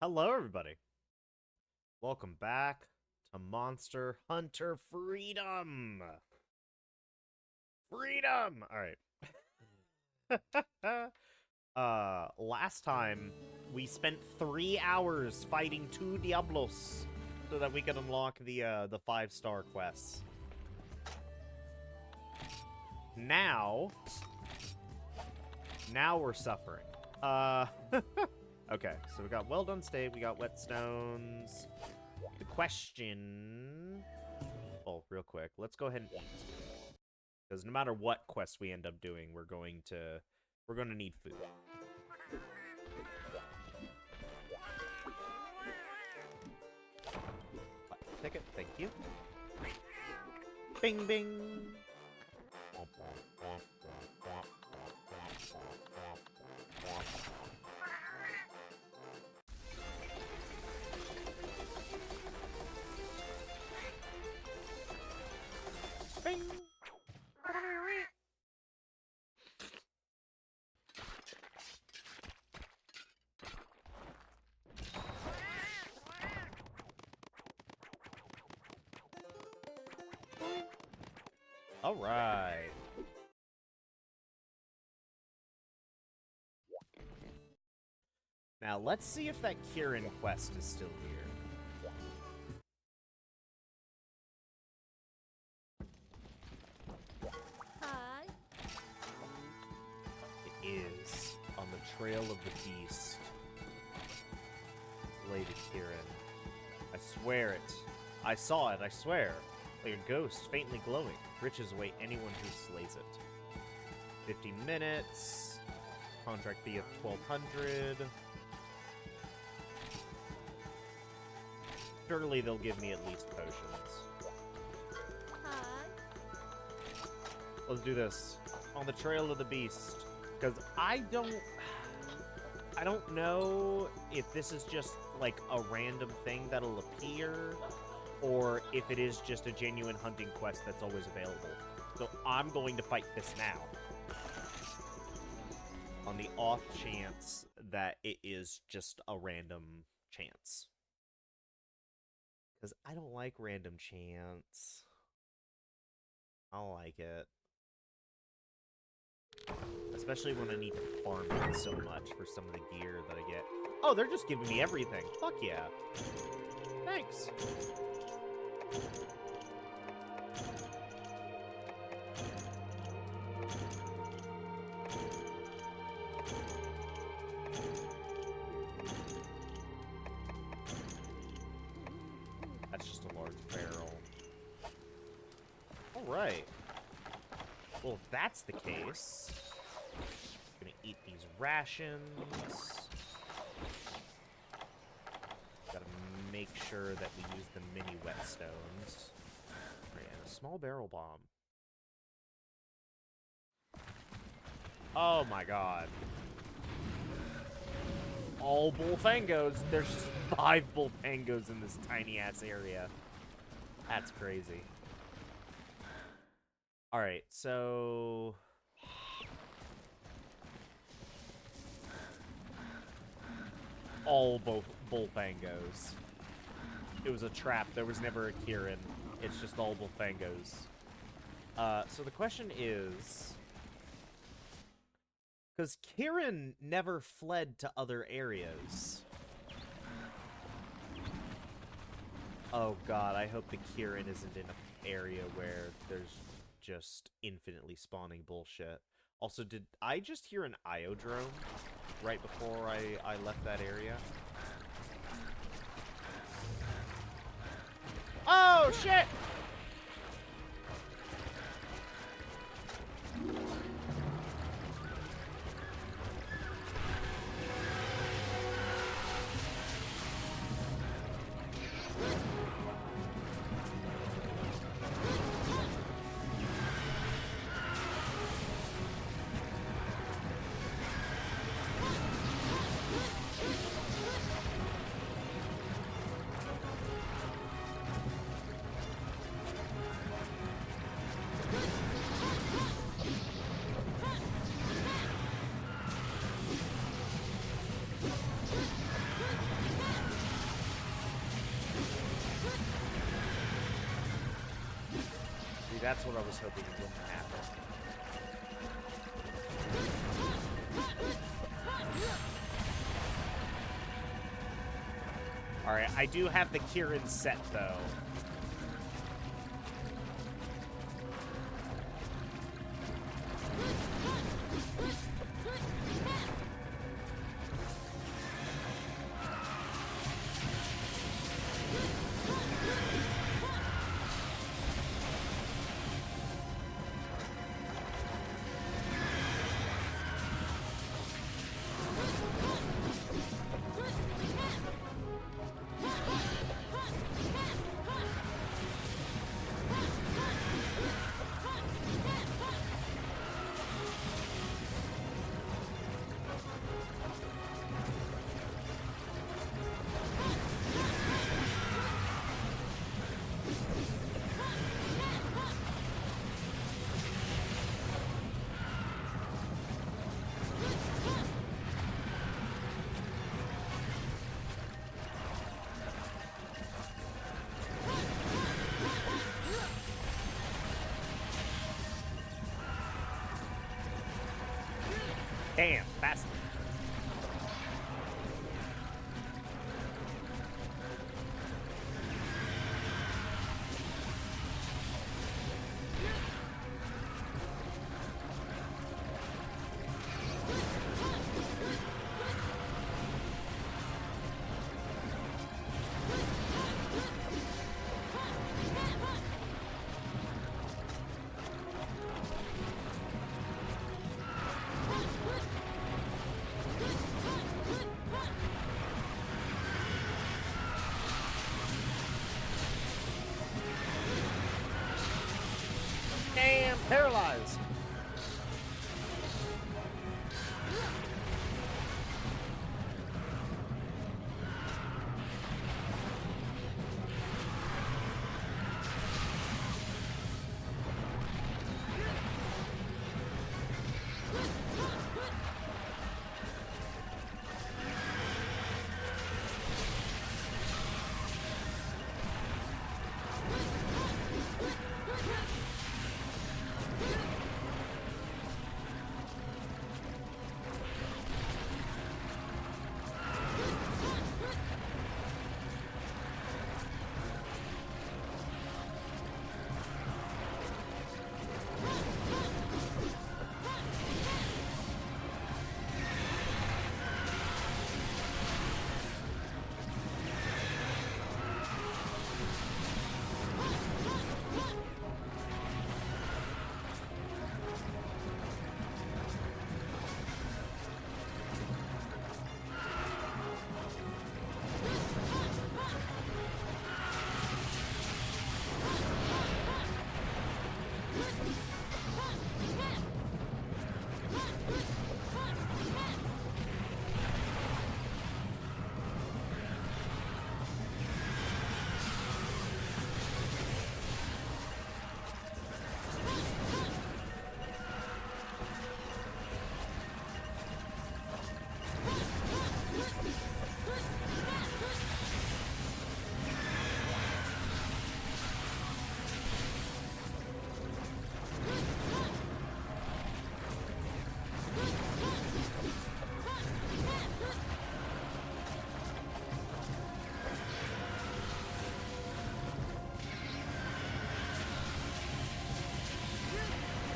Hello, everybody. Welcome back to Monster Hunter Freedom. Freedom. All right. Last time we spent 3 hours fighting two Diablos so that we could unlock the 5-star quests. Now we're suffering. Okay, so we got Well Done State, we got Whetstones. The question... Oh, real quick, let's go ahead and eat. Because no matter what quest we end up doing, we're going to need food. Ticket, thank you. Bing, bing. Bing. All right. Now let's see if that Kirin quest is still here. Hi. It is on the Trail of the Beast. It's Lady Kirin. I swear it. I saw it, I swear. Like a ghost, faintly glowing. Riches await anyone who slays it. 50 minutes. Contract fee of 1,200. Surely they'll give me at least potions. Hi. Let's do this. On the Trail of the Beast. Because I don't know if this is just, like, a random thing that'll appear, or if it is just a genuine hunting quest that's always available. So I'm going to fight this now. On the off chance that it is just a random chance. Because I don't like random chance. I don't like it. Especially when I need to farm it so much for some of the gear that I get. Oh, they're just giving me everything. Fuck yeah. Thanks. That's just a large barrel. Alright. Well, if that's the case, I'm gonna eat these rations. Gotta make sure that we use the mini whetstones. And a small barrel bomb. Oh my god. All Bullfangos. There's just 5 Bullfangos in this tiny ass area. That's crazy. Alright, so... all Bullfangos. It was a trap. There was never a Kirin. It's just all Bullfangos. So the question is... because Kirin never fled to other areas. Oh god, I hope the Kirin isn't in an area where there's just infinitely spawning bullshit. Also, did I just hear an Iodrome right before I left that area? Oh, shit! That's what I was hoping wouldn't happen. Alright, I do have the Kirin set, though. Damn, fast. Damn, paralyzed.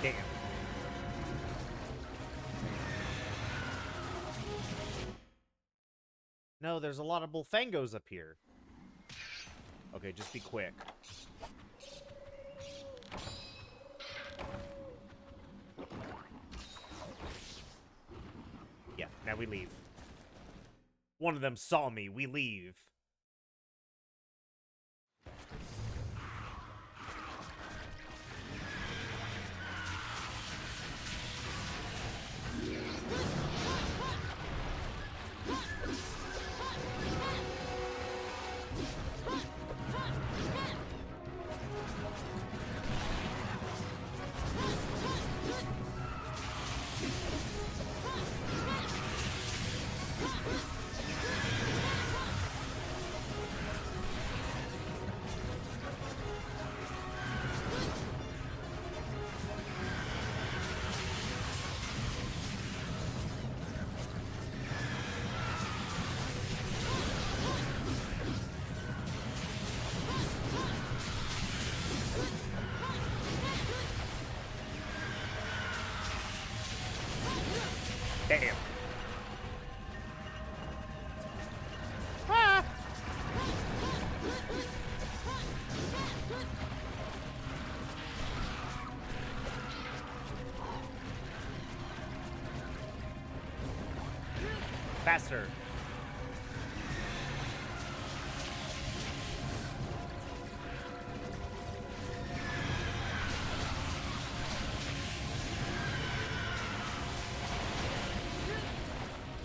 Damn. No, there's a lot of Bullfangos up here. Okay, just be quick. Yeah, now we leave. One of them saw me. We leave. Faster.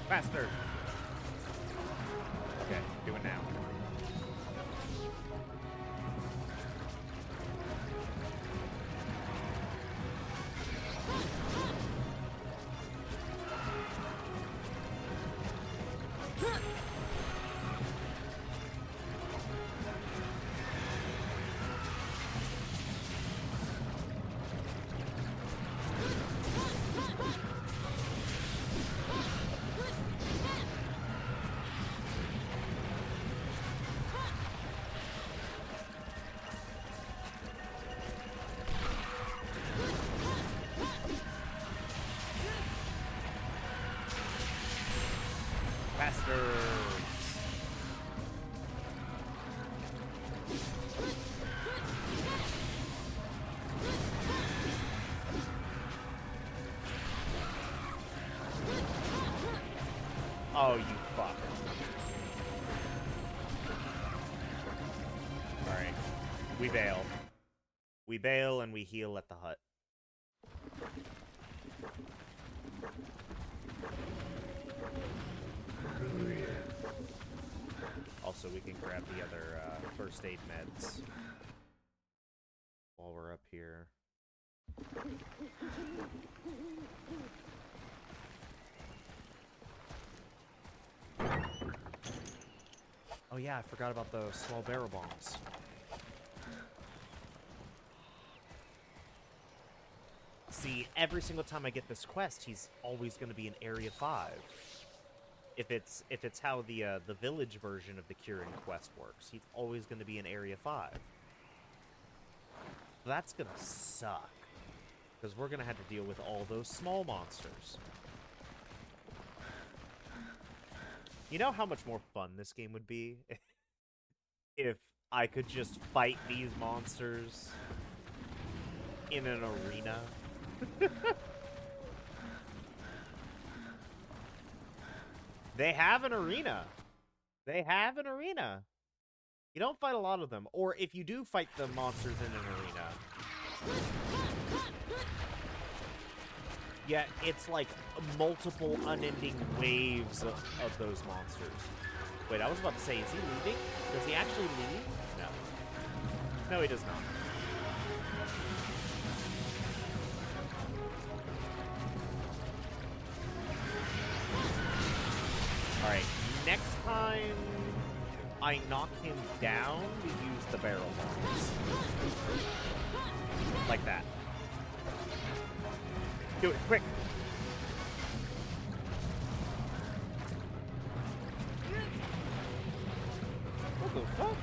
Faster. Okay, do it now. Bastards. Oh, you fuck. Alright. We bail. We bail and we heal at the hut. Also, we can grab the other first aid meds while we're up here. Oh yeah, I forgot about the small barrel bombs. See, every single time I get this quest, he's always going to be in Area 5. If it's how the village version of the Kirin quest works, he's always going to be in Area 5. So that's going to suck. Because we're going to have to deal with all those small monsters. You know how much more fun this game would be? If I could just fight these monsters in an arena? They have an arena. They have an arena. You don't fight a lot of them. Or if you do fight the monsters in an arena, yeah, it's like multiple unending waves of those monsters. Wait, I was about to say, is he leaving? Does he actually leave? No. No, he does not. Alright, next time I knock him down, we use the barrel bombs. Like that. Do it, quick! What the fuck?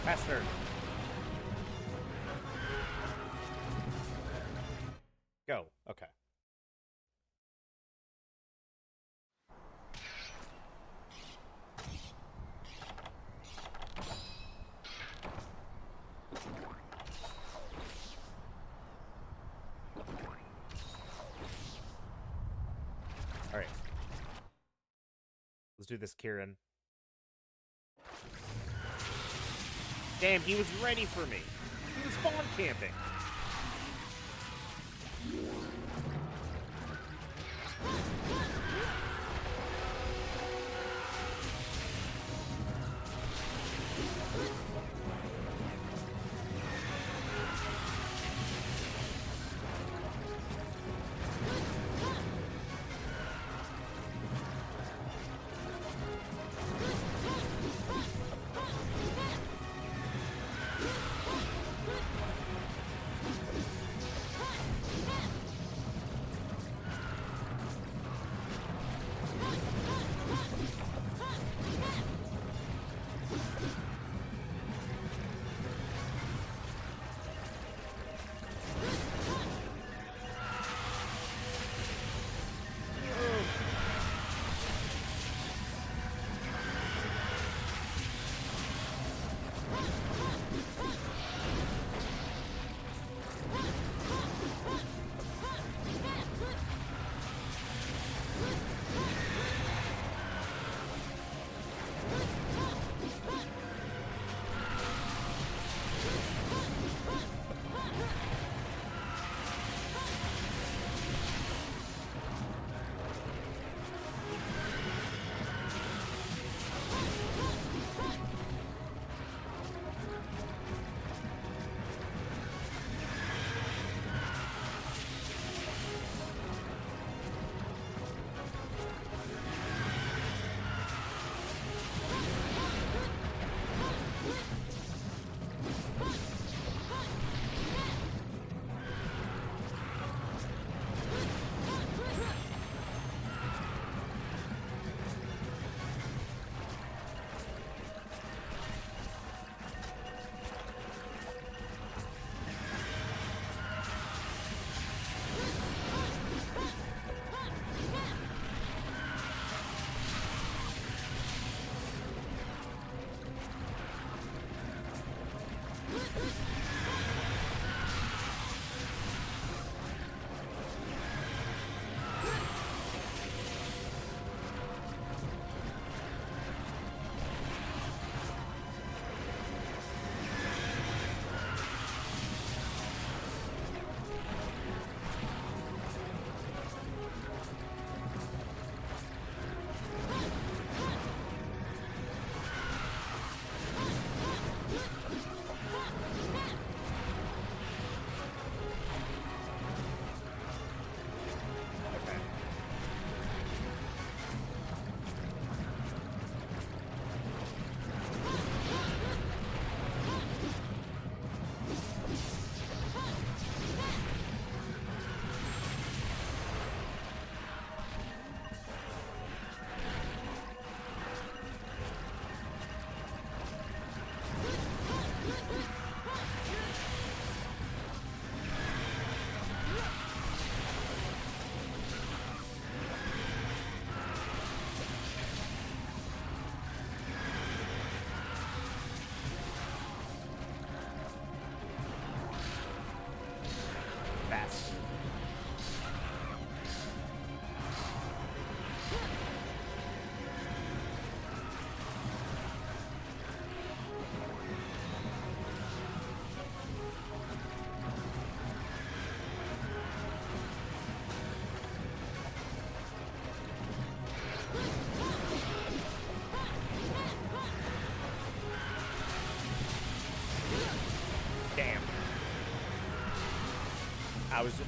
Faster. Go. Okay. All right. Let's do this, Kieran. Damn, he was ready for me. He was spawn camping.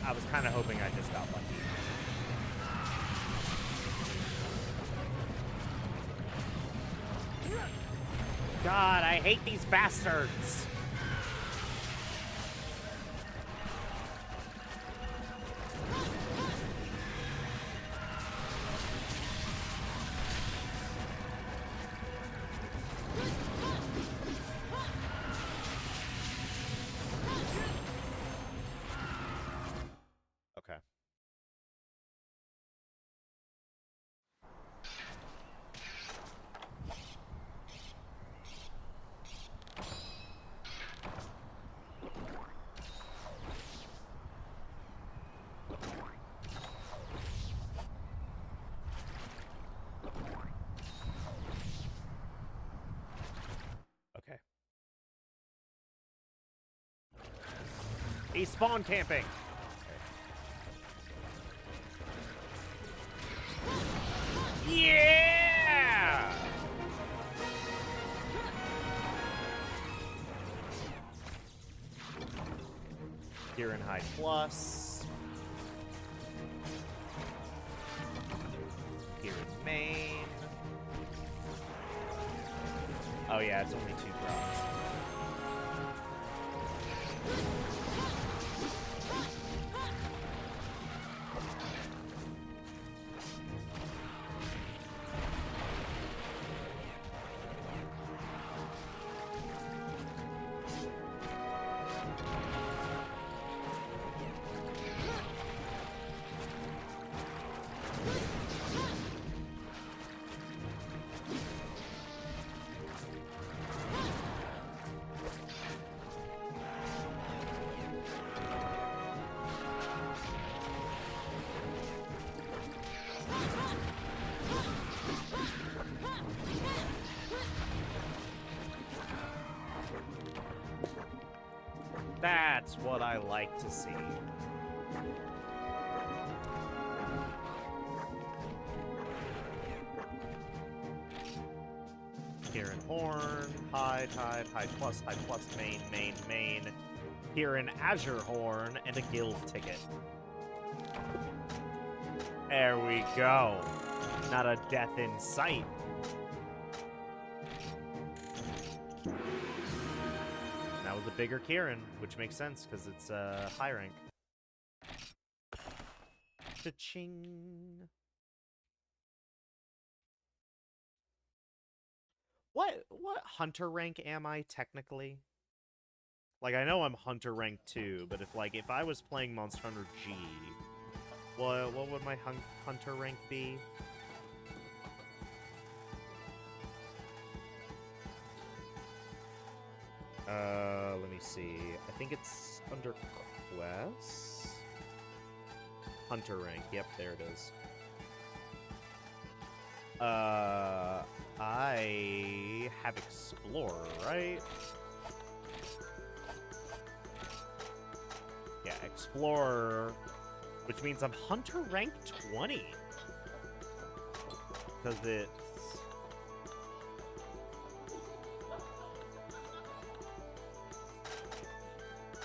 I was kind of hoping I just got lucky. God, I hate these bastards. He's spawn camping. Yeah! Kieran High Plus. Kieran Main. Oh yeah, it's only 2 drops. That's what I like to see. Kieran Horn, high plus, main. Kieran Azure Horn, and a guild ticket. There we go. Not a death in sight. That was a bigger Kieran, which makes sense because it's high rank. Cha-ching. What hunter rank am I technically? Like, I know I'm hunter rank 2, but if I was playing Monster Hunter G, what would my hunter rank be? Let me see. I think it's under quests. Hunter rank. Yep, there it is. I have Explorer, right? Yeah, Explorer, which means I'm Hunter rank 20. Because it's...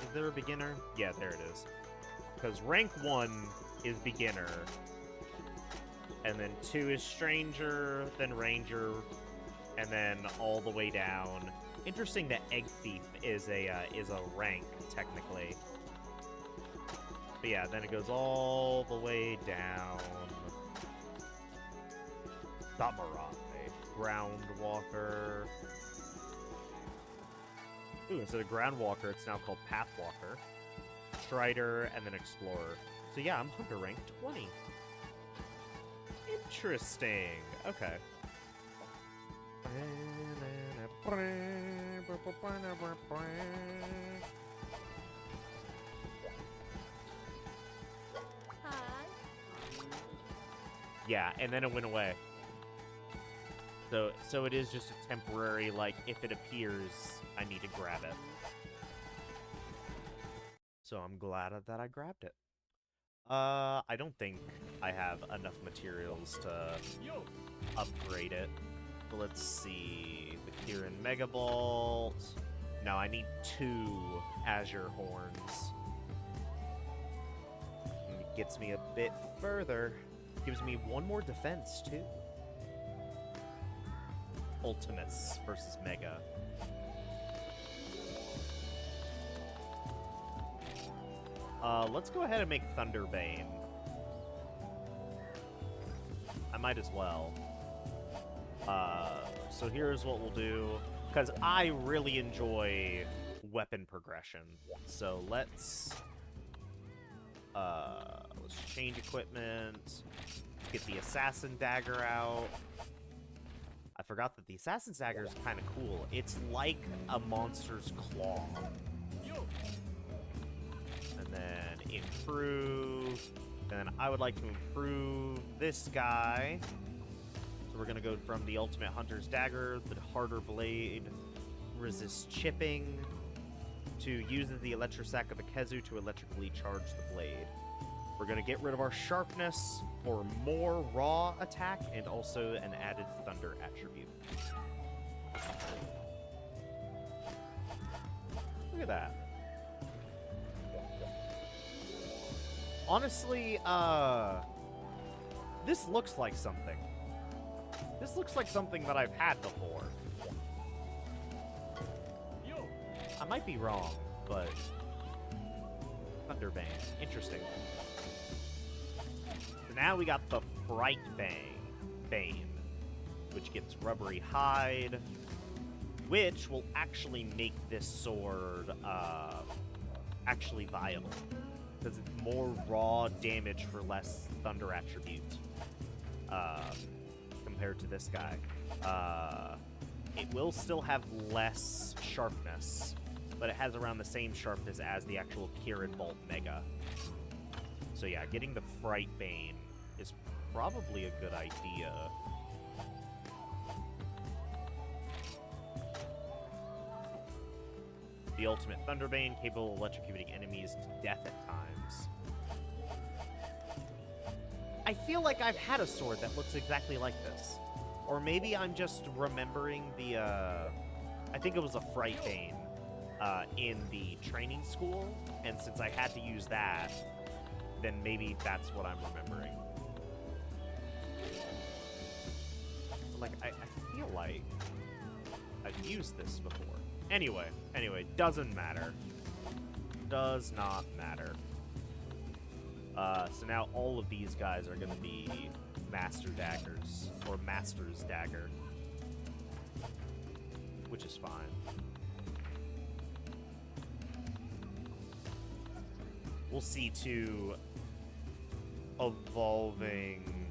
Is there a beginner? Yeah, there it is. Because rank 1 is beginner, and then 2 is stranger, then ranger, and then all the way down. Interesting that Egg Thief is a rank technically. But yeah, then it goes all the way down. Samurai, Groundwalker. Ooh, instead of Groundwalker, it's now called Pathwalker. Strider, and then Explorer. So yeah, I'm Hunter rank 20. Interesting. Okay. Hi. Yeah, and then it went away. So it is just a temporary, like, if it appears, I need to grab it. So I'm glad that I grabbed it. I don't think I have enough materials to upgrade it. But let's see. The Kieran Mega Bolt. No, I need 2 Azure Horns. And it gets me a bit further. Gives me 1 more defense, too. Ultimates versus Mega. Let's go ahead and make Thunderbane. I might as well. So here's what we'll do. Because I really enjoy weapon progression. So let's change equipment. Get the Assassin Dagger out. I forgot that the Assassin's Dagger is kind of cool. It's like a monster's claw. And then improve. And then I would like to improve this guy. So we're going to go from the Ultimate Hunter's Dagger, the Harder Blade, resist chipping, 2 uses the Electrosac of Akezu to electrically charge the blade. We're going to get rid of our sharpness for more raw attack and also an added thunder attribute. Look at that. Honestly, this looks like something. This looks like something that I've had before. I might be wrong, but Thunderbane. Interesting. So now we got the Fright Bane, which gets rubbery hide, which will actually make this sword actually viable. Because it's more raw damage for less thunder attribute compared to this guy. It will still have less sharpness, but it has around the same sharpness as the actual Kirin Bolt Mega. So yeah, getting the Fright Bane is probably a good idea. The ultimate Thunderbane, capable of electrocuting enemies to death at times. I feel like I've had a sword that looks exactly like this. Or maybe I'm just remembering the, I think it was a Fright Bane in the training school, and since I had to use that, then maybe that's what I'm remembering. Like, I feel like I've used this before. Anyway, doesn't matter. Does not matter. So now all of these guys are gonna be Master Daggers, or Master's Dagger. Which is fine. We'll see too, evolving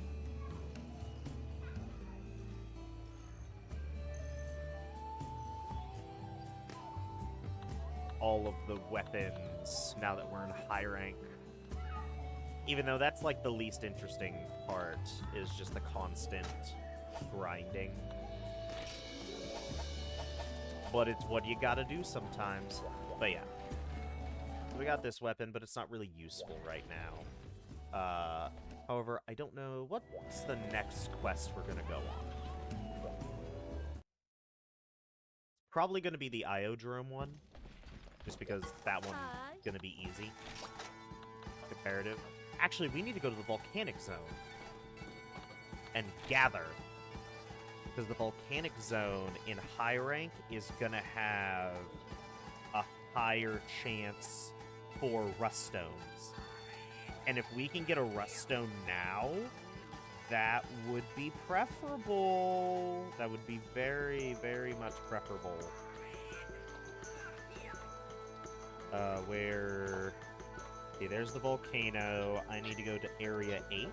all of the weapons now that we're in high rank. Even though that's like the least interesting part, is just the constant grinding. But it's what you gotta do sometimes. But yeah. So we got this weapon, but it's not really useful right now. However, I don't know what's the next quest we're gonna go on. Probably gonna be the Iodrome one. Just because that one's gonna be easy. Comparative. Actually, we need to go to the Volcanic Zone and gather. Because the Volcanic Zone in high rank is gonna have a higher chance for rust stones. And if we can get a rust stone now, that would be preferable. That would be very, very much preferable. Where... Okay, there's the volcano. I need to go to Area 8.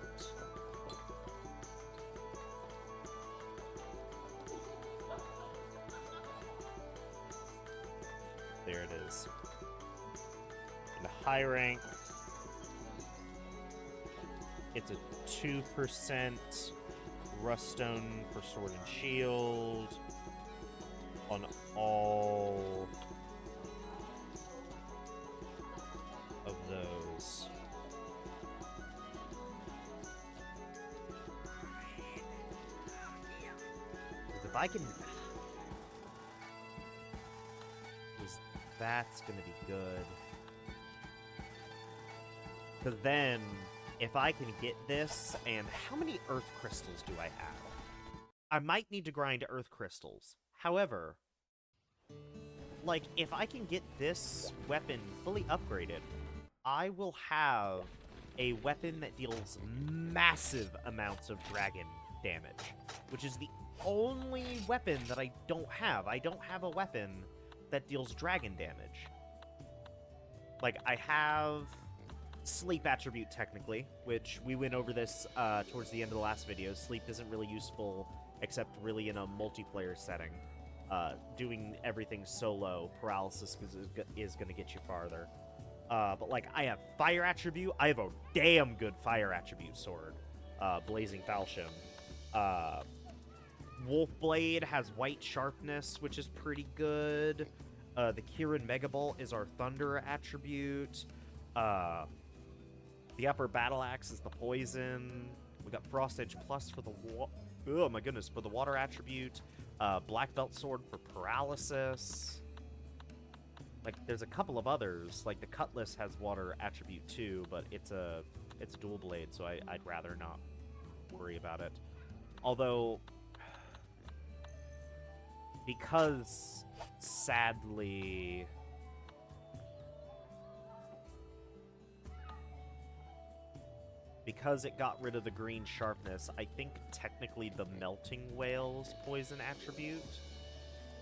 There it is. In the high rank, it's a 2% rust stone for sword and shield on all of those. If I can... That's gonna be good. Because then, if I can get this, and how many earth crystals do I have? I might need to grind earth crystals. However, like, if I can get this weapon fully upgraded, I will have a weapon that deals massive amounts of dragon damage, which is the only weapon that I don't have. I don't have a weapon that deals dragon damage. Like, I have sleep attribute, technically, which we went over this towards the end of the last video. Sleep isn't really useful, except really in a multiplayer setting. Doing everything solo, paralysis is going to get you farther. But, like, I have fire attribute. I have a damn good fire attribute sword. Blazing Falchion. Wolfblade has white sharpness, which is pretty good. The Kirin Mega Bolt is our thunder attribute. The upper battle axe is the poison. We got Frost Edge Plus for the oh my goodness, for the water attribute. Black Belt Sword for paralysis. Like, there's a couple of others. Like, the Cutlass has water attribute too, but it's a dual blade, so I'd rather not worry about it. Although, because sadly, because it got rid of the green sharpness, I think technically the Melting Whale's poison attribute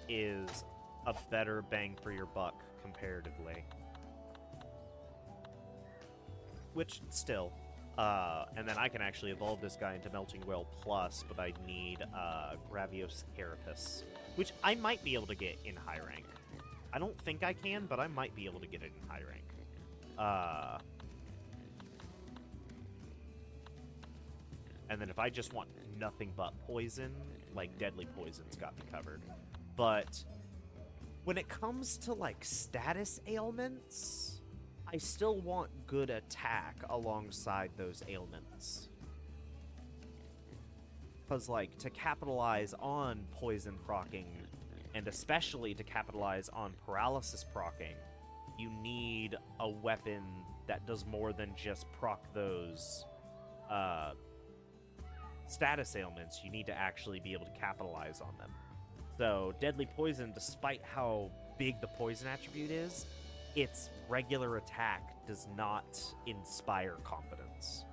is a better bang for your buck comparatively. Which, still. And then I can actually evolve this guy into Melting Whale Plus, but I need Gravios Carapace, which I might be able to get in high rank. I don't think I can, but I might be able to get it in high rank. And then if I just want nothing but poison, like Deadly Poison's got me covered. But when it comes to, like, status ailments, I still want good attack alongside those ailments. Because, like, to capitalize on poison proccing, and especially to capitalize on paralysis proccing, you need a weapon that does more than just proc those status ailments. You need to actually be able to capitalize on them. So, Deadly Poison, despite how big the poison attribute is, its regular attack does not inspire confidence.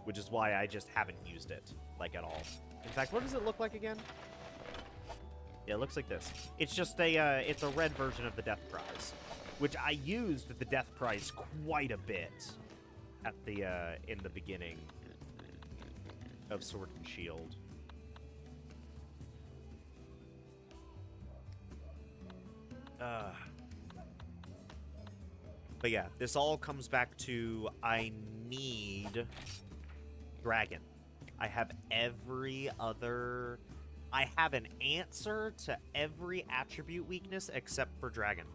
Which is why I just haven't used it, like, at all. In fact, what does it look like again? Yeah, it looks like this. It's just it's a red version of the Death Prize, which I used the Death Prize quite a bit at the, in the beginning of Sword and Shield. But yeah, this all comes back to I need Dragon. I have I have an answer to every attribute weakness except for Dragon.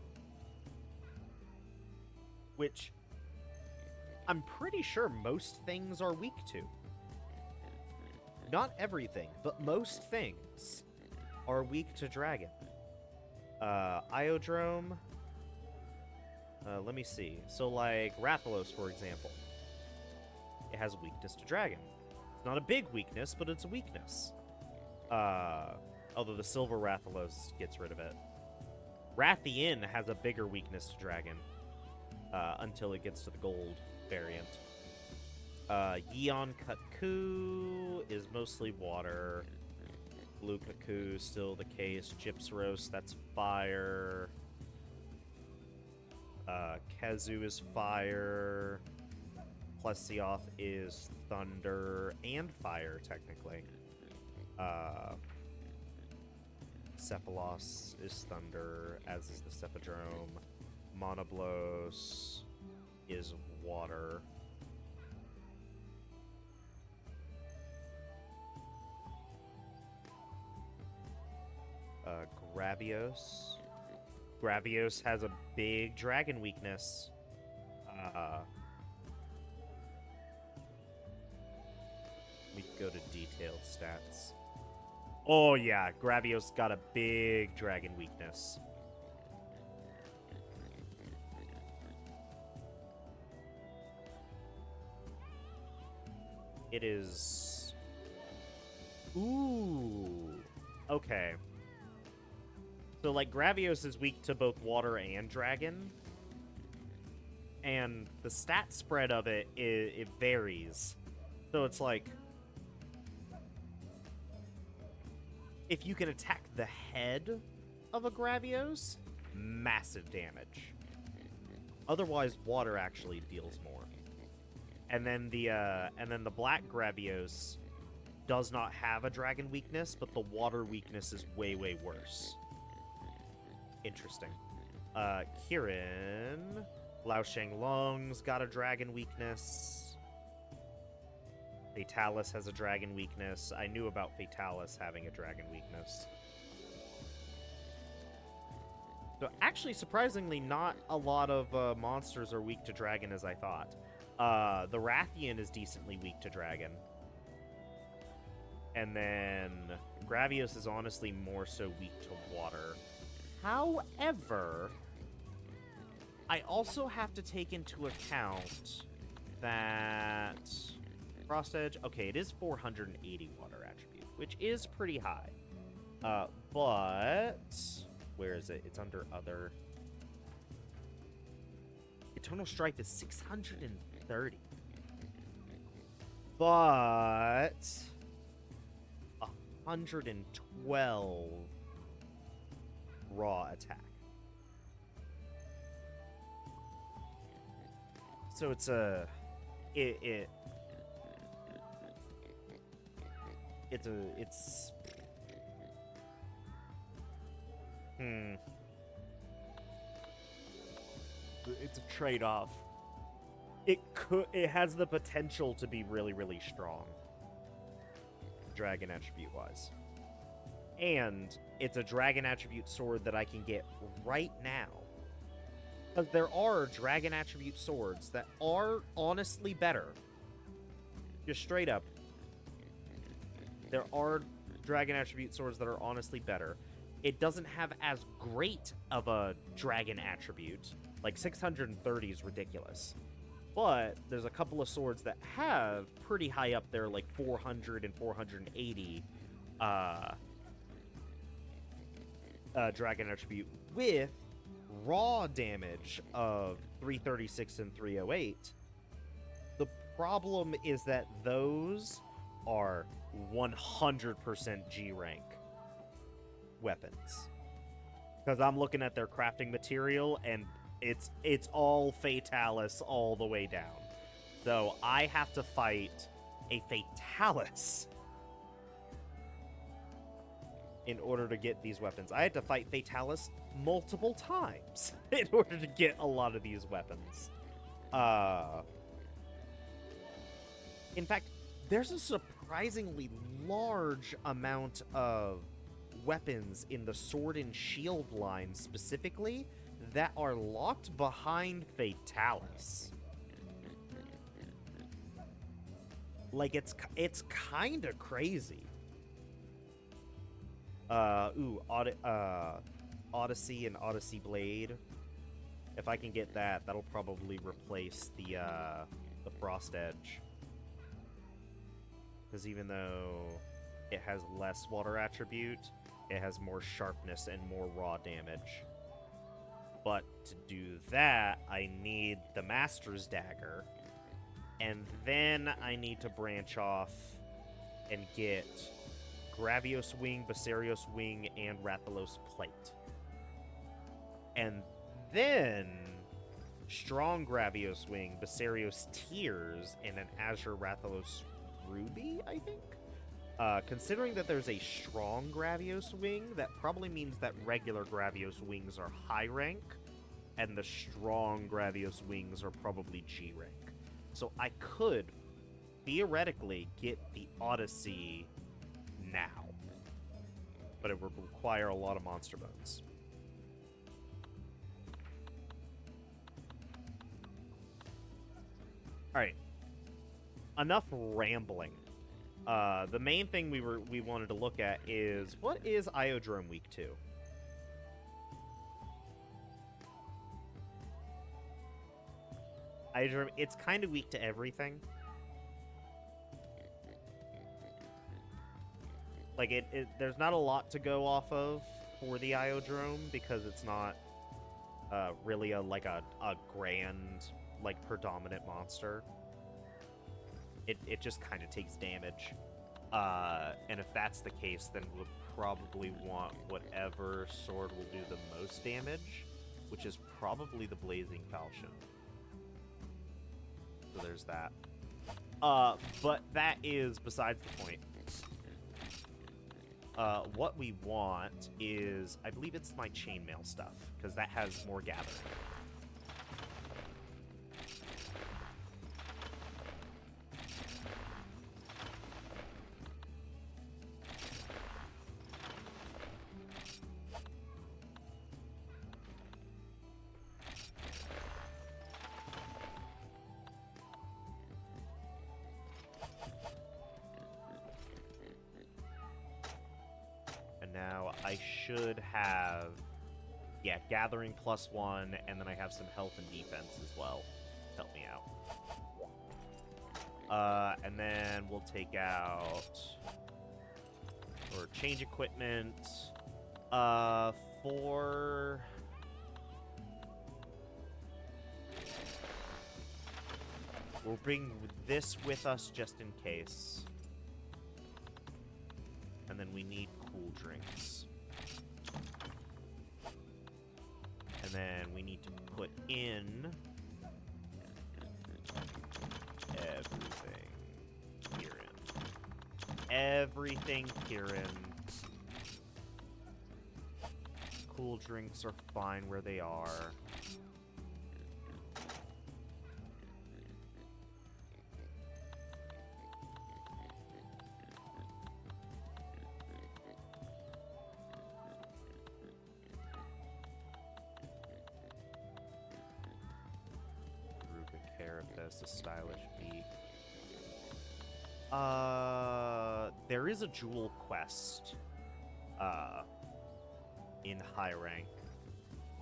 Which I'm pretty sure most things are weak to. Not everything, but most things are weak to Dragon. Iodrome. Let me see. So, like, Rathalos, for example. It has a weakness to Dragon. It's not a big weakness, but it's a weakness. Although the Silver Rathalos gets rid of it. Rathian has a bigger weakness to Dragon. Until it gets to the gold variant. Yeon Kutku is mostly water. Blue Kaku, still the case. Gypsros, that's fire. Kazu is fire. Plesioth is thunder and fire, technically. Cephalos is thunder, as is the Cephadrome. Monoblos is water. Gravios. Gravios has a big dragon weakness. We go to detailed stats. Oh yeah, Gravios got a big dragon weakness. It is... Ooh. Okay. So, like, Gravios is weak to both water and dragon. And the stat spread of it varies. So it's like... if you can attack the head of a Gravios, massive damage. Otherwise, water actually deals more. And then the black Gravios does not have a dragon weakness, but the water weakness is way, way worse. Interesting. Kirin. Lao Shanglong's got a dragon weakness. Fatalis has a dragon weakness. I knew about Fatalis having a dragon weakness. So actually, surprisingly, not a lot of monsters are weak to dragon as I thought. The Rathian is decently weak to dragon. And then Gravios is honestly more so weak to water. However, I also have to take into account that Frost Edge, okay, it is 480 water attribute, which is pretty high. But where is it? It's under other. Eternal Strife is 630. But 112 raw attack. So it's a it's it's a trade-off. It has the potential to be really, really strong, dragon attribute wise. And it's a dragon attribute sword that I can get right now. Because there are dragon attribute swords that are honestly better. Just straight up. There are dragon attribute swords that are honestly better. It doesn't have as great of a dragon attribute. Like 630 is ridiculous. But there's a couple of swords that have pretty high up there, like 400 and 480 dragon attribute with raw damage of 336 and 308. The problem is that those are 100% G rank weapons. Because I'm looking at their crafting material and it's all Fatalis all the way down. So I have to fight a Fatalis in order to get these weapons. I had to fight Fatalis multiple times in order to get a lot of these weapons. In fact, there's a surprisingly large amount of weapons in the Sword and Shield line specifically that are locked behind Fatalis. Like, it's kind of crazy. Odyssey and Odyssey Blade. If I can get that, that'll probably replace the Frost Edge. Because even though it has less water attribute, it has more sharpness and more raw damage. But to do that, I need the Master's Dagger. And then I need to branch off and get Gravios Wing, Basarios Wing, and Rathalos Plate. And then Strong Gravios Wing, Basarios Tears, and an Azure Rathalos Ruby, I think? Considering that there's a strong Gravios Wing, that probably means that regular Gravios Wings are high rank, and the strong Gravios Wings are probably G rank. So I could, theoretically, get the Odyssey now. But it would require a lot of monster bones. Alright. Enough rambling. The main thing we wanted to look at is, what is Iodrome Week 2? Iodrome, it's kind of weak to everything. Like, there's not a lot to go off of for the Iodrome, because it's not really a grand, like, predominant monster. It just kind of takes damage. And if that's the case, then we'll probably want whatever sword will do the most damage, which is probably the Blazing Falchion. So there's that. But that is besides the point. What we want is, I believe it's my chainmail stuff, because that has more gathering. I should have, yeah, gathering +1, and then I have some health and defense as well. Help me out. And then we'll take out, or change equipment, for... We'll bring this with us just in case. And then we need cool drinks. And then we need to put in everything Kieran. Everything Kieran. Cool drinks are fine where they are. A stylish beat. There is a jewel quest in high rank.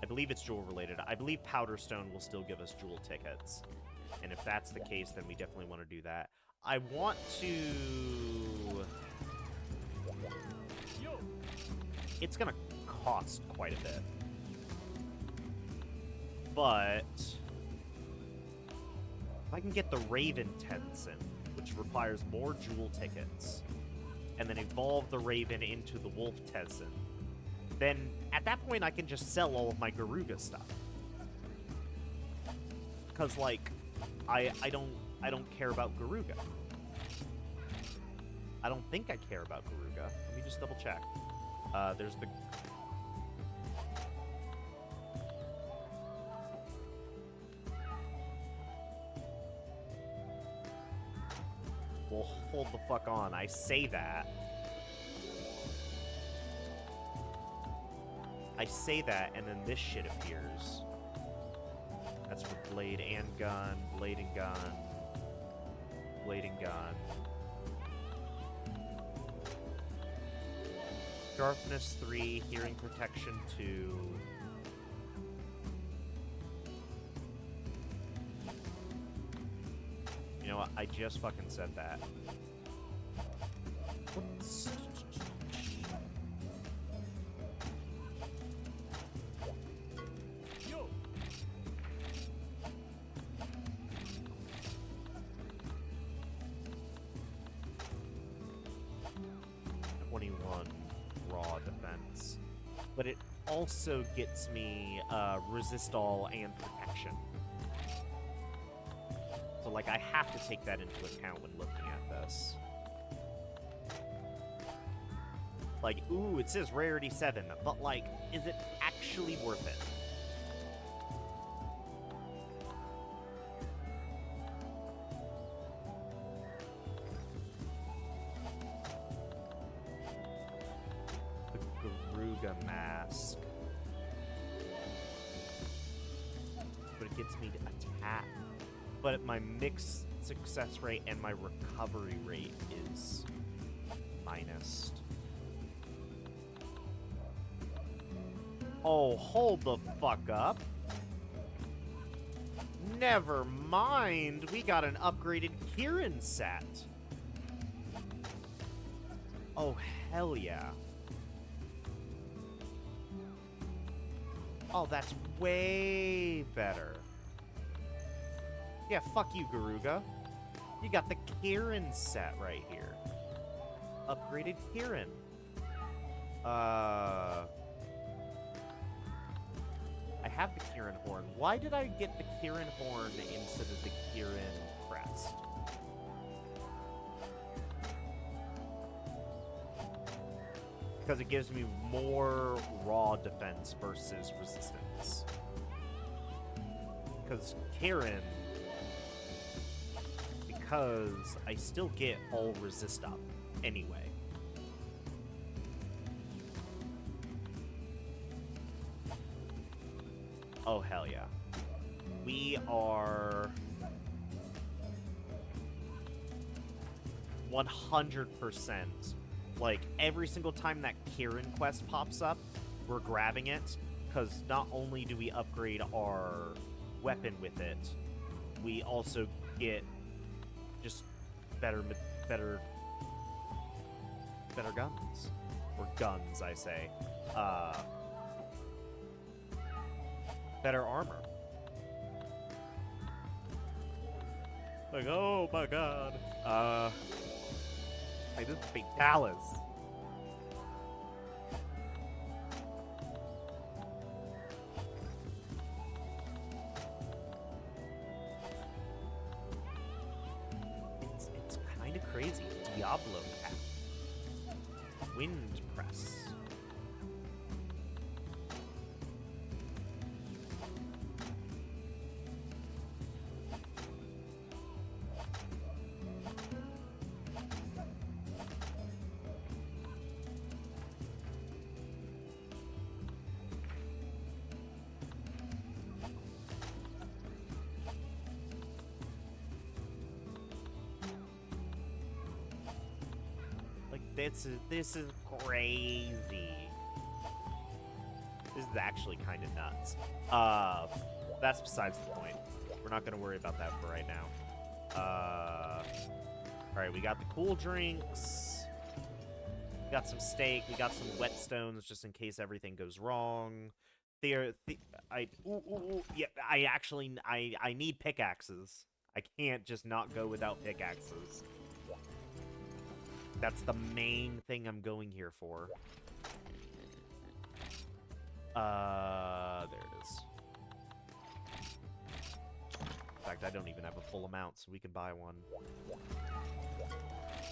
I believe it's jewel related. I believe Powderstone will still give us jewel tickets. And if that's the case, then we definitely want to do that. I want to... It's gonna cost quite a bit. But... if I can get the Raven Tensin, which requires more jewel tickets, and then evolve the Raven into the Wolf Tensin, then at that point I can just sell all of my Garuga stuff. Cause like, I don't care about Garuga. I don't think I care about Garuga. Let me just double check. There's the... Well, hold the fuck on. I say that. And then this shit appears. That's for blade and gun, blade and gun, blade and gun. Sharpness 3, hearing protection 2. You know what? I just fucking said that. Whoops. 21 raw defense. But it also gets me resist all and protection. So, like, I have to take that into account when looking at this. Like, ooh, it says rarity 7, but, like, is it actually worth it? The Garuga mask. But it gets me to attack. But my mixed success rate and my recovery rate is minus. Oh, hold the fuck up. Never mind. We got an upgraded Kieran set. Oh, hell yeah. Oh, that's way better. Yeah, fuck you, Garuga. You got the Kieran set right here. Upgraded Kieran. I have the Kieran horn. Why did I get the Kieran horn instead of the Kieran crest? Because it gives me more raw defense versus resistance. Because Kieran... Because I still get all resist up anyway. Oh, hell yeah. We are 100% Like, every single time that Kieran quest pops up, we're grabbing it, because not only do we upgrade our weapon with it, we also get just better guns. Or guns, I say. Better armor. Like, oh my god. Like, this is Fatalis. It's kind of crazy. Diablo Cap. Wind Press. This is crazy. This is actually kind of nuts. That's besides the point. We're not gonna worry about that for right now. All right, we got the cool drinks. We got some steak. We got some whetstones just in case everything goes wrong. I need pickaxes. I can't just not go without pickaxes. That's the main thing I'm going here for. There it is. In fact, I don't even have a full amount, so we can buy one.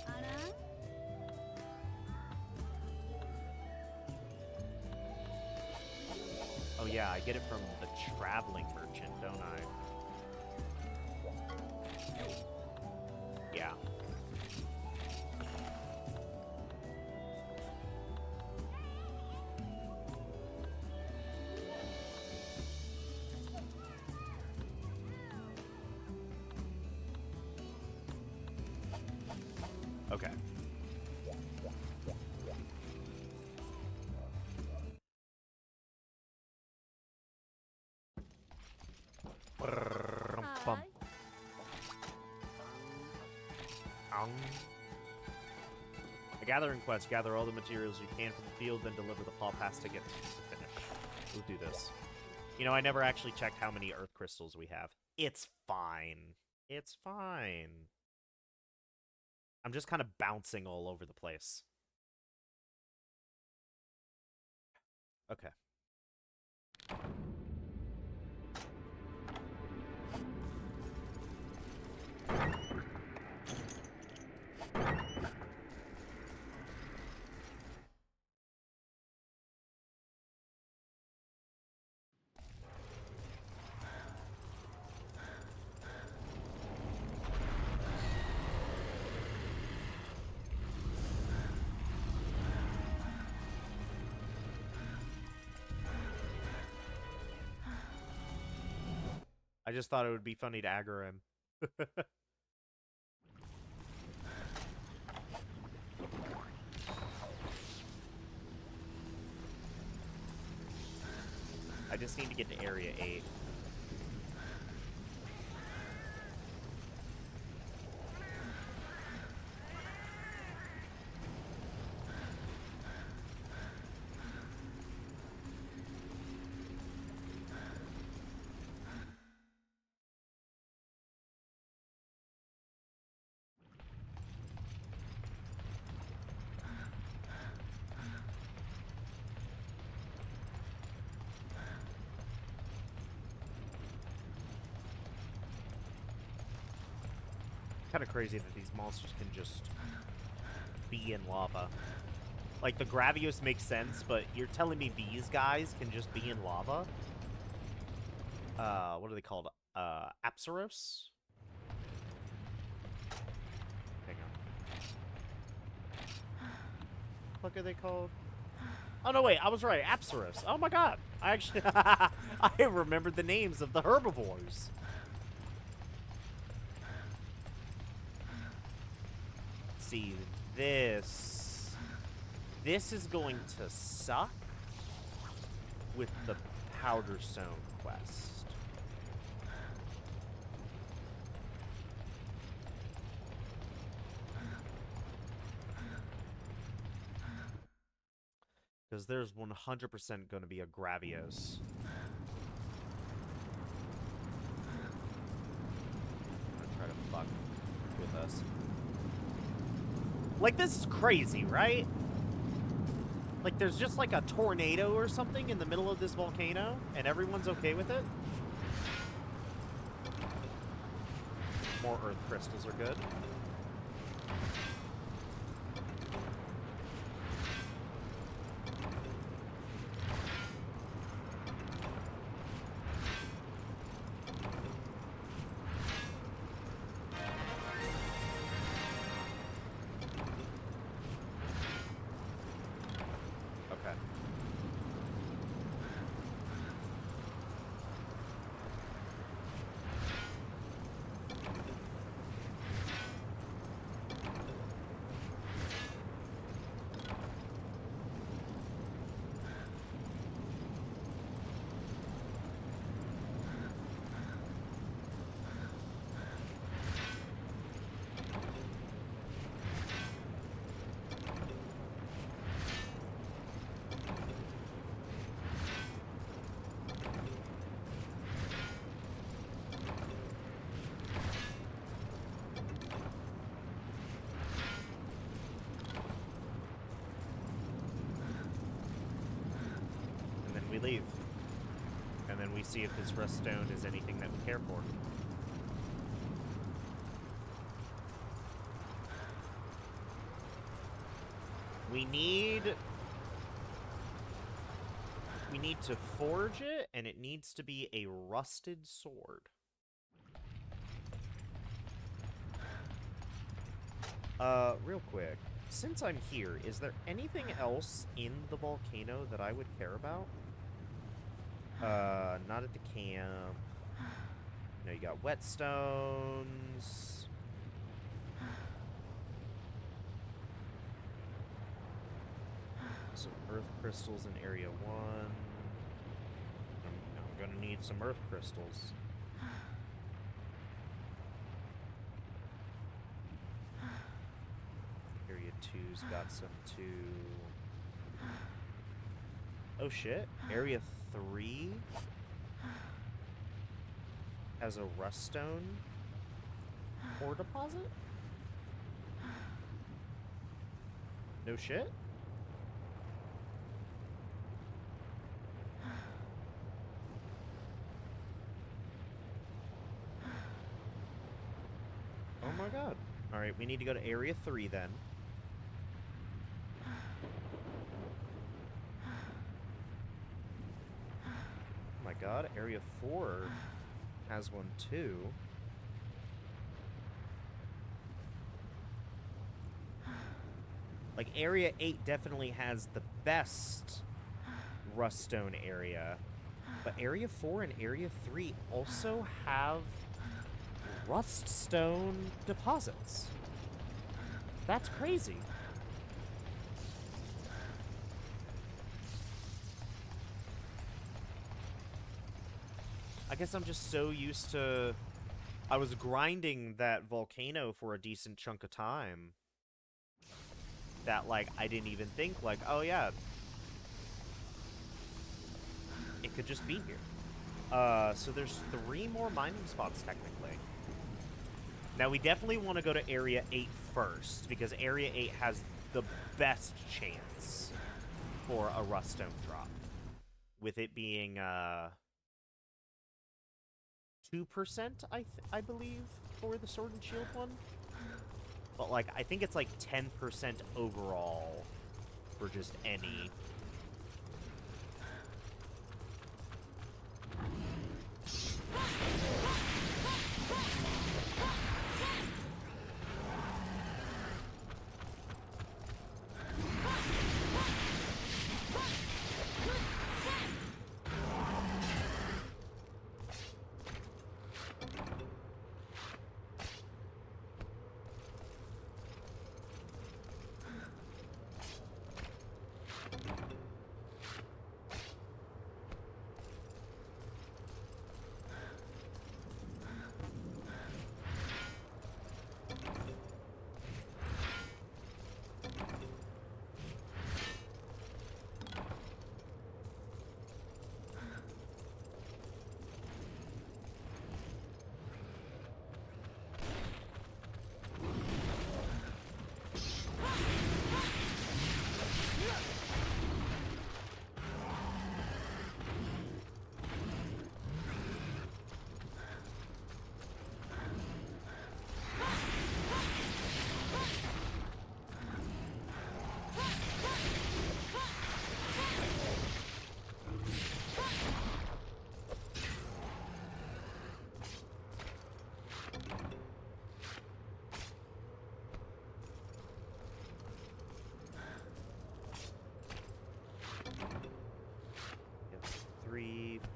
Anna? Oh yeah, I get it from the traveling merchant, don't I? Yeah. Okay. Bum. A gathering quest. Gather all the materials you can from the field, then deliver the Paw Pass ticket to finish. We'll do this. You know, I never actually checked how many earth crystals we have. It's fine. It's fine. I'm just kind of bouncing all over the place. Okay. I just thought it would be funny to aggro him. I just need to get to Area 8. Kind of crazy that these monsters can just be in lava. Like, the Gravios makes sense, but you're telling me these guys can just be in lava? What are they called? Apsaros? Hang on. What are they called? Oh, no, wait, I was right. Apsaros. Oh, my God. I actually... I remembered the names of the herbivores. See, this This is going to suck with the Powder Stone quest. Because there's 100% going to be a Gravios. I'm gonna try to fuck with us. Like, this is crazy, right? Like, there's just like a tornado or something in the middle of this volcano, and everyone's okay with it? More earth crystals are good. Okay. And then we leave. And then we see if this rust stone is anything that we care for. We need to forge it, and it needs to be a rusted sword. Real quick, since I'm here, is there anything else in the volcano that I would care about? Not at the camp. No, you got whetstones. Some earth crystals in area 1. I'm gonna need some earth crystals. Area 2's got some too. Oh shit. Area 3 has a rust stone ore deposit? No shit? Oh my god. Alright, we need to go to Area 3 then. Oh my god, Area 4 has one too. Like, Area 8 definitely has the best ruststone area. But Area 4 and Area 3 also have ruststone deposits. That's crazy. I guess I'm just so used to... I was grinding that volcano for a decent chunk of time that, like, I didn't even think, like, oh yeah, it could just be here. So there's 3 more mining spots, technically. Now, we definitely want to go to Area 8 first, because Area 8 has the best chance for a ruststone drop. With it being, 2%, I believe, for the Sword and Shield one. But, like, I think it's, like, 10% overall for just any.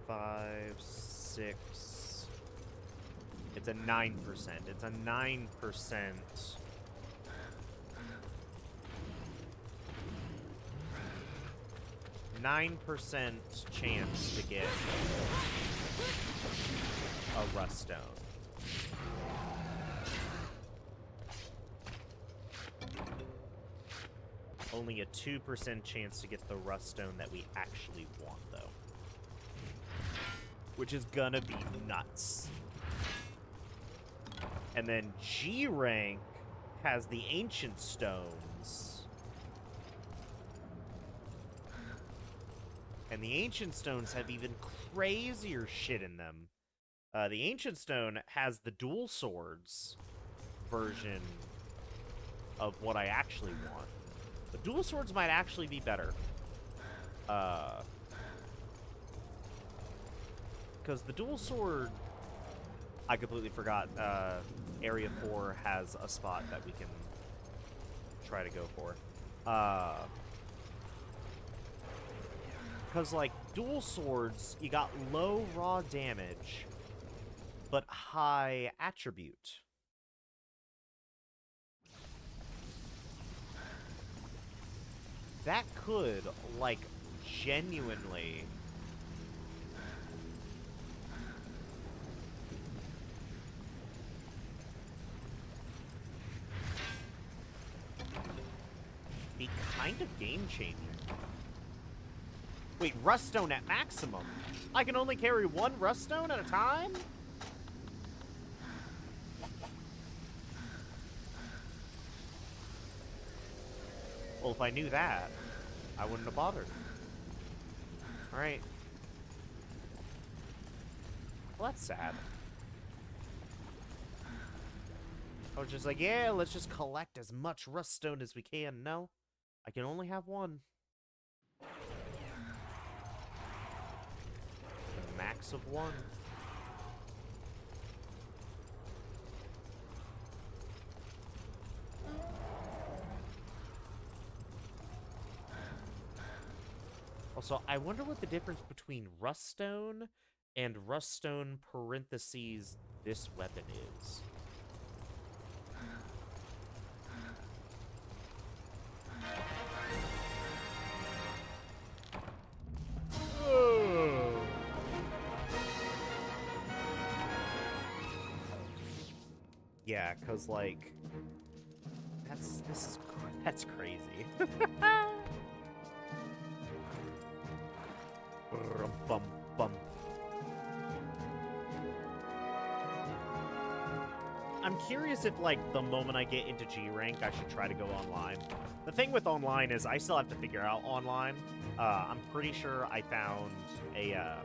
5, 6. It's a 9%. It's a 9%. 9% chance to get a rust stone. Only a 2% chance to get the rust stone that we actually want, though. Which is gonna be nuts. And then G rank has the ancient stones. And the ancient stones have even crazier shit in them. The ancient stone has the dual swords version of what I actually want. The dual swords might actually be better. Because the dual sword, I completely forgot, Area 4 has a spot that we can try to go for. Because, like, dual swords, you got low raw damage, but high attribute. That could, like, genuinely... be kind of game-changing. Wait, rust stone at maximum? I can only carry one rust stone at a time? Well, if I knew that, I wouldn't have bothered. Alright. Well, that's sad. I was just like, yeah, let's just collect as much rust stone as we can. No, I can only have one. A max of one. Also, I wonder what the difference between rust stone and rust stone parentheses this weapon is. Yeah, cause like that's crazy. Bum bum. I'm curious if, like, the moment I get into G rank, I should try to go online. The thing with online is I still have to figure out online. I'm pretty sure I found a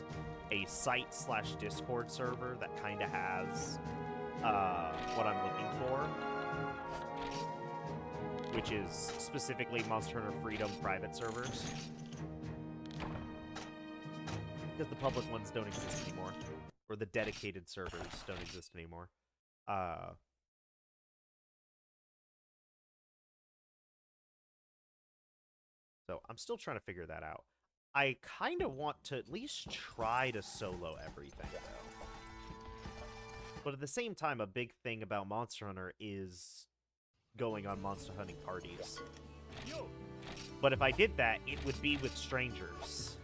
site/Discord server that kind of has what I'm looking for, which is specifically Monster Hunter Freedom private servers. Because the public ones don't exist anymore. Or the dedicated servers don't exist anymore. So I'm still trying to figure that out. I kind of want to at least try to solo everything, though. But at the same time, a big thing about Monster Hunter is going on monster hunting parties. But if I did that, it would be with strangers.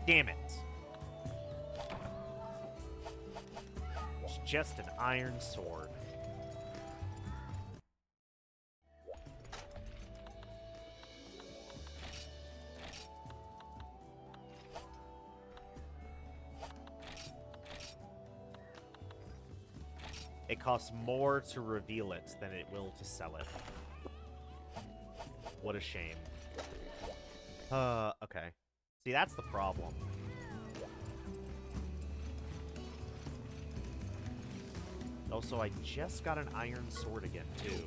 Damn it. It's just an iron sword. It costs more to reveal it than it will to sell it. What a shame. Okay. See, that's the problem. Also, I just got an iron sword again, too.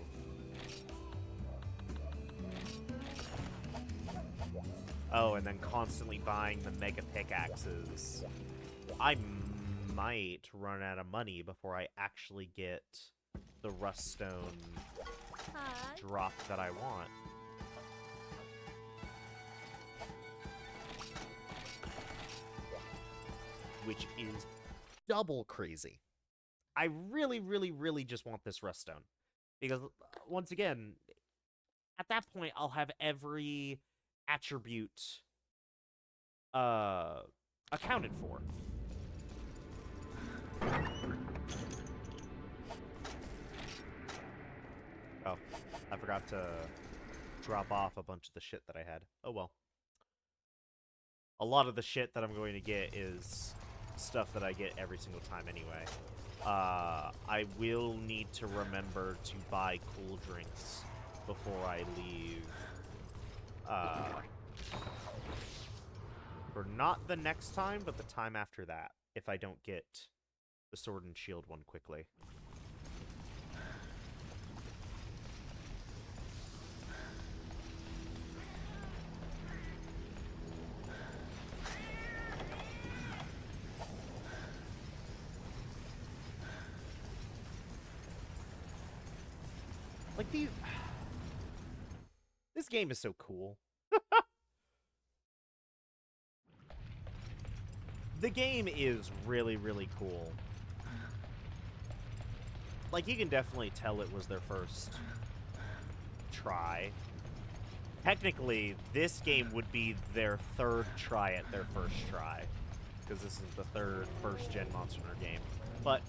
Oh, and then constantly buying the mega pickaxes. I might run out of money before I actually get the rust stone Hug. drop that I want. which is double crazy. I really, really, really just want this rust stone. Because, once again, at that point, I'll have every attribute accounted for. Oh, I forgot to drop off a bunch of the shit that I had. Oh well. A lot of the shit that I'm going to get is stuff that I get every single time anyway. I will need to remember to buy cool drinks before I leave. For not the next time, but the time after that, if I don't get the sword and shield one quickly. Like, this game is so cool. The game is really, really cool. Like, you can definitely tell it was their first try. Technically, this game would be their third try at their first try. Because this is the third first-gen Monster Hunter game. But,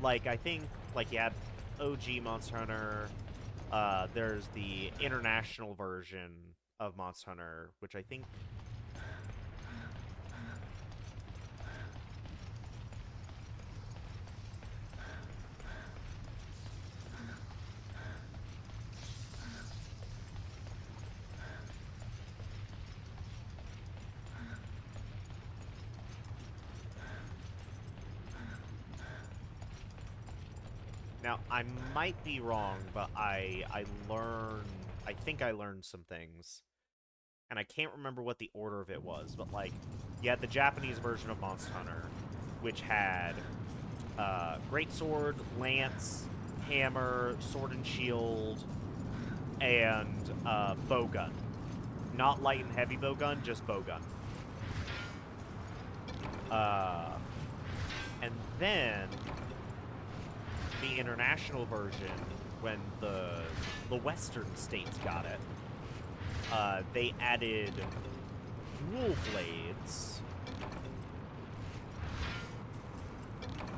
like, I think, like, you had OG Monster Hunter. There's the international version of Monster Hunter, which I think... Now, I might be wrong, but I think I learned some things. And I can't remember what the order of it was, but, like, you had the Japanese version of Monster Hunter, which had Greatsword, Lance, Hammer, Sword and Shield, and Bowgun. Not light and heavy bowgun, just bowgun. And then... the international version, when the Western states got it, they added dual blades,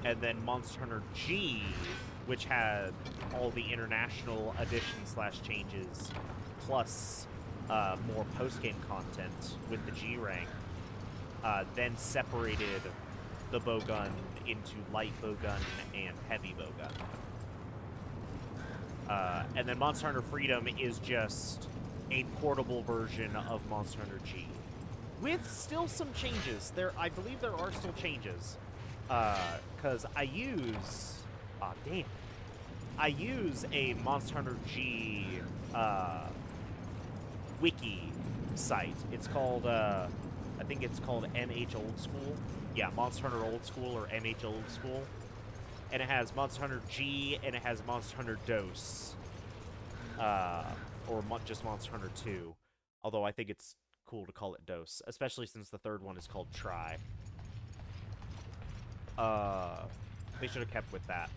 and then Monster Hunter G, which had all the international additions / changes, plus more post-game content with the G rank, then separated the bowgun into light bowgun and heavy bowgun. And then Monster Hunter Freedom is just a portable version of Monster Hunter G. With still some changes. I believe there are still changes. Because I use... I use a Monster Hunter G wiki site. It's called, I think it's called MH Old School. Yeah, Monster Hunter Old School or MH Old School. And it has Monster Hunter G and it has Monster Hunter DOS. Or just Monster Hunter 2. Although I think it's cool to call it DOS, especially since the third one is called Tri. They should have kept with that.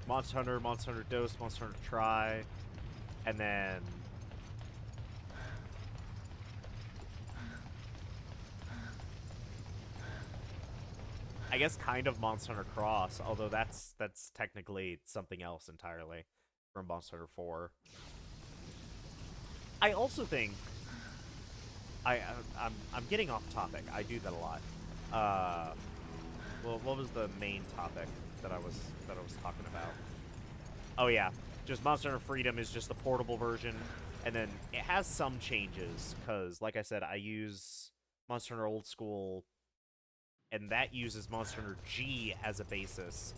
Monster Hunter DOS, Monster Hunter Tri, and then... I guess kind of Monster Hunter Cross, although that's technically something else entirely from Monster Hunter 4. I also think I'm getting off topic. I do that a lot. Well, what was the main topic that I was talking about? Oh yeah, just Monster Hunter Freedom is just the portable version, and then it has some changes because, like I said, I use Monster Hunter Old School. And that uses Monster Hunter G as a basis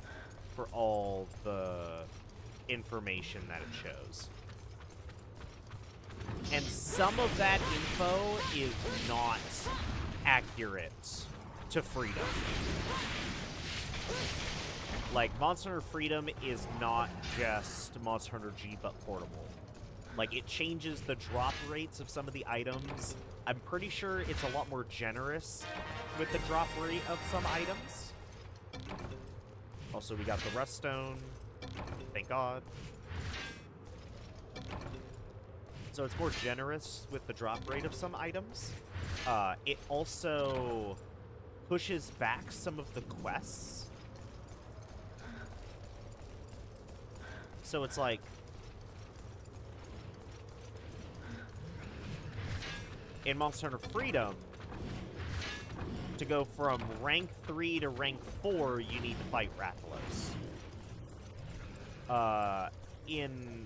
for all the information that it shows. And some of that info is not accurate to Freedom. Like, Monster Hunter Freedom is not just Monster Hunter G, but portable. Like, it changes the drop rates of some of the items. I'm pretty sure it's a lot more generous with the drop rate of some items. Also, we got the Rust Stone. Thank God. So it's more generous with the drop rate of some items. It also pushes back some of the quests. So it's like... in Monster Hunter Freedom, to go from rank 3 to rank 4, you need to fight Rathalos. In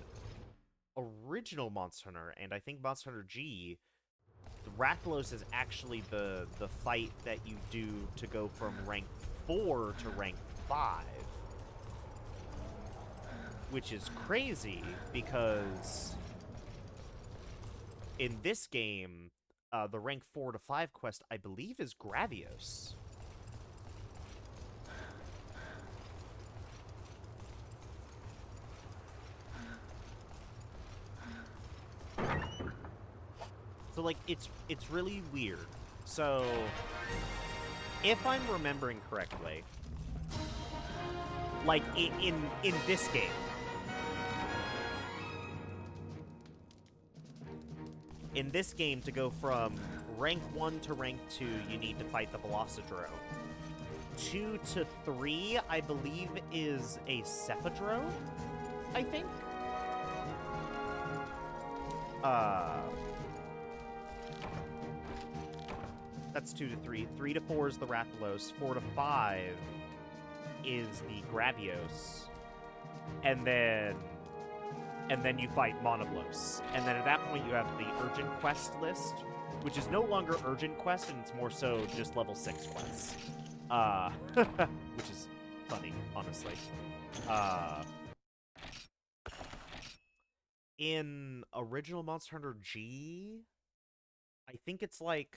original Monster Hunter, and I think Monster Hunter G, Rathalos is actually the fight that you do to go from rank 4 to rank 5. Which is crazy, because in this game, the rank 4 to 5 quest, I believe, is Gravios. So, like, it's really weird. So, if I'm remembering correctly, like, in this game, to go from rank 1 to rank 2, you need to fight the Velocidrome. 2 to 3, I believe, is a Cephadrome, I think? That's 2 to 3. 3 to 4 is the Rathalos. 4 to 5 is the Gravios. And then you fight Monoblos. And then at that point, you have the urgent quest list, which is no longer urgent quest, and it's more so just level 6 quests. Which is funny, honestly. In original Monster Hunter G, I think it's like...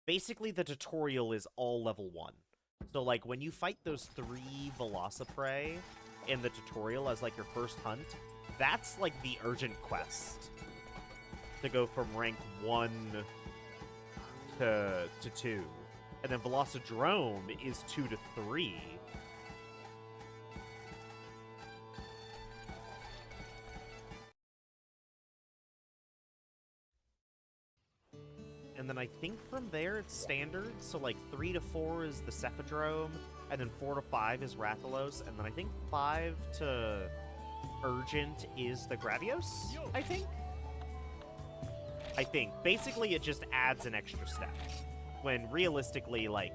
basically, the tutorial is all level 1. So, like, when you fight those 3 Velociprey in the tutorial as, like, your first hunt, that's, like, the urgent quest. To go from rank 1 to 2. And then Velocidrome is 2 to 3. And then I think from there it's standard, so like 3 to 4 is the Cephadrome, and then 4 to 5 is Rathalos, and then I think 5 to Urgent is the Gravios, I think? Basically, it just adds an extra step. When realistically, like...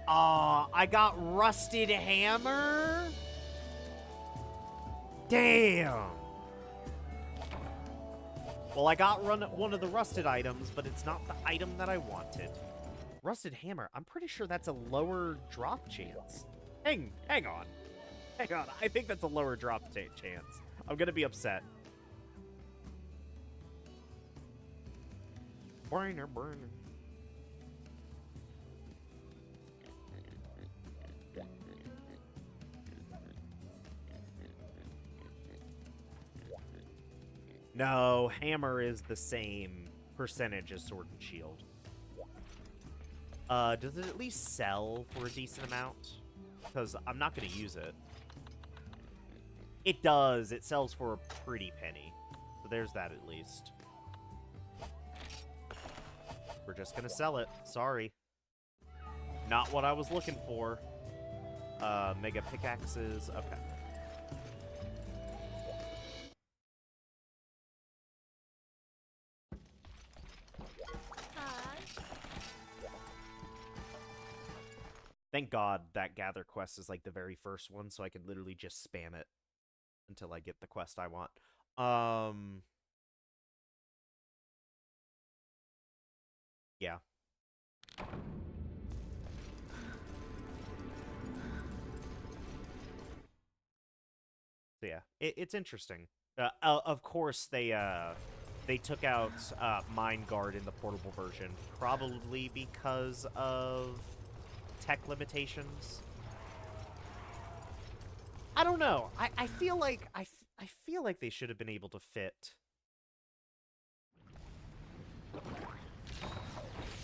I got Rusted Hammer? Damn! Well, I got one of the rusted items, but it's not the item that I wanted. Rusted Hammer, I'm pretty sure that's a lower drop chance. Hang on. Hang on, I think that's a lower drop chance. I'm gonna be upset. Burner. No, Hammer is the same percentage as Sword and Shield. Does it at least sell for a decent amount? Because I'm not going to use it. It does. It sells for a pretty penny. So there's that at least. We're just going to sell it. Sorry. Not what I was looking for. Mega pickaxes. Okay. Thank God that gather quest is like the very first one, so I can literally just spam it until I get the quest I want. Yeah. So yeah, it's interesting. Of course, they took out Mind Guard in the portable version, probably because of tech limitations. I don't know. I feel like I feel like they should have been able to fit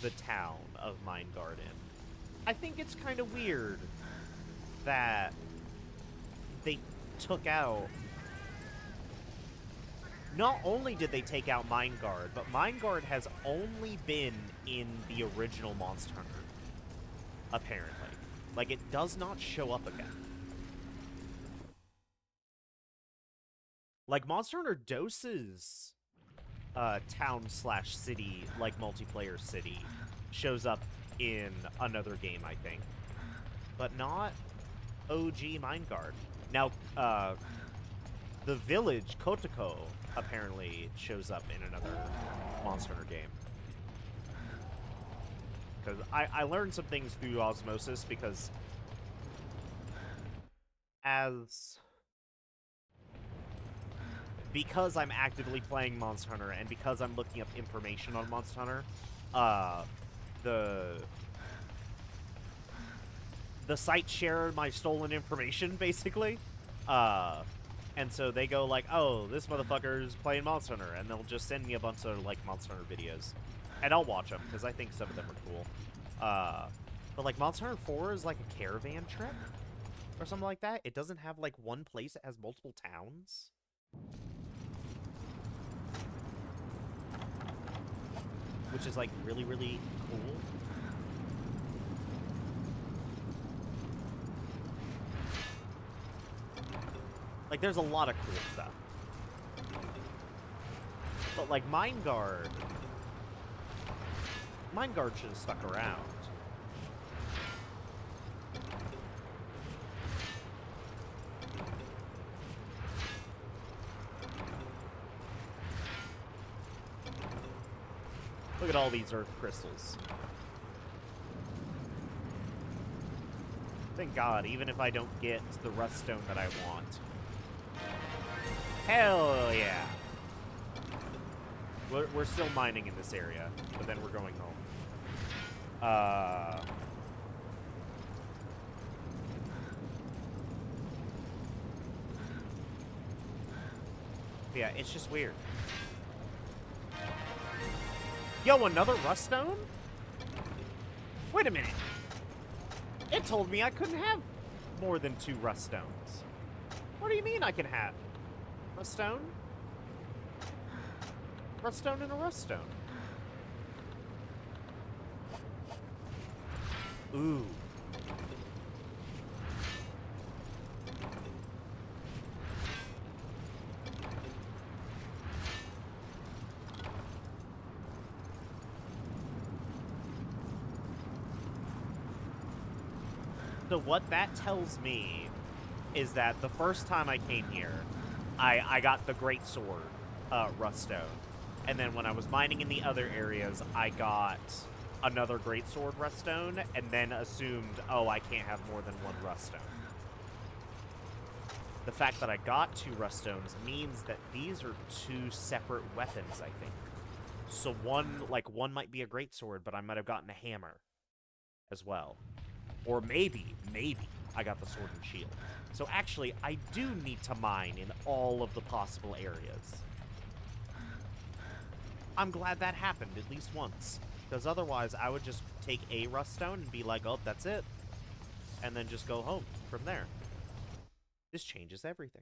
the town of Mine Garden. I think it's kind of weird that they took out... Not only did they take out Mine Guard, but Mine Guard has only been in the original Monster Hunter, apparently. Like, it does not show up again. Like, Monster Hunter Doses town/city, like, multiplayer city, shows up in another game, I think. But not OG Mine Guard. Now, the village, Kotoko, apparently shows up in another Monster Hunter game. Because I learned some things through osmosis, because because I'm actively playing Monster Hunter, and because I'm looking up information on Monster Hunter, the site shared my stolen information, basically. And so they go like, oh, this motherfucker's playing Monster Hunter, and they'll just send me a bunch of, like, Monster Hunter videos. And I'll watch them, because I think some of them are cool. But, like, Monster Hunter 4 is like a caravan trip, or something like that. It doesn't have, like, one place that has multiple towns. Which is, like, really, really cool. Like, there's a lot of cool stuff. But, like, Mine Guard should have stuck around. Look at all these earth crystals. Thank God, even if I don't get the rust stone that I want. Hell yeah! We're still mining in this area, but then we're going home. Yeah, it's just weird. Yo, another rust stone? Wait a minute. It told me I couldn't have more than 2 rust stones. What do you mean I can have? Rust stone? Rust stone and a rust stone. Ooh. So what that tells me is that the first time I came here, I got the Great Sword, rust stone. And then when I was mining in the other areas, I got another Great Sword rust stone, and then assumed, oh, I can't have more than 1 rust stone. The fact that I got 2 rust stones means that these are 2 separate weapons, I think. So one might be a Great Sword, but I might have gotten a hammer as well. Or maybe I got the sword and shield. So actually, I do need to mine in all of the possible areas. I'm glad that happened at least once. Because otherwise, I would just take a rust stone and be like, oh, that's it. And then just go home from there. This changes everything.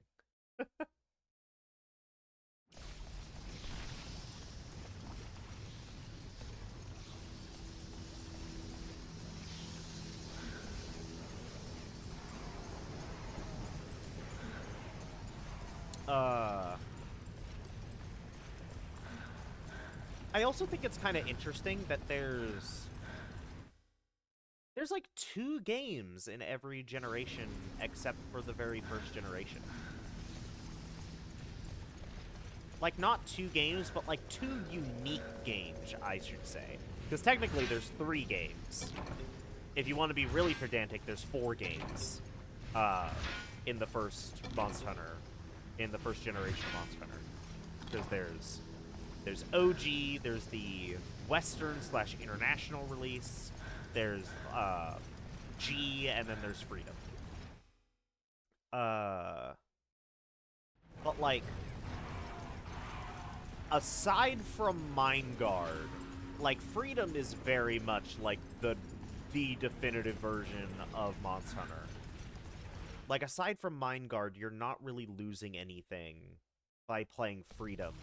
I also think it's kind of interesting that there's like 2 games in every generation except for the very first generation. Like, not 2 games, but like 2 unique games, I should say. Because technically there's 3 games. If you want to be really pedantic, there's 4 games in the first Monster Hunter, in the first generation of Monster Hunter. Because there's OG, there's the Western/international release, there's G, and then there's Freedom. like, aside from Mind Guard, like, Freedom is very much like the definitive version of Monster Hunter. Like, aside from Mind Guard, you're not really losing anything by playing Freedom.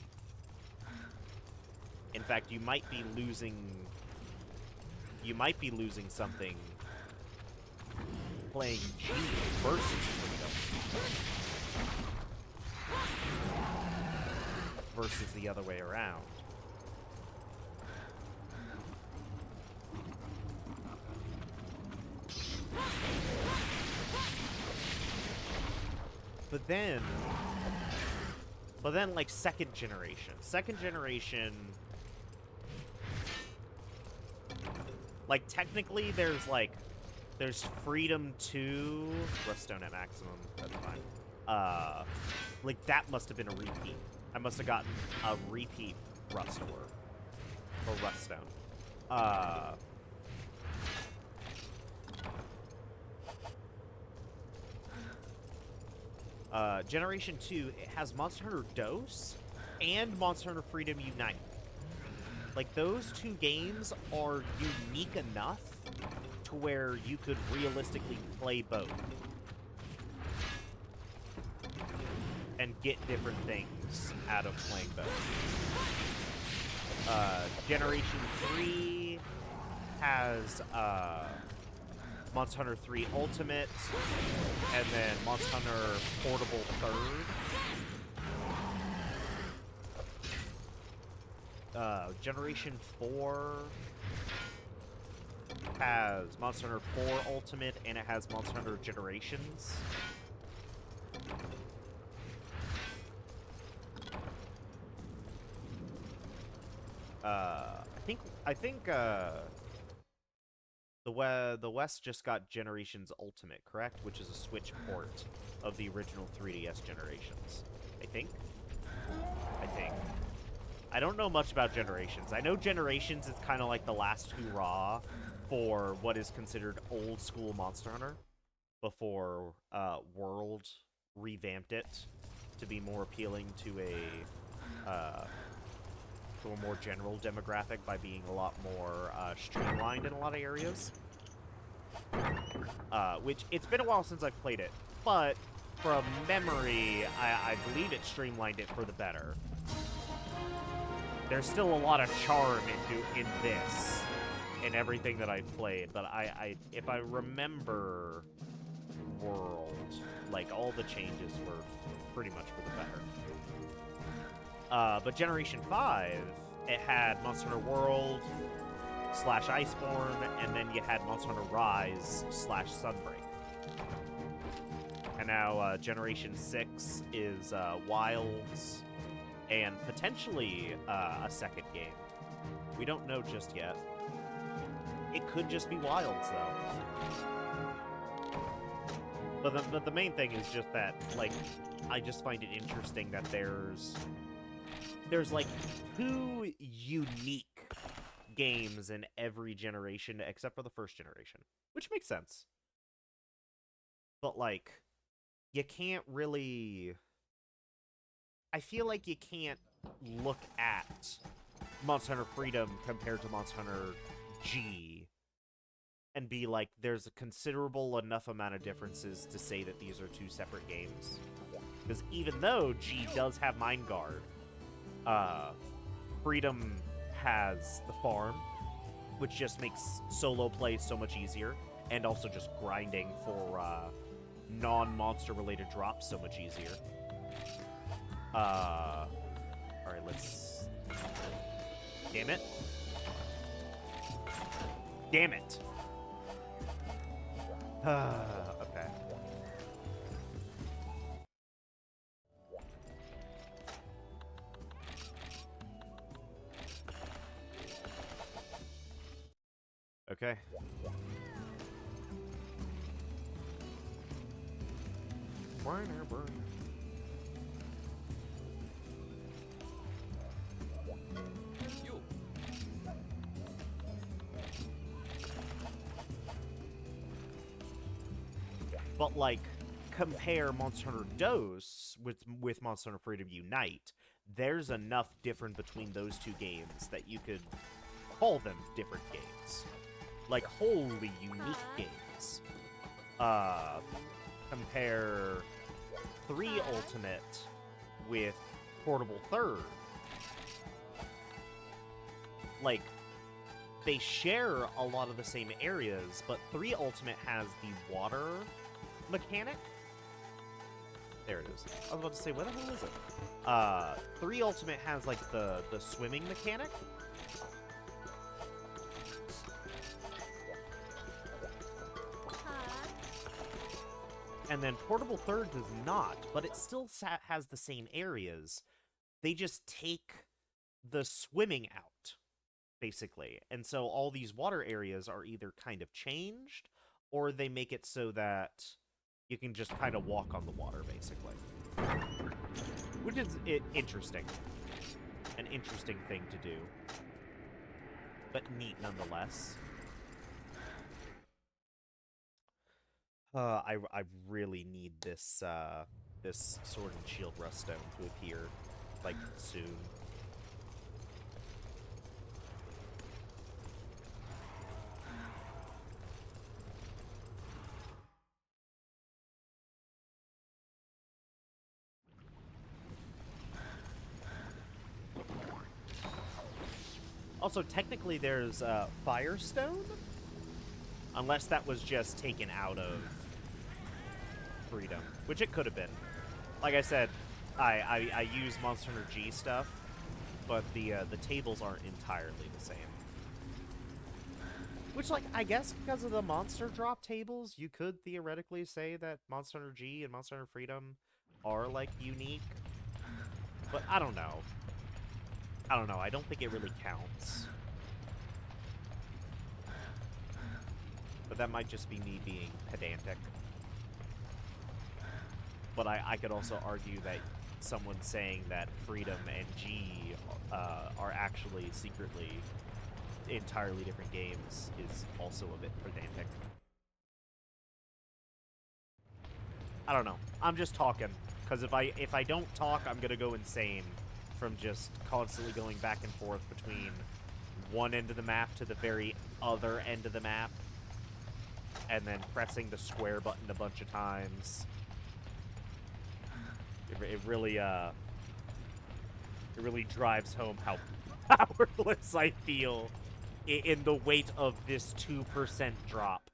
In fact, you might be losing something playing G versus Freedom. Versus the other way around. But then, like, second generation, like, technically there's Freedom 2, Ruststone at maximum, that's fine. Like, that must have been a repeat. I must have gotten a repeat Rust Ore, or Ruststone. Generation 2, it has Monster Hunter Dose and Monster Hunter Freedom Unite. Like, those two games are unique enough to where you could realistically play both. And get different things out of playing both. Generation 3 has, Monster Hunter 3 Ultimate, and then Monster Hunter Portable 3rd. Generation 4 has Monster Hunter 4 Ultimate, and it has Monster Hunter Generations. I think the West just got Generations Ultimate, correct? Which is a Switch port of the original 3DS Generations. I think. I don't know much about Generations. I know Generations is kind of like the last hurrah for what is considered old school Monster Hunter before World revamped it to be more appealing to a more general demographic by being a lot more streamlined in a lot of areas. Which, it's been a while since I've played it, but from memory, I believe it streamlined it for the better. There's still a lot of charm in this, in everything that I've played, but if I remember World, like, all the changes were pretty much for the better. But Generation 5, it had Monster Hunter World / Iceborne, and then you had Monster Hunter Rise / Sunbreak. And now Generation 6 is Wilds, and potentially a second game. We don't know just yet. It could just be Wilds, though. But the main thing is just that, like, I just find it interesting that there's like 2 unique games in every generation except for the first generation, which makes sense. But, like, you can't really... I feel like you can't look at Monster Hunter Freedom compared to Monster Hunter G and be like, there's a considerable enough amount of differences to say that these are 2 separate games. Because even though G does have Mind Guard, Freedom has the farm, which just makes solo play so much easier, and also just grinding for non-monster related drops so much easier. Alright, let's... Damn it. Damn it! Okay. Okay. But, like, compare Monster Hunter DOS with Monster Hunter Freedom Unite, there's enough different between those two games that you could call them different games. Like, wholly unique games. Compare 3 Ultimate with Portable Third. Like, they share a lot of the same areas, but 3 Ultimate has the water mechanic. There it is. I was about to say, where the hell is it? 3 Ultimate has, like, the swimming mechanic. And then Portable Third does not, but it still has the same areas. They just take the swimming out, basically. And so all these water areas are either kind of changed, or they make it so that you can just kind of walk on the water, basically. Which is interesting. An interesting thing to do. But neat nonetheless. I really need this this Sword and Shield Rust Stone to appear, like, soon. Also, technically, there's Firestone, unless that was just taken out of Freedom, which it could have been. Like I said, I use Monster Hunter G stuff, but the tables aren't entirely the same. Which, like, I guess because of the monster drop tables, you could theoretically say that Monster Hunter G and Monster Hunter Freedom are, like, unique. But I don't know. I don't know. I don't think it really counts. But that might just be me being pedantic. But I could also argue that someone saying that Freedom and G are actually secretly entirely different games is also a bit pedantic. I don't know. I'm just talking, because if I don't talk, I'm gonna go insane from just constantly going back and forth between one end of the map to the very other end of the map, and then pressing the square button a bunch of times. It really drives home how powerless I feel in the weight of this 2% drop.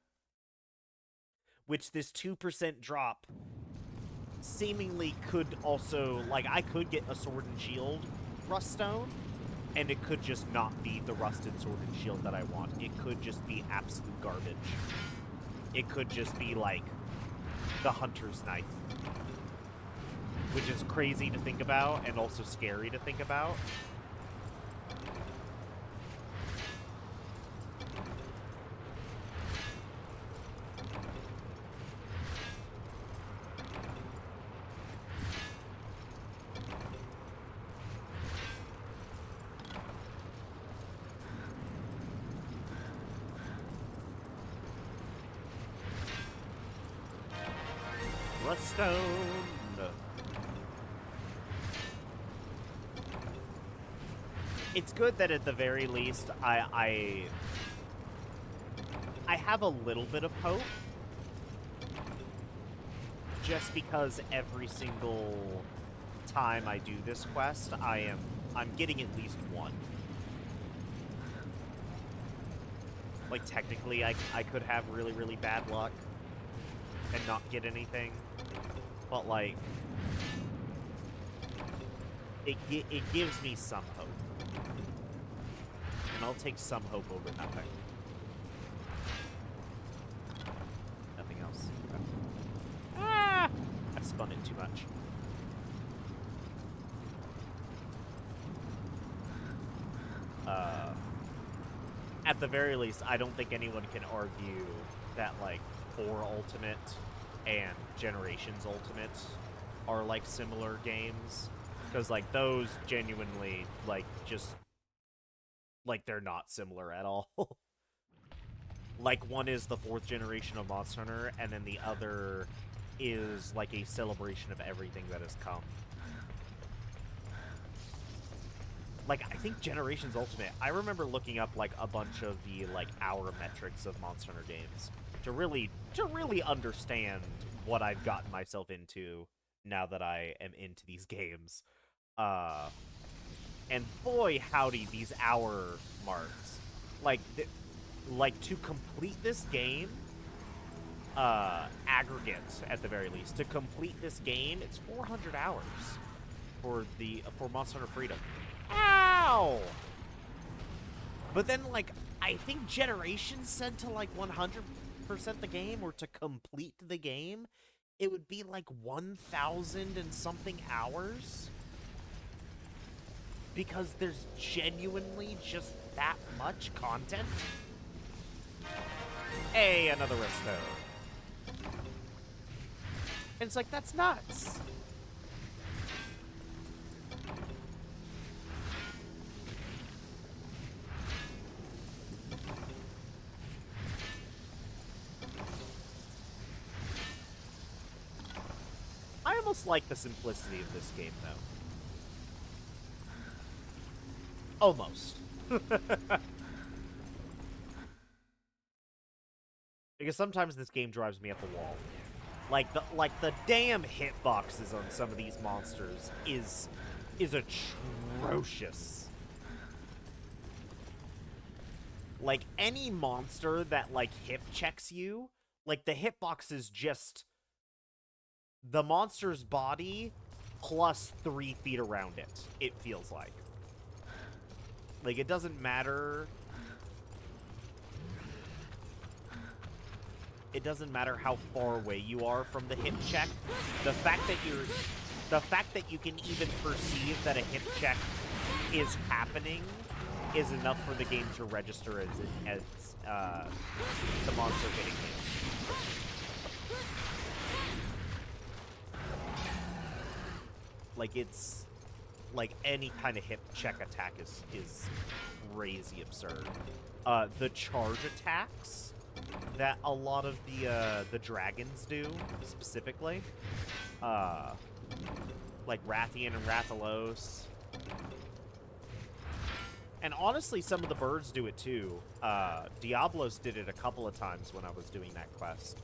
Which this 2% drop seemingly could also, like, I could get a Sword and Shield Rust Stone, and it could just not be the Rusted Sword and Shield that I want. It could just be absolute garbage. It could just be, like, the Hunter's Knife. Which is crazy to think about, and also scary to think about. Ruststone. It's good that at the very least I have a little bit of hope, just because every single time I do this quest, I'm getting at least one. Like, technically, I could have really, really bad luck and not get anything, but, like, it gives me some hope. And I'll take some hope over nothing. Nothing else. Okay. Ah! I spun it too much. At the very least, I don't think anyone can argue that, like, 4 Ultimate and Generations Ultimate are, like, similar games. Because, like, those genuinely, like, just, like, they're not similar at all. Like, one is the 4th generation of Monster Hunter, and then the other is like a celebration of everything that has come. Like, I think Generations Ultimate, I remember looking up, like, a bunch of the, like, hour metrics of Monster Hunter games to really understand what I've gotten myself into now that I am into these games. And boy, howdy, these hour marks. Like, to complete this game, aggregate, at the very least, to complete this game, it's 400 hours for Monster Hunter Freedom. Ow! But then, like, I think Generations said to, like, 100% the game, or to complete the game, it would be, like, 1,000 and something hours. Because there's genuinely just that much content. Hey, another resto. And it's like, that's nuts. I almost like the simplicity of this game, though. Almost. Because sometimes this game drives me up a wall. Like the damn hitboxes on some of these monsters is atrocious. Like, any monster that, like, hip checks you, like, the hitbox is just the monster's body plus 3 feet around it, it feels like. Like, it doesn't matter. It doesn't matter how far away you are from the hip check. The fact that you can even perceive that a hip check is happening is enough for the game to register as the monster hitting you. Like, it's like any kind of hip check attack is crazy absurd. The charge attacks that a lot of the dragons do, specifically, like Rathian and Rathalos, and honestly, some of the birds do it too. Diablos did it a couple of times when I was doing that quest.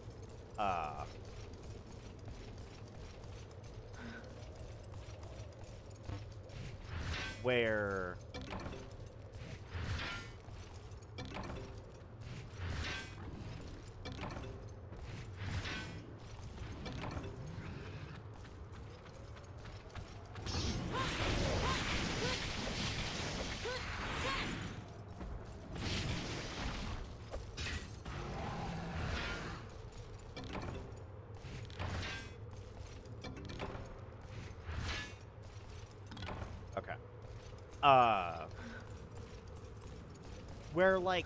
Where where, like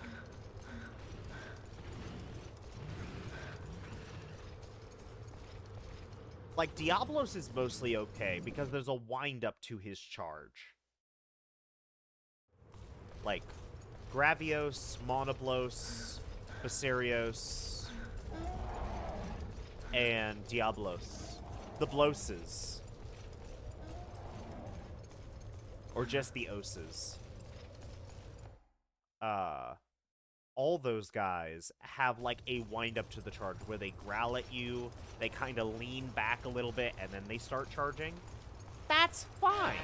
Diablos is mostly okay because there's a wind-up to his charge. Like, Gravios, Monoblos, Basarios, and Diablos. The Bloses. Or just the Oses. All those guys have, like, a wind-up to the charge where they growl at you, they kind of lean back a little bit, and then they start charging. That's fine.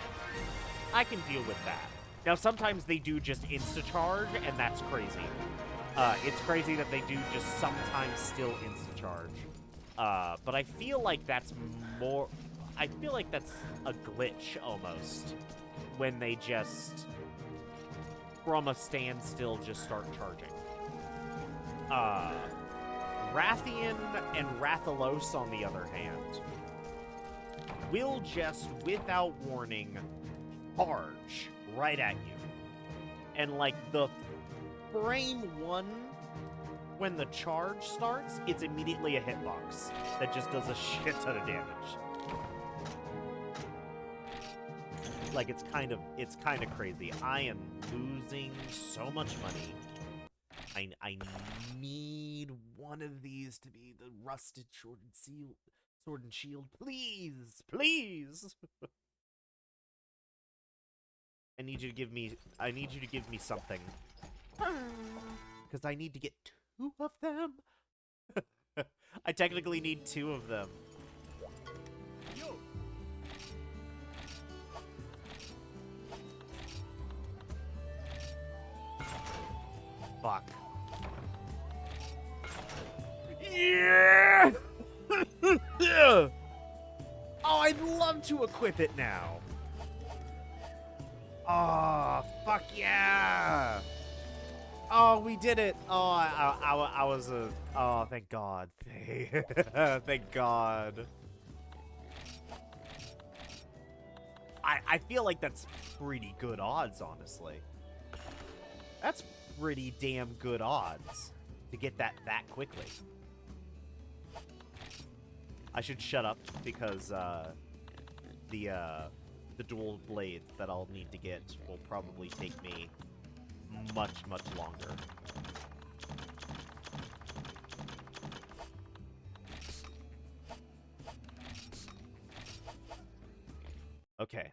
I can deal with that. Now, sometimes they do just insta-charge, and that's crazy. It's crazy that they do just sometimes still insta-charge. But I feel like that's more... I feel like that's a glitch, almost, when they just, from a standstill, just start charging. Rathian and Rathalos, on the other hand, will just, without warning, charge right at you. And, like, the frame one, when the charge starts, it's immediately a hitbox that just does a shit ton of damage. Like, it's kind of crazy. I am losing so much money. I need one of these to be the rusted sword Sword and shield, please, please. I need you to give me something. Because I need to get 2 of them. I technically need 2 of them. Fuck. Yeah! Oh, I'd love to equip it now. Oh, fuck yeah! Oh, we did it! Oh, I was a... Oh, thank God. Thank God. I feel like that's pretty good odds, honestly. That's pretty damn good odds to get that quickly. I should shut up because the dual blades that I'll need to get will probably take me much longer. Okay,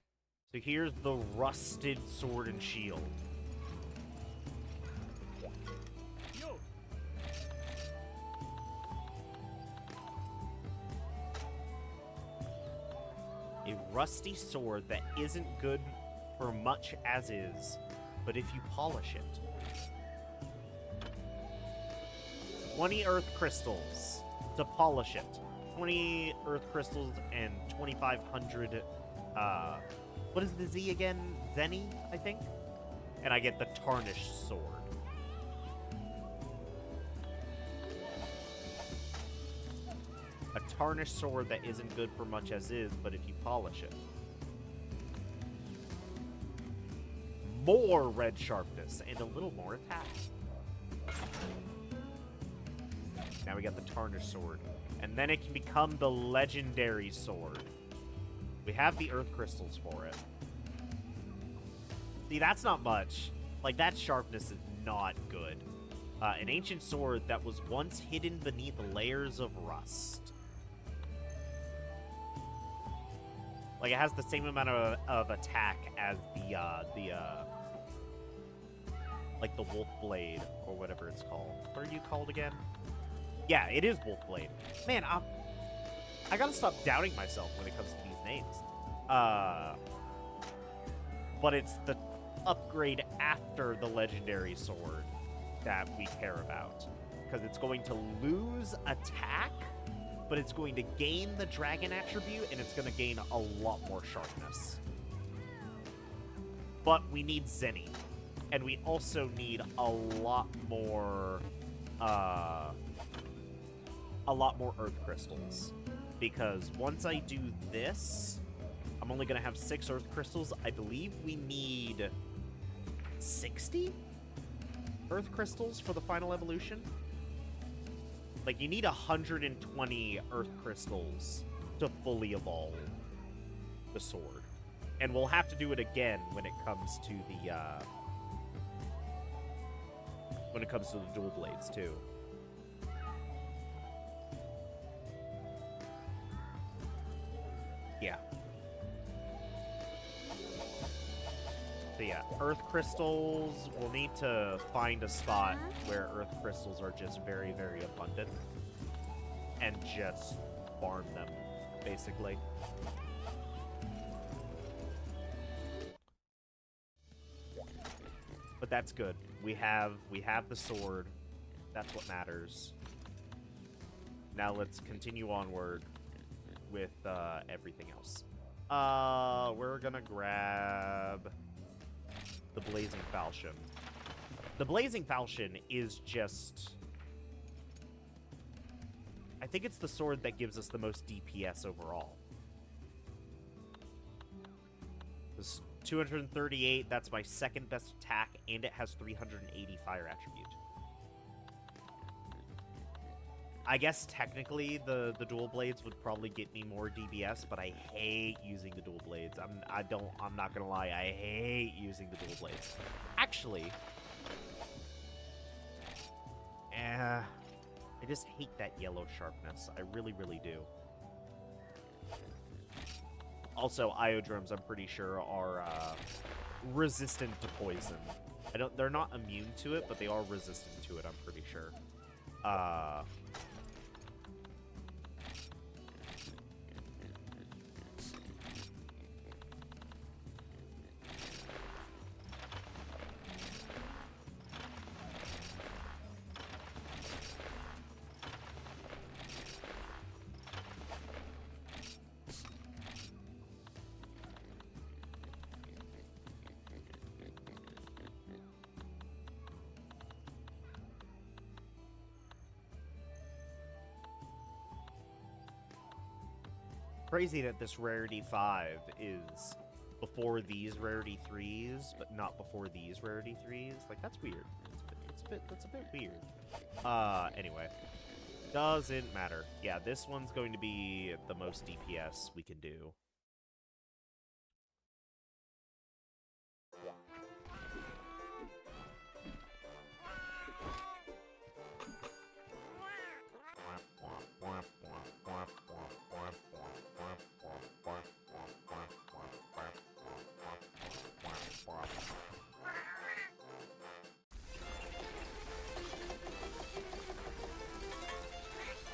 so here's the rusted sword and shield. A rusty sword that isn't good for much as is, but if you polish it. 20 earth crystals to polish it. 20 earth crystals and 2,500, what is the Z again? Zenny, I think? And I get the tarnished sword. A tarnished sword that isn't good for much as is, but if you polish it. More red sharpness and a little more attack. Now we got the tarnished sword. And then it can become the legendary sword. We have the earth crystals for it. See, that's not much. Like, that sharpness is not good. An ancient sword that was once hidden beneath layers of rust. Like, it has the same amount of attack as like the Wolf Blade, or whatever it's called. What are you called again? Yeah, it is Wolf Blade. Man, I gotta stop doubting myself when it comes to these names. But it's the upgrade after the legendary sword that we care about. Because it's going to lose attack, but it's going to gain the dragon attribute, and it's going to gain a lot more sharpness. But we need Zenny. And we also need a lot more earth crystals. Because once I do this, I'm only going to have 6 earth crystals. I believe we need 60 earth crystals for the final evolution. Like, you need 120 earth crystals to fully evolve the sword. And we'll have to do it again when it comes to the dual blades, too. Yeah. So yeah, earth crystals, we'll need to find a spot where earth crystals are just very, very abundant. And just farm them, basically. But that's good. We have the sword. That's what matters. Now let's continue onward with everything else. We're gonna grab the Blazing Falchion. The Blazing Falchion is just... I think it's the sword that gives us the most DPS overall. This 238, that's my second best attack, and it has 380 fire attribute. I guess technically the dual blades would probably get me more DPS, but I hate using the dual blades. I'm not gonna lie, I hate using the dual blades. Actually, I just hate that yellow sharpness. I really, really do. Also, Iodromes, I'm pretty sure, are resistant to poison. They're not immune to it, but they are resistant to it, I'm pretty sure. Crazy that this rarity 5 is before these rarity 3s, but not before these rarity 3s. Like, that's weird. That's a bit weird. Anyway. Doesn't matter. Yeah, this one's going to be the most DPS we can do.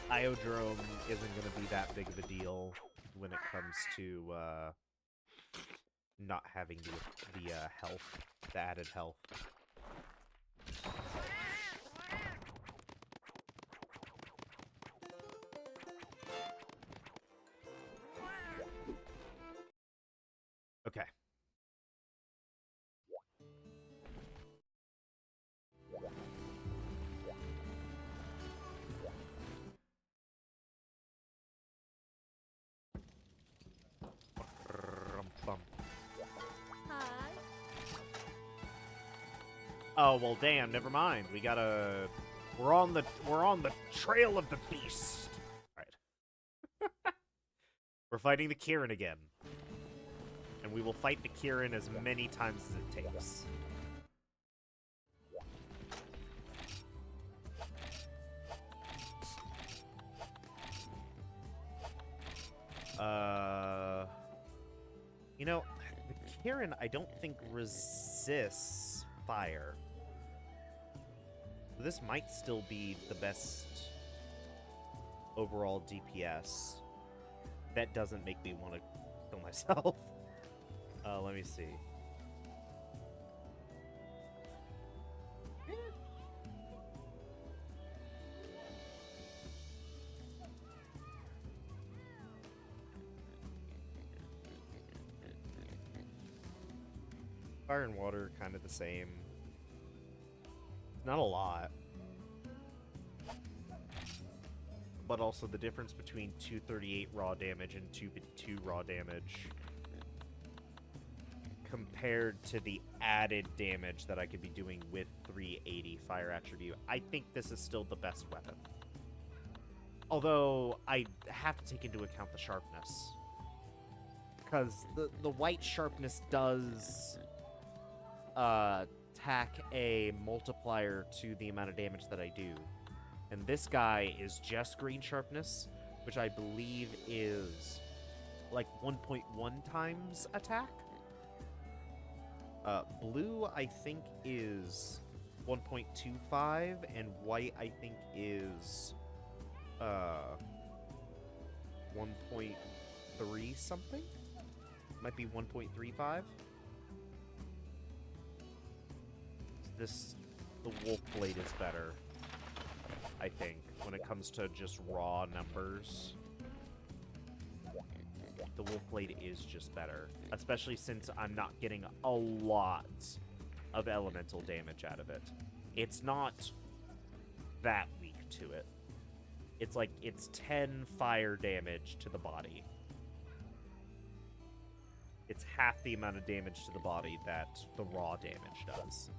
Iodrome isn't going to be that big of a deal when it comes to not having the health, the added health. Okay. Hi. Oh, well, damn, never mind. We're on the trail of the beast. All right. We're fighting the Kirin again. And we will fight the Kirin as many times as it takes. You know, the Kirin, I don't think resists fire. This might still be the best overall DPS. That doesn't make me want to kill myself. Let me see. Fire and water, kind of the same. Not a lot. But also the difference between 238 raw damage and 252 raw damage compared to the added damage that I could be doing with 380 fire attribute. I think this is still the best weapon. Although I have to take into account the sharpness. Because the white sharpness does tack a multiplier to the amount of damage that I do. And this guy is just green sharpness, which I believe is like 1.1 times attack. Blue, I think, is 1.25, and white, I think, is 1.3 something? Might be 1.35. The Wolf Blade is better, I think, when it comes to just raw numbers. The Wolf Blade is just better, especially since I'm not getting a lot of elemental damage out of it. It's not that weak to it. It's like, it's 10 fire damage to the body. It's half the amount of damage to the body that the raw damage does.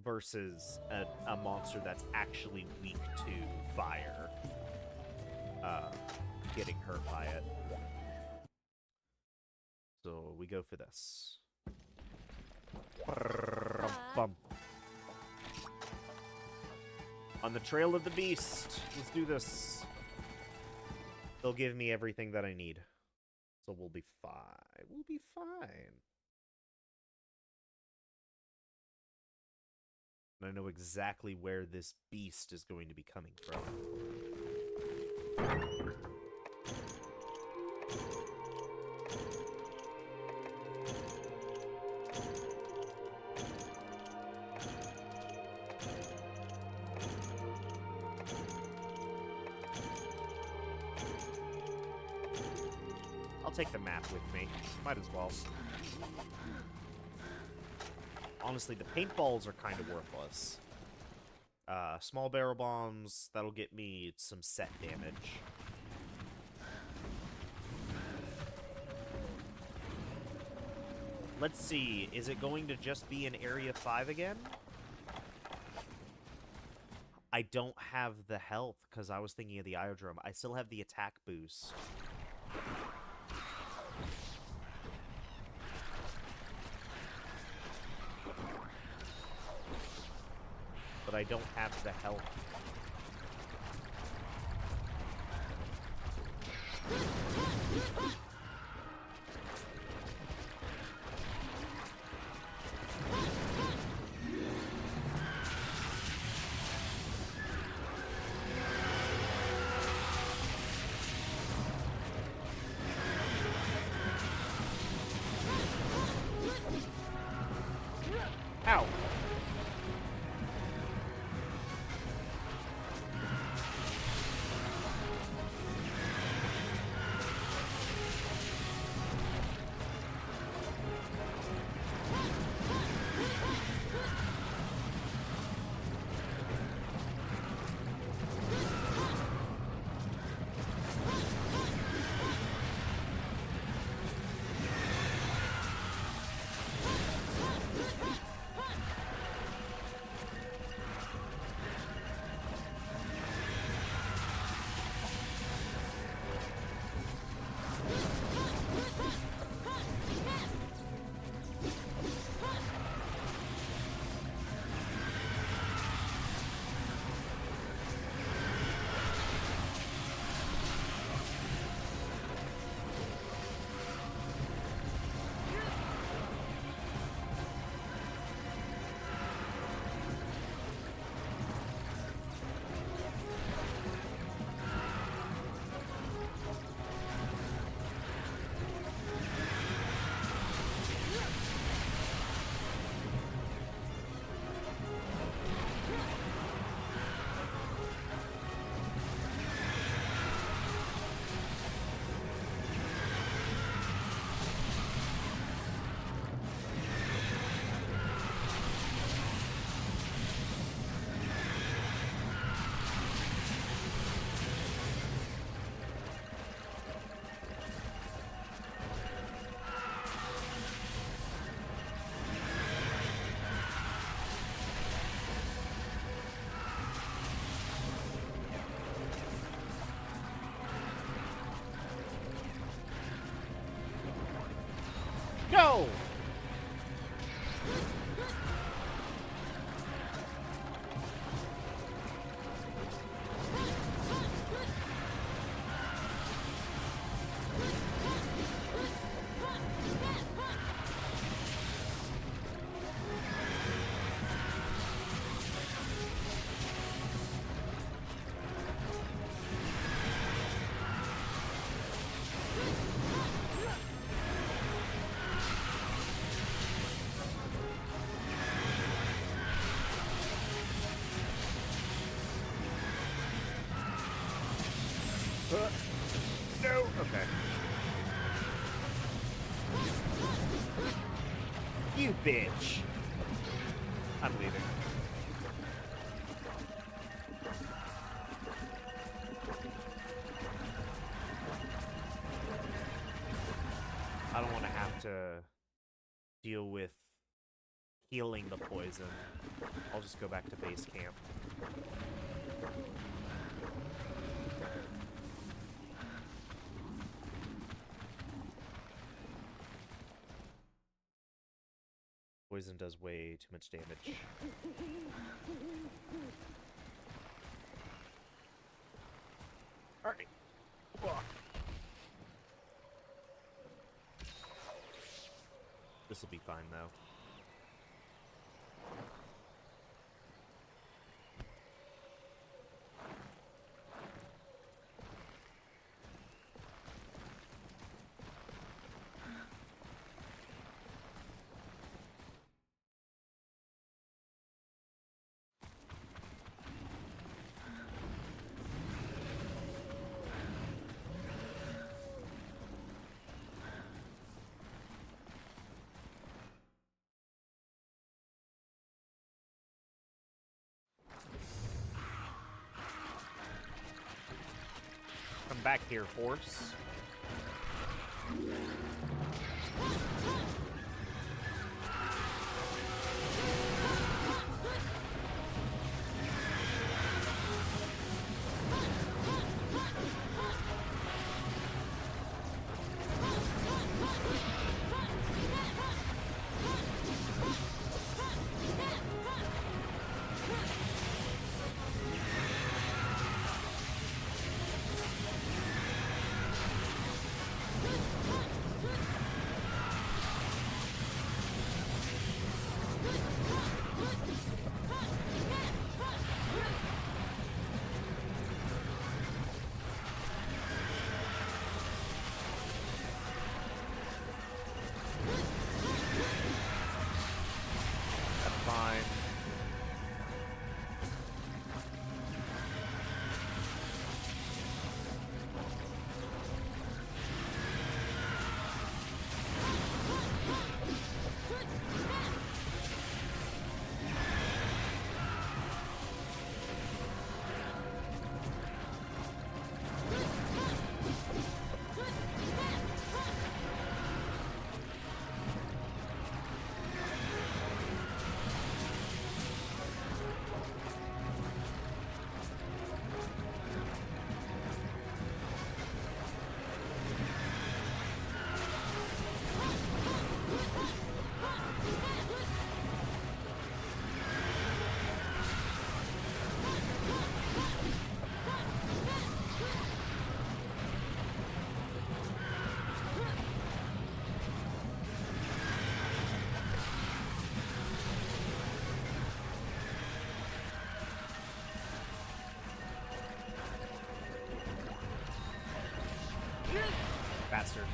Versus a monster that's actually weak to fire. Getting hurt by it. So we go for this. On the trail of the beast. Let's do this. They'll give me everything that I need. So we'll be fine. We'll be fine. And I know exactly where this beast is going to be coming from. I'll take the map with me. Might as well. Honestly, the paintballs are kind of worthless. Small barrel bombs, that'll get me some set damage. Let's see, is it going to just be in Area 5 again? I don't have the health, because I was thinking of the Iodrome. I still have the attack boost. But I don't have the health. Ow! Go! No! Okay. You bitch! I'm leaving. I don't want to have to deal with healing the poison. I'll just go back to base camp. Poison does way too much damage. Alright. This will be fine, though. Come back here, horse. That's fine. Bastard.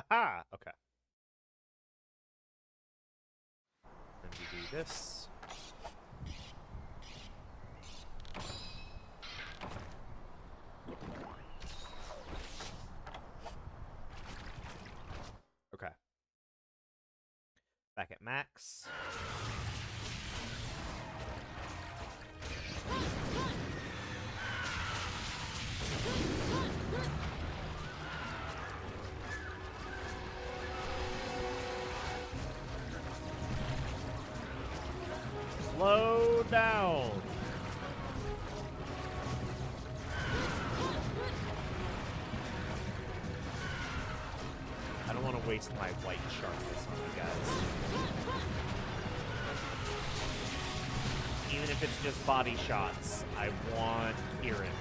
Haha! Okay. Then we do this. Okay. Back at max. Slow down. I don't want to waste my white sharpness on you guys. Even if it's just body shots, I want Kieran.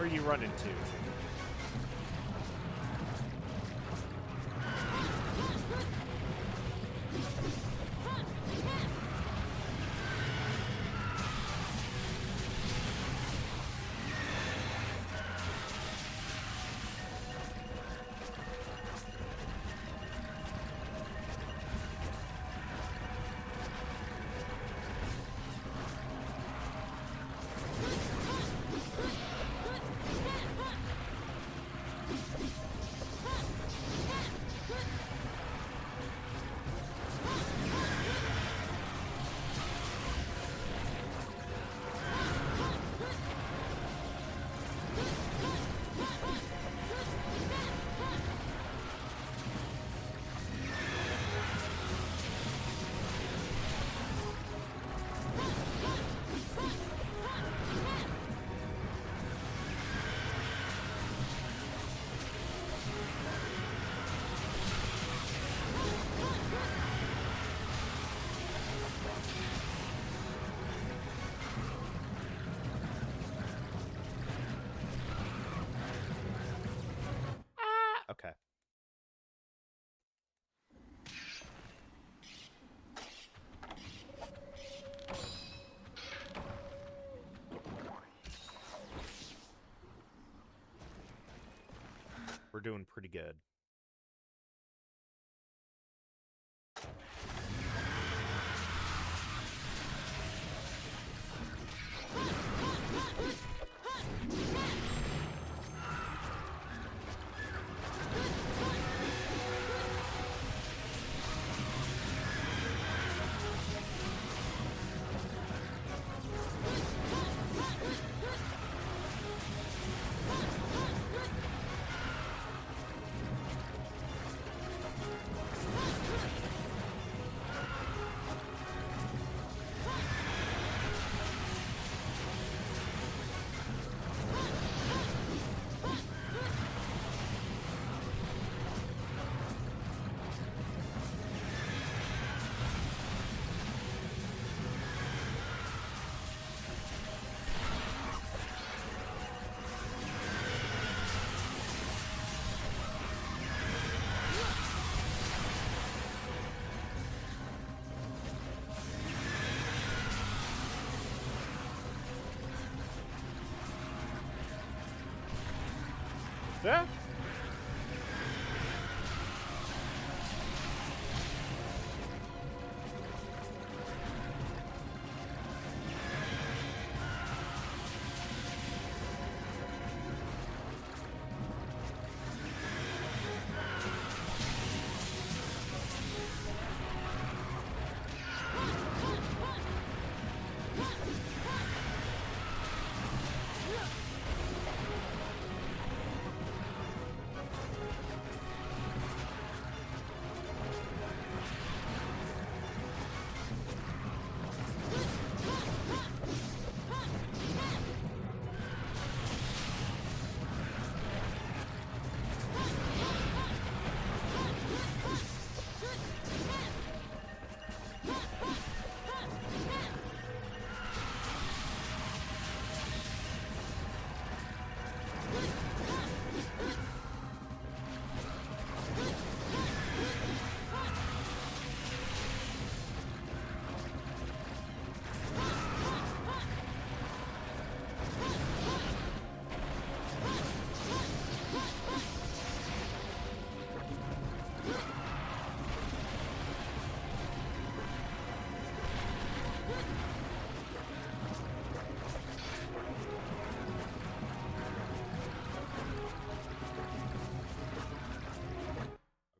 are you running to? Okay. We're doing pretty good. Yeah.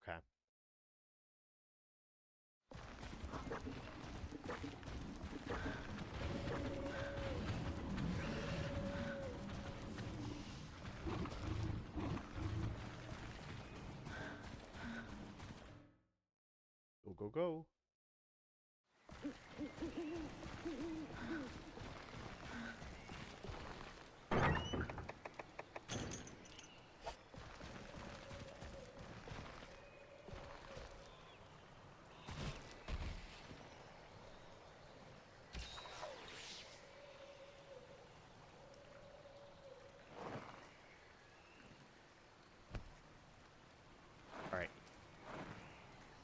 Okay. Go, go, go.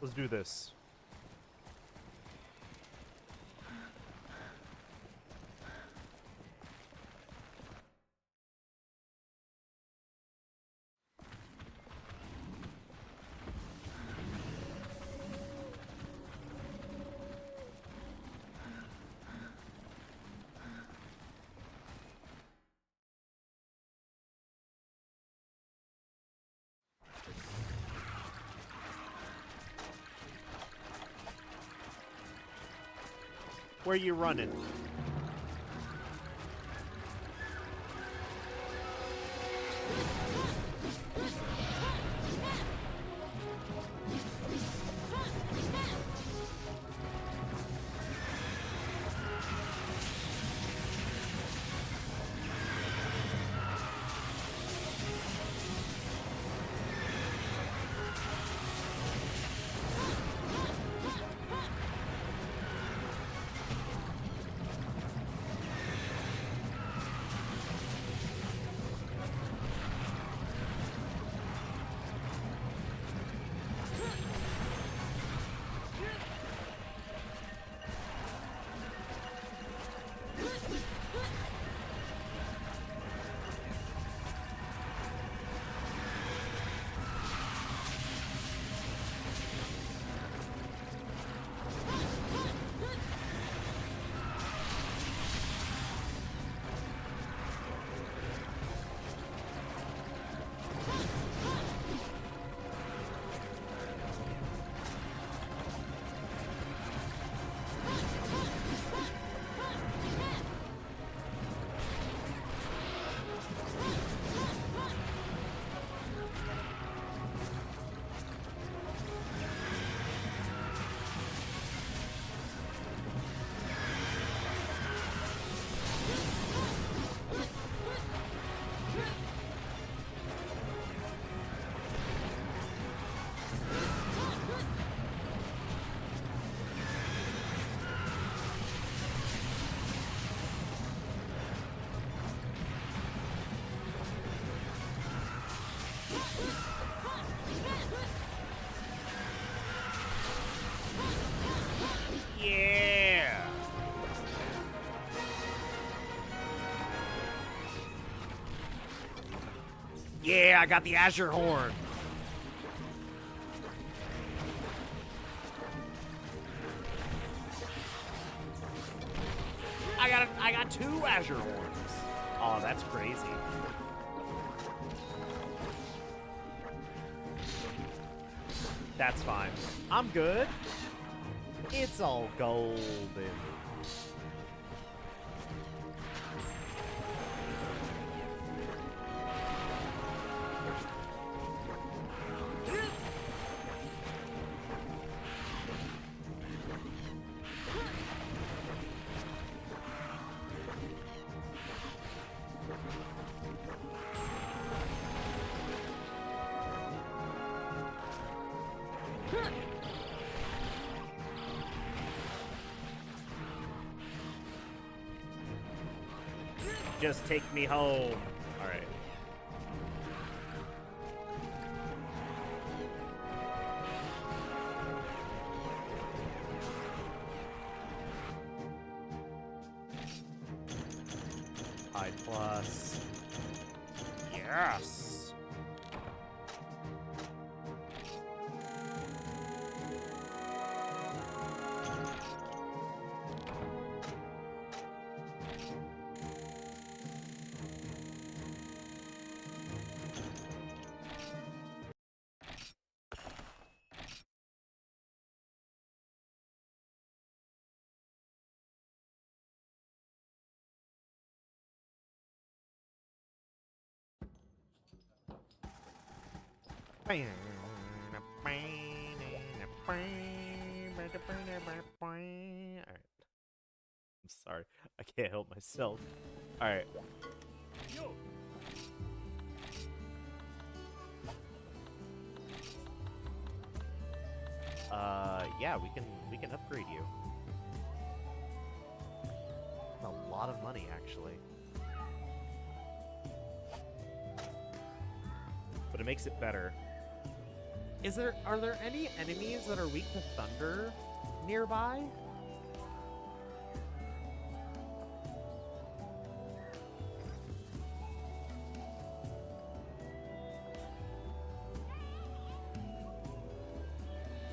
Let's do this. Where you running? Yeah! Yeah, I got the Azure Horn. I got 2 Azure Horns. Oh, that's crazy. That's fine. I'm good. It's all golden. Just take me home. All right. High plus. Yes. Alright. I'm sorry. I can't help myself. Alright. Yeah, we can upgrade you. A lot of money, actually. But it makes it better. Are there any enemies that are weak to thunder nearby?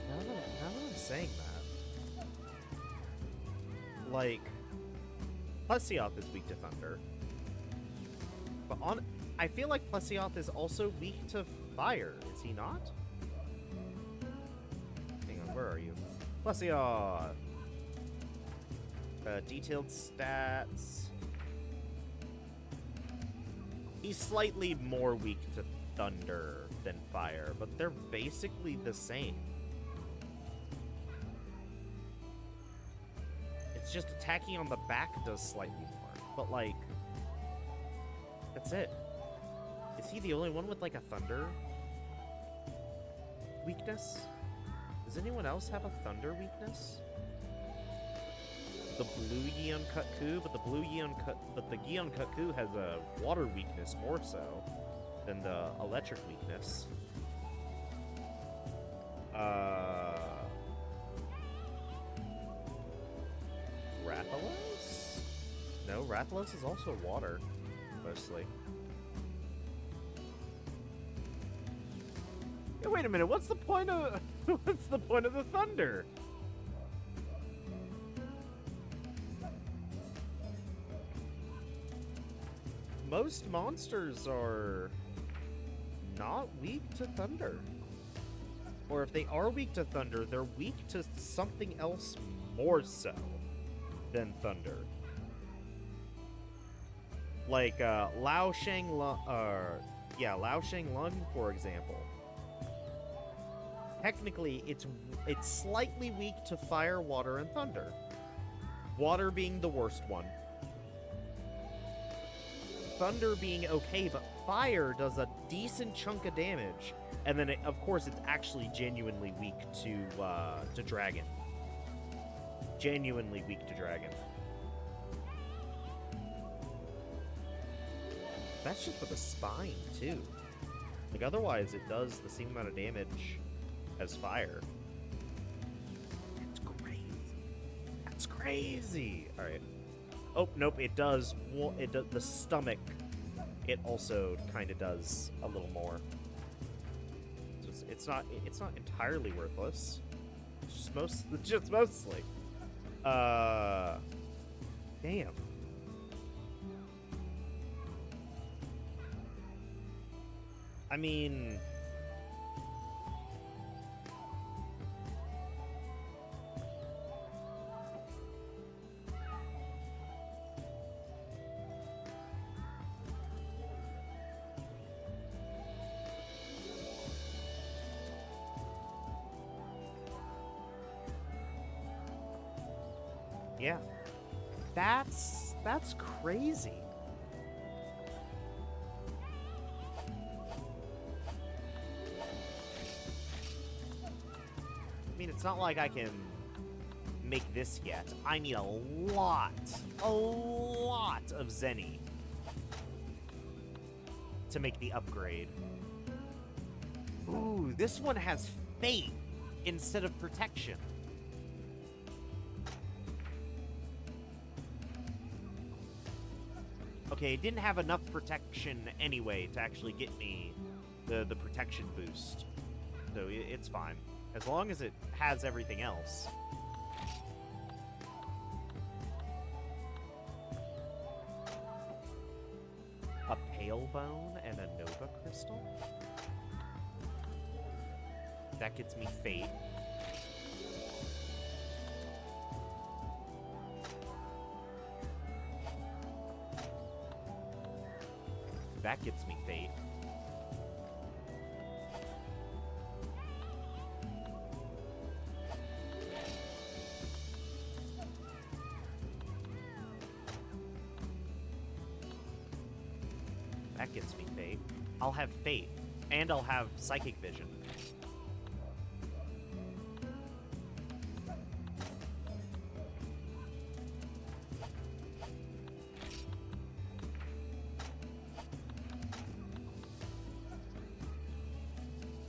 Now that I'm saying that, like, Plesioth is weak to thunder, but I feel like Plesioth is also weak to fire. Is he not? Hang on, where are you? Plesioth! Detailed stats. He's slightly more weak to thunder than fire, but they're basically the same. It's just attacking on the back does slightly more, but like, that's it. Is he the only one with like a thunder weakness? Does anyone else have a thunder weakness? The blue Yeon Kut-Ku, but the Yeon Kut-Ku has a water weakness more so than the electric weakness. Rathalos? No, Rathalos is also water, mostly. Yeah, wait a minute, what's the point of the thunder? Most monsters are not weak to thunder. Or if they are weak to thunder, they're weak to something else more so than thunder. Like Lao Shang Lung, for example. Technically, it's slightly weak to fire, water, and thunder. Water being the worst one. Thunder being okay, but fire does a decent chunk of damage. And then, of course, it's actually genuinely weak to dragon. Genuinely weak to dragon. That's just with the spine, too. Like, otherwise, it does the same amount of damage as fire. That's crazy. That's crazy! Alright. Oh, nope, it does. The stomach, it also kind of does a little more. So it's not entirely worthless. It's just mostly. Damn. I mean, yeah. That's crazy. I mean, it's not like I can make this yet. I need a lot of Zenny to make the upgrade. Ooh, this one has Fate instead of Protection. Okay, it didn't have enough protection anyway to actually get me the protection boost. So it's fine. As long as it has everything else. A Pale Bone and a Nova Crystal? That gets me Fate. That gets me Fate. That gets me Fate. I'll have Fate. And I'll have Psychic Vision.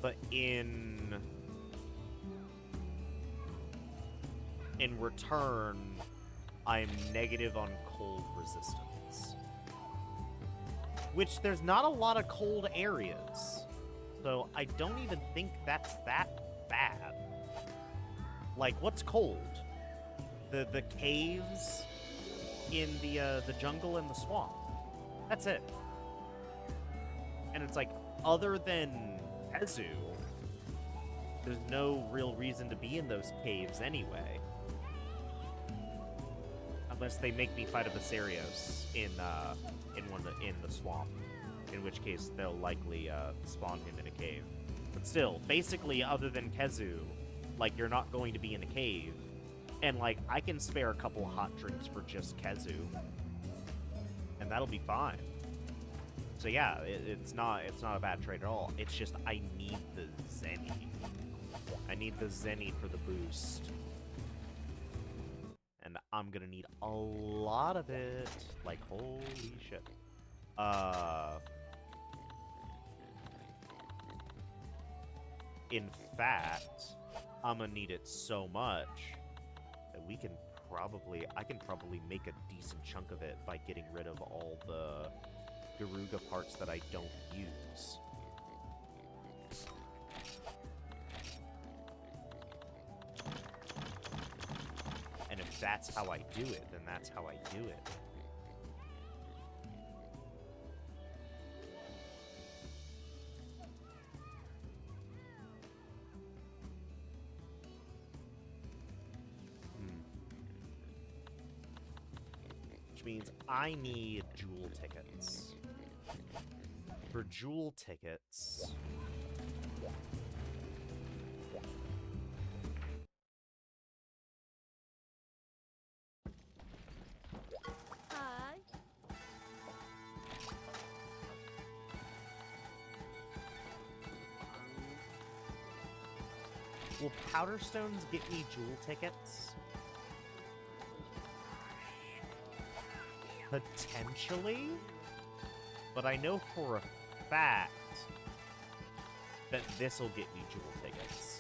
But in In return, I'm negative on cold resistance. Which, there's not a lot of cold areas. So I don't even think that's that bad. Like, what's cold? The caves in the jungle and the swamp. That's it. And it's like, other than Hezu, there's no real reason to be in those caves anyway. Unless they make me fight a Viserios in the swamp. In which case, they'll likely spawn him in a cave. But still, basically, other than Kezu, like, you're not going to be in a cave. And, like, I can spare a couple hot drinks for just Kezu. And that'll be fine. So yeah, it's not a bad trade at all. It's just I need the Zenny. I need the Zenny for the boost. And I'm gonna need a lot of it. Like, holy shit. In fact, I'm gonna need it so much that I can probably make a decent chunk of it by getting rid of all the Garuga parts that I don't use. And if that's how I do it, then that's how I do it. Which means I need jewel tickets. For jewel tickets... Hi. Will Powder Stones get me jewel tickets? Potentially? But I know for a fact that this'll get me jewel tickets.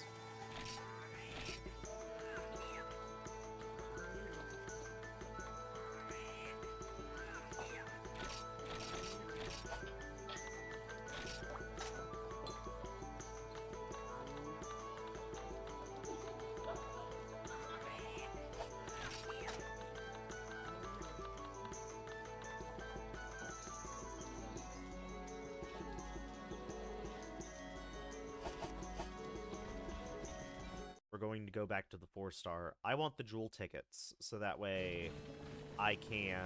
We're going to go back to the 4-star. I want the jewel tickets, so that way I can...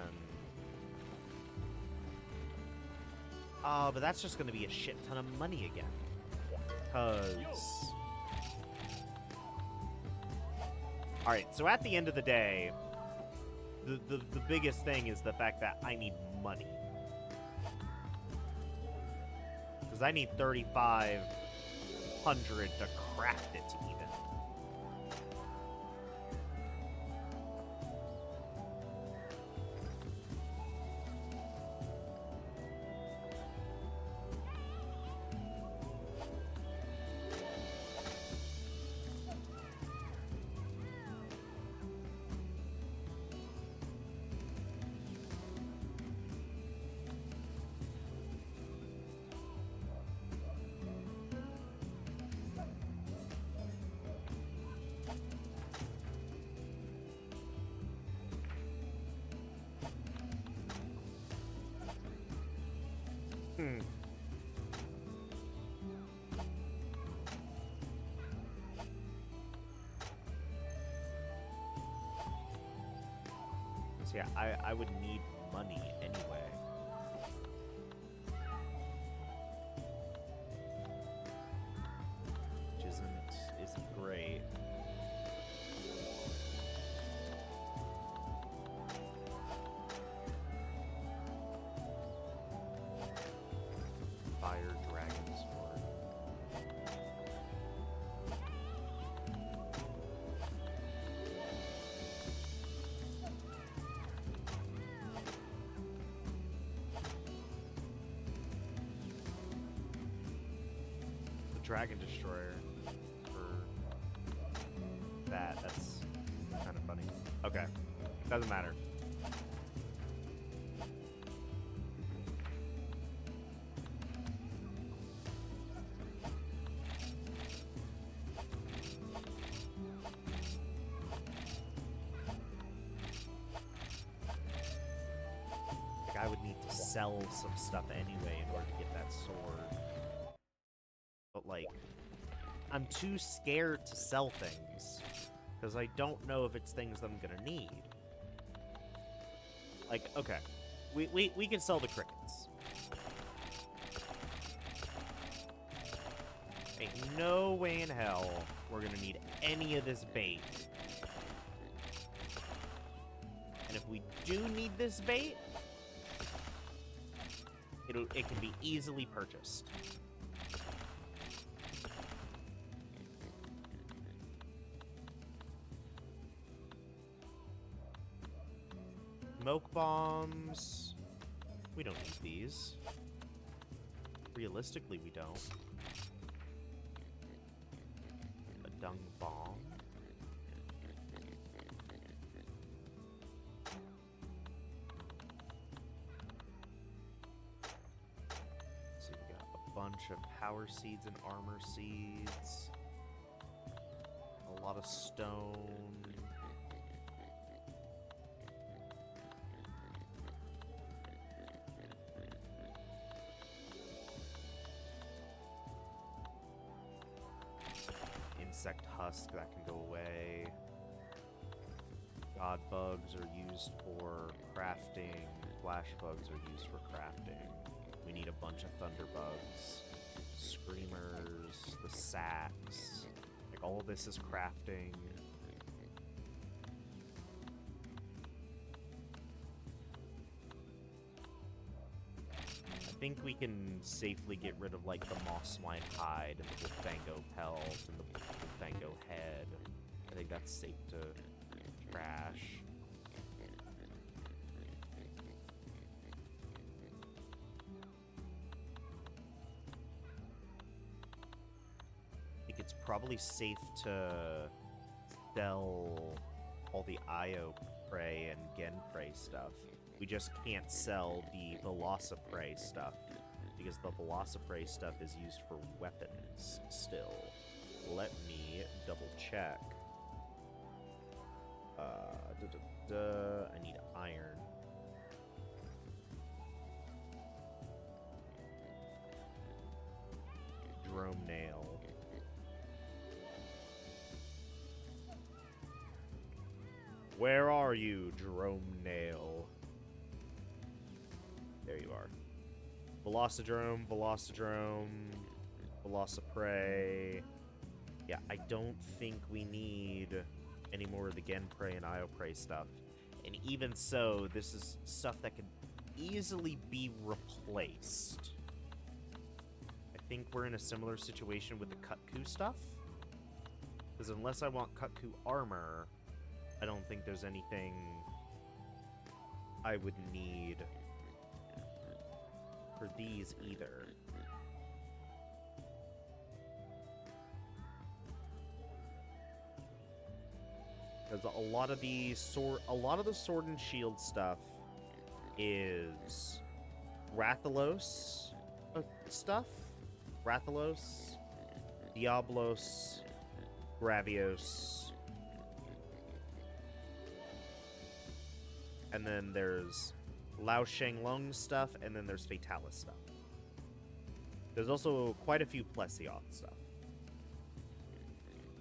but that's just going to be a shit ton of money again. Because... Alright, so at the end of the day, the biggest thing is the fact that I need money. Because I need 3,500 to craft it even. So yeah, I would need money anyway. Which isn't great. Fire Dragon Sword. The Dragon Destroyer for that's kind of funny. Okay. Doesn't matter. Like, I would need to sell some stuff anyway in order to get that sword. But, like, I'm too scared to sell things. Because I don't know if it's things I'm gonna need. Like, okay. We can sell the crickets. Ain't no way in hell we're gonna need any of this bait. And if we do need this bait, it can be easily purchased. Smoke bombs. We don't need these. Realistically, we don't. A dung bomb. So we got a bunch of power seeds and armor seeds. A lot of stone. Insect husk, that can go away. God bugs are used for crafting. Flash bugs are used for crafting. We need a bunch of thunder bugs. Screamers, the sacks. Like, all of this is crafting. I think we can safely get rid of, like, the moss swine hide and the Fango pelt and the Fango head. I think that's safe to trash. I think it's probably safe to sell all the Io prey and Gen prey stuff. We just can't sell the Velociprey stuff, because the Velociprey stuff is used for weapons still. Let me double check. I need iron. Drome nail. Where are you, Drome nail? There you are. Velocidrome, Velociprey. Yeah, I don't think we need any more of the Genprey and Ioprey stuff. And even so, this is stuff that could easily be replaced. I think we're in a similar situation with the Kutku stuff. Because unless I want Kutku armor, I don't think there's anything I would need for these either. Because a lot of the sword and shield stuff is Rathalos stuff. Rathalos, Diablos, Gravios. And then there's Lao Shanglong stuff, and then there's Fatalis stuff. There's also quite a few Plesioth stuff.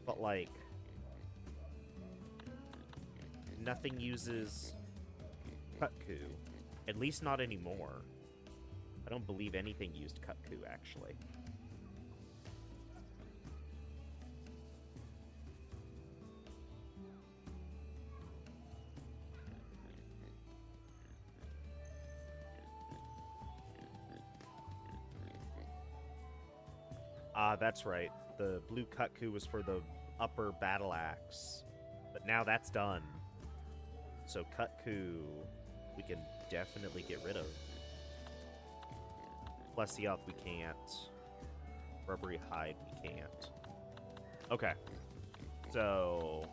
But, like, nothing uses Kutku. At least not anymore. I don't believe anything used Kutku, actually. Ah, that's right. The blue Kutku was for the upper battle axe. But now that's done. So Kutku, we can definitely get rid of. Plesioth, we can't. Rubbery hide, we can't. Okay. So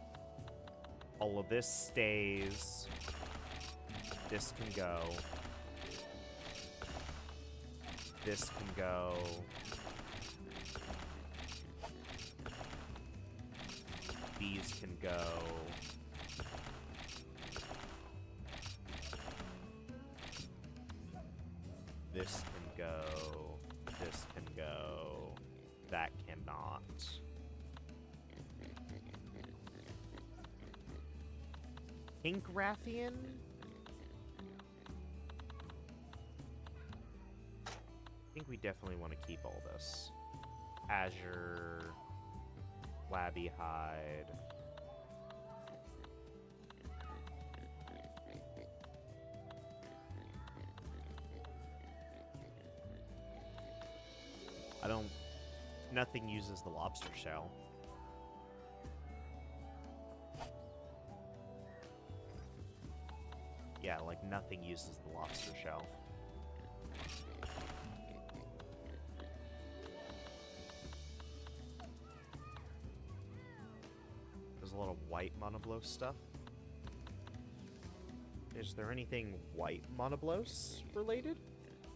All of this stays. This can go. This can go. These can go. This can go. This can go. That cannot. Pink Rathian? I think we definitely want to keep all this. Azure, Flabby Hide. Nothing uses the lobster shell. Yeah, like nothing uses the lobster shell. There's a lot of white Monoblos stuff. Is there anything white Monoblos related?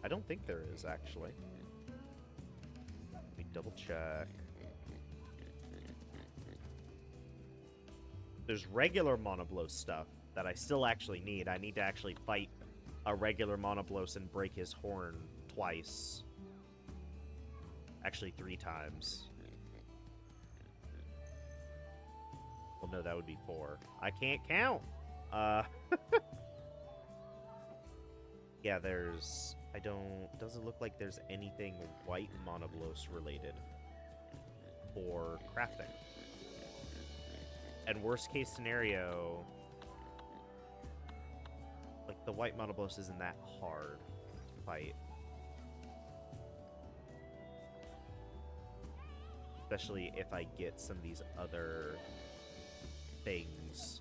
I don't think there is, actually. Let me double check. There's regular Monoblos stuff that I still actually need. I need to actually fight a regular Monoblos and break his horn twice. Actually, 3 times. Well, no, that would be 4. I can't count! Yeah, there's... doesn't look like there's anything white Monoblos related for crafting. And worst case scenario, like, the white Monoblos isn't that hard to fight. Especially if I get some of these other things.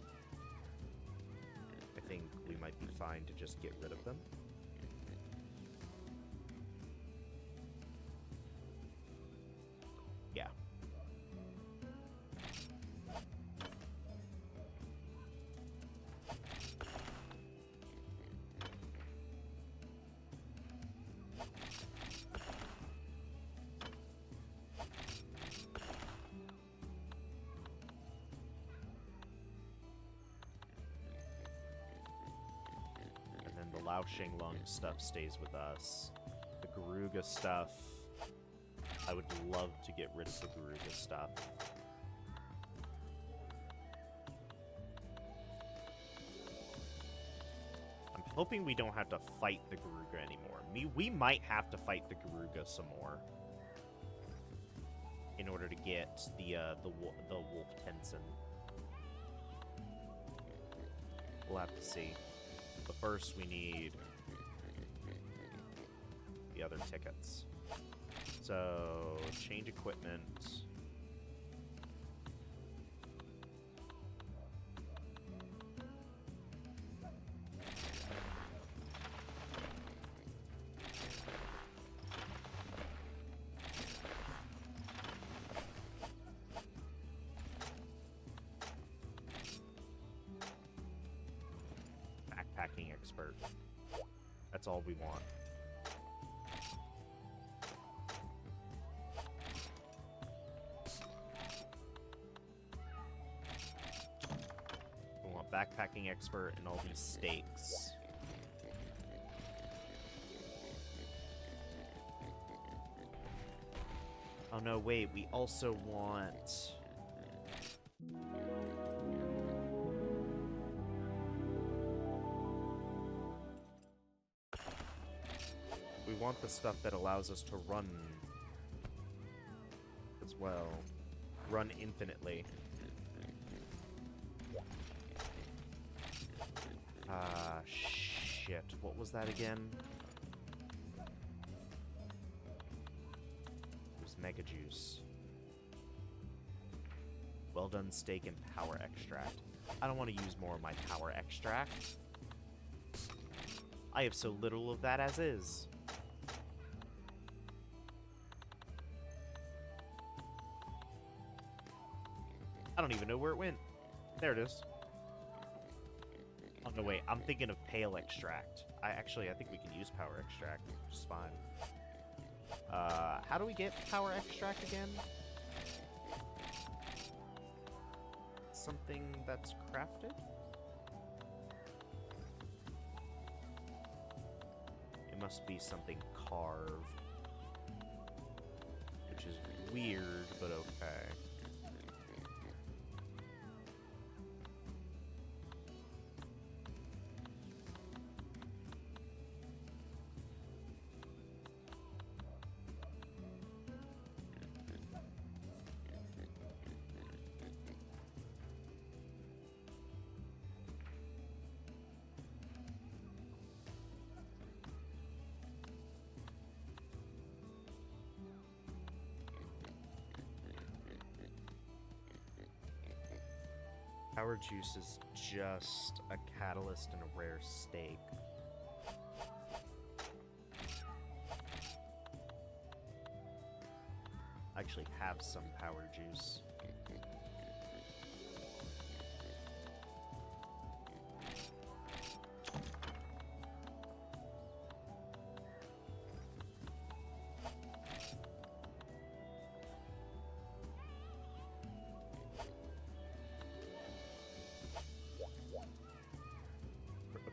I think we might be fine to just get rid of them. Yeah. And then the Lao Shinglong stuff stays with us. The Garuga stuff, I would love to get rid of the Garuga stuff. I'm hoping we don't have to fight the Garuga anymore. We might have to fight the Garuga some more in order to get the Wolf Tenson. We'll have to see. But first, we need the other tickets. So, change equipment. Backpacking expert. That's all we want. Backpacking expert and all these stakes. Oh no, wait, we also want... We want the stuff that allows us to run as well. Run infinitely. Shit. What was that again? It was Mega Juice. Well done steak and power extract. I don't want to use more of my power extract. I have so little of that as is. I don't even know where it went. There it is. no, wait. I'm thinking of Pale Extract. I think we can use Power Extract, which is fine. How do we get Power Extract again? Something that's crafted? It must be something carved. Which is weird, but okay. Power Juice is just a catalyst and a rare steak. I actually have some Power Juice.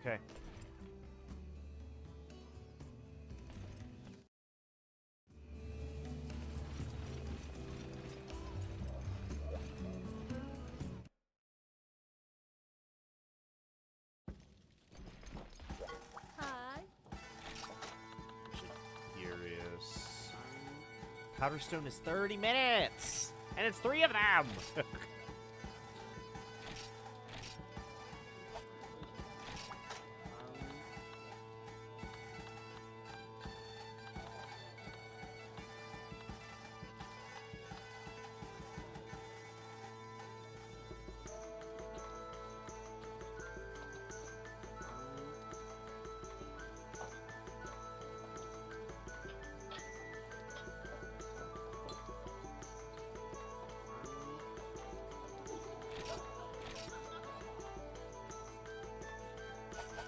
Okay. Hi. Actually curious. Powderstone is 30 minutes! And it's 3 of them!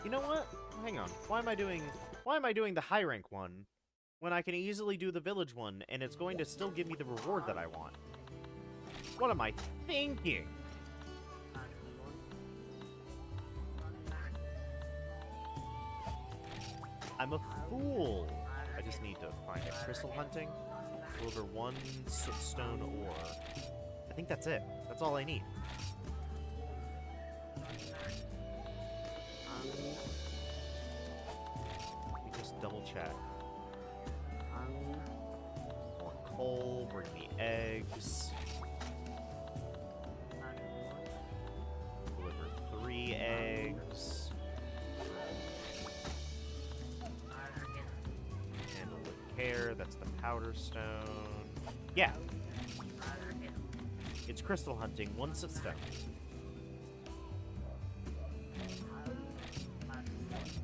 You know what? Hang on. Why am I doing the high rank one when I can easily do the village one and it's going to still give me the reward that I want? What am I thinking? I'm a fool. I just need to find a crystal hunting, deliver 1 sootstone ore. I think that's it. That's all I need. Double check. More coal, bring me eggs. Deliver 3 eggs. Handle with care, that's the powder stone. Yeah. It's crystal hunting, 1 sootstone.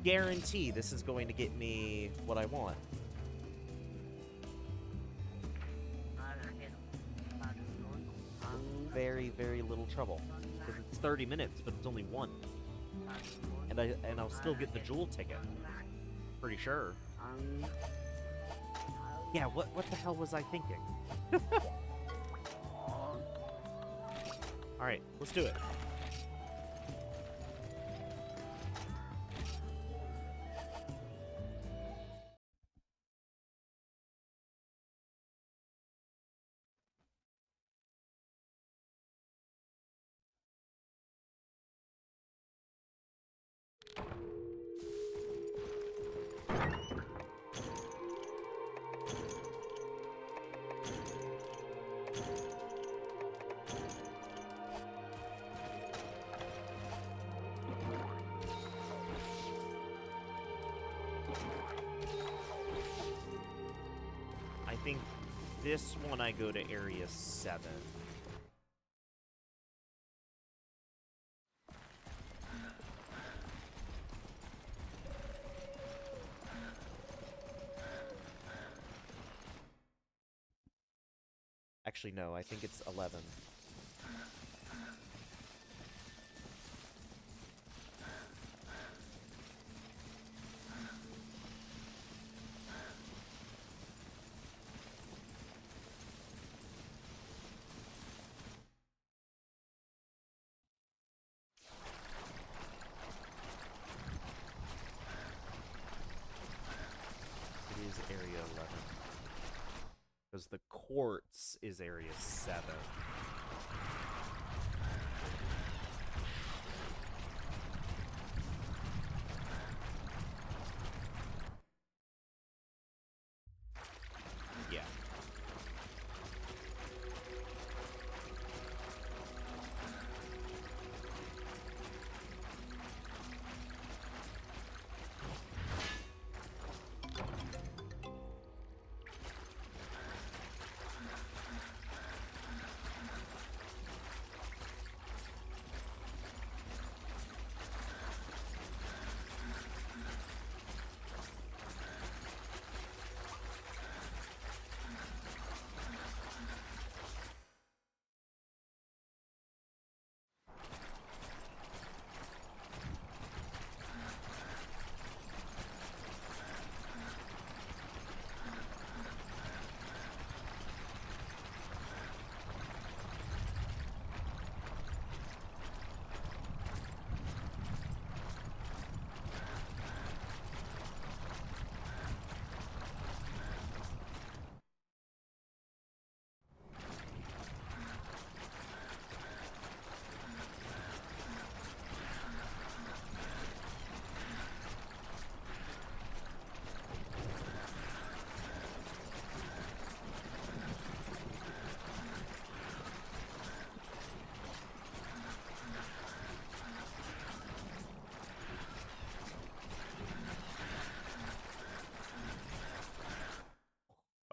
Guarantee this is going to get me what I want. Very, very little trouble. Because it's 30 minutes, but it's only 1. And I'll still get the jewel ticket. Pretty sure. Yeah, what the hell was I thinking? Alright, let's do it. I think this one I go to Area 7. Actually, no, I think it's 11. is Area 11? Because the quartz is Area 7. Yeah.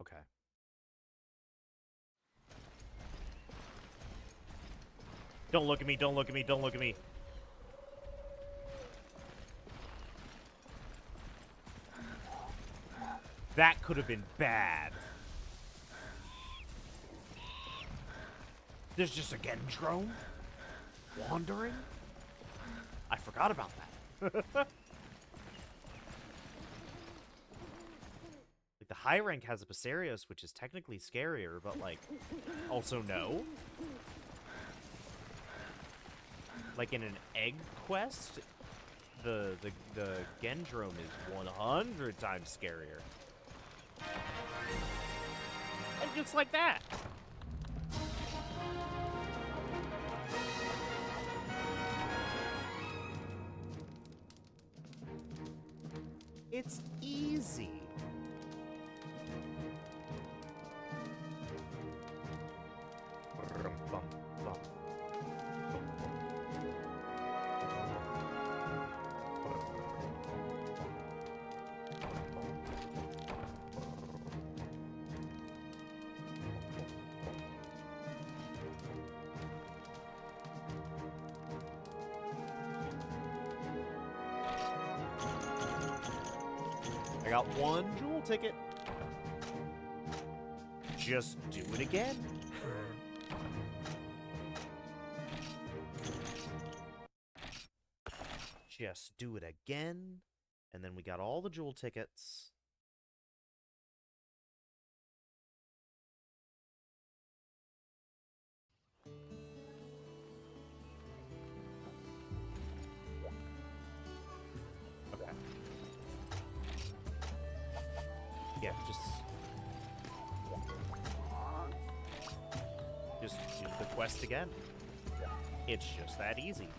Okay. Don't look at me, don't look at me, don't look at me. That could have been bad. There's just a Gendrone wandering? I forgot about that. Like, the high rank has a Passerios, which is technically scarier, but, like, also no. Like, in an egg quest, the Gendrome is 100 times scarier. And just like that. It's easy. I got one jewel ticket. Just do it again. Just do it again. And then we got all the jewel tickets. Okay. Yeah, just do the quest again. It's just that easy.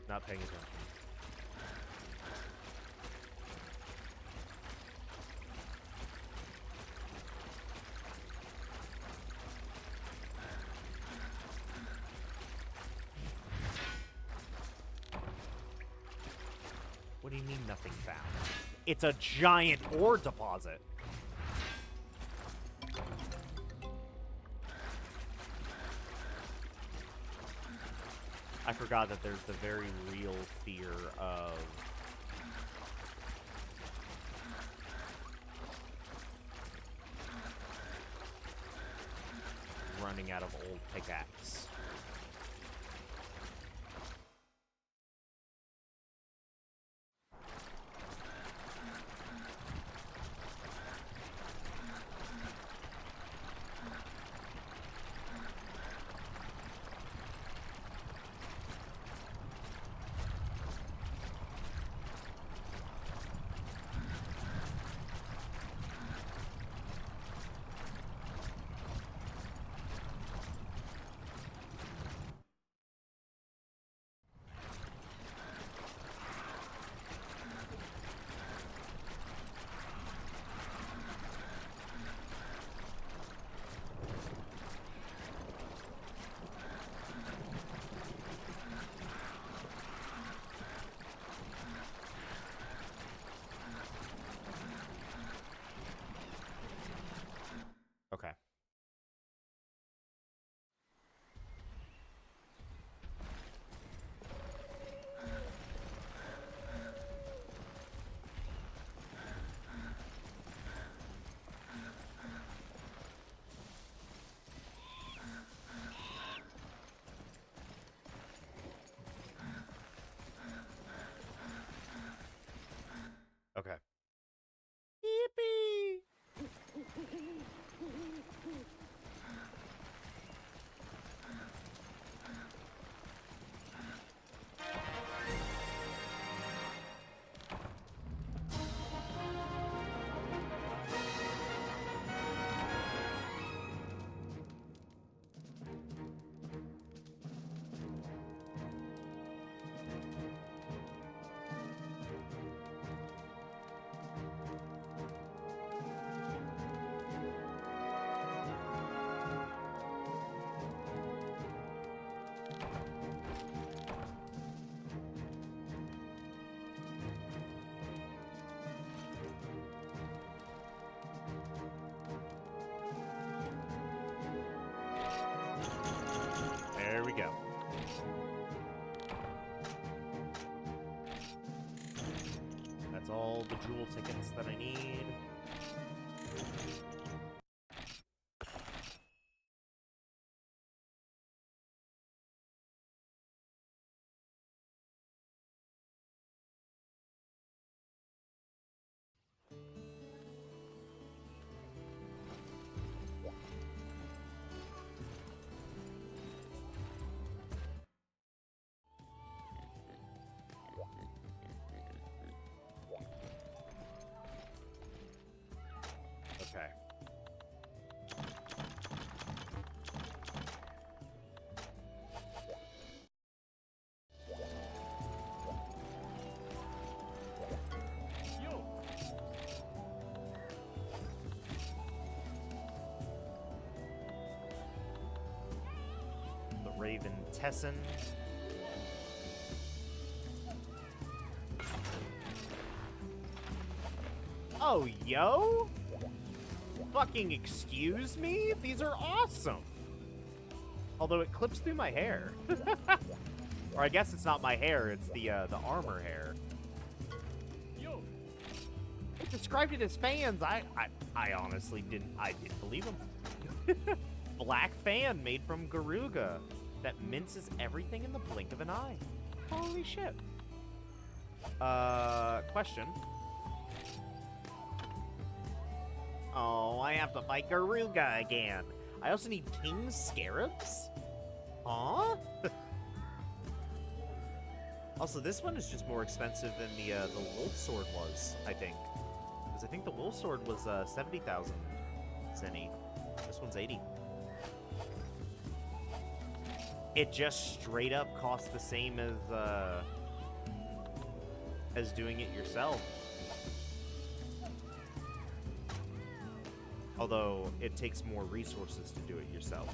Not paying attention. What do you mean nothing found? It's a giant ore deposit. I forgot that there's the very real fear of running out of old pickaxe. Okay. Okay. Yippee! There we go. That's all the jewel tickets that I need. Okay. The Raven Tessin. Oh, yo? Fucking excuse me? These are awesome. Although it clips through my hair. Or I guess it's not my hair, it's the armor hair. Yo. They described it as fans. I honestly didn't believe them. Black fan made from Garuga that minces everything in the blink of an eye. Holy shit. Question. Oh, I have to fight Garuga again. I also need King Scarabs? Huh? Also, this one is just more expensive than the Wolf Sword was, I think. Because I think the Wolf Sword was 70,000 Zenny. This one's 80. It just straight up costs the same as as doing it yourself. Although, it takes more resources to do it yourself.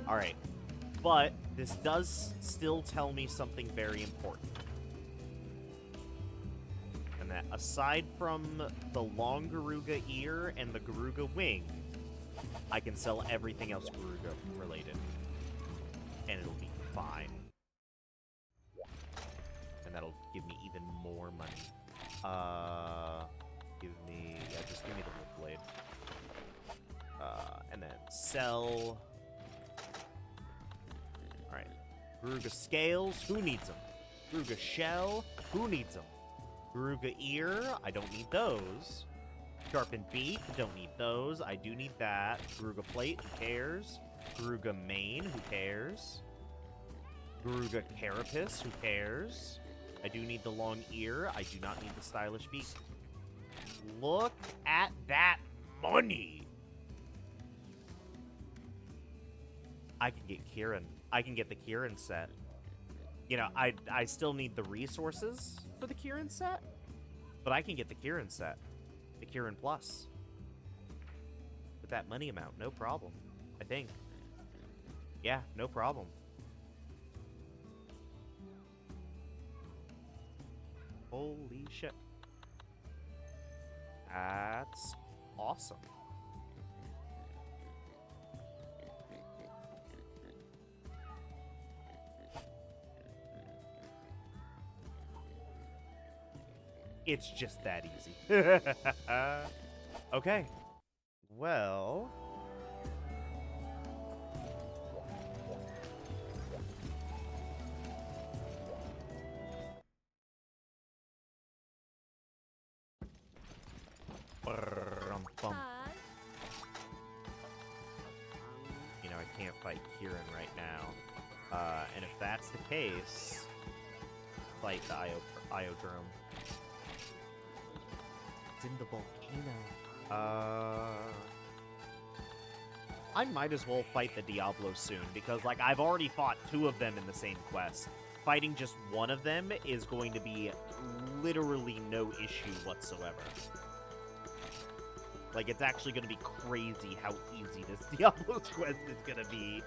Alright. But, this does still tell me something very important. And that, aside from the long Garuga ear and the Garuga wing, I can sell everything else Garuga related. And it'll be fine. And that'll give me even more money. Just give me the wood blade. And then sell. Alright. Garuga scales, who needs them? Garuga shell, who needs them? Garuga ear, I don't need those. Sharpened beak, don't need those. I do need that. Garuga plate, who cares? Garuga mane, who cares? Garuga carapace, who cares? I do need the long ear. I do not need the stylish beak. Look at that money! I can get Kieran. I can get the Kieran set. You know, I still need the resources for the Kieran set, but I can get the Kieran set. The Kieran Plus. With that money amount, no problem. I think. Yeah, no problem. Holy shit. That's awesome. It's just that easy. Okay. Well... You know, I can't fight Kieran right now. And if that's the case, fight the Iodrome. It's in the volcano. I might as well fight the Diablo soon, because, like, I've already fought 2 of them in the same quest. Fighting just one of them is going to be literally no issue whatsoever. Like, it's actually going to be crazy how easy this Diablo's quest is going to be.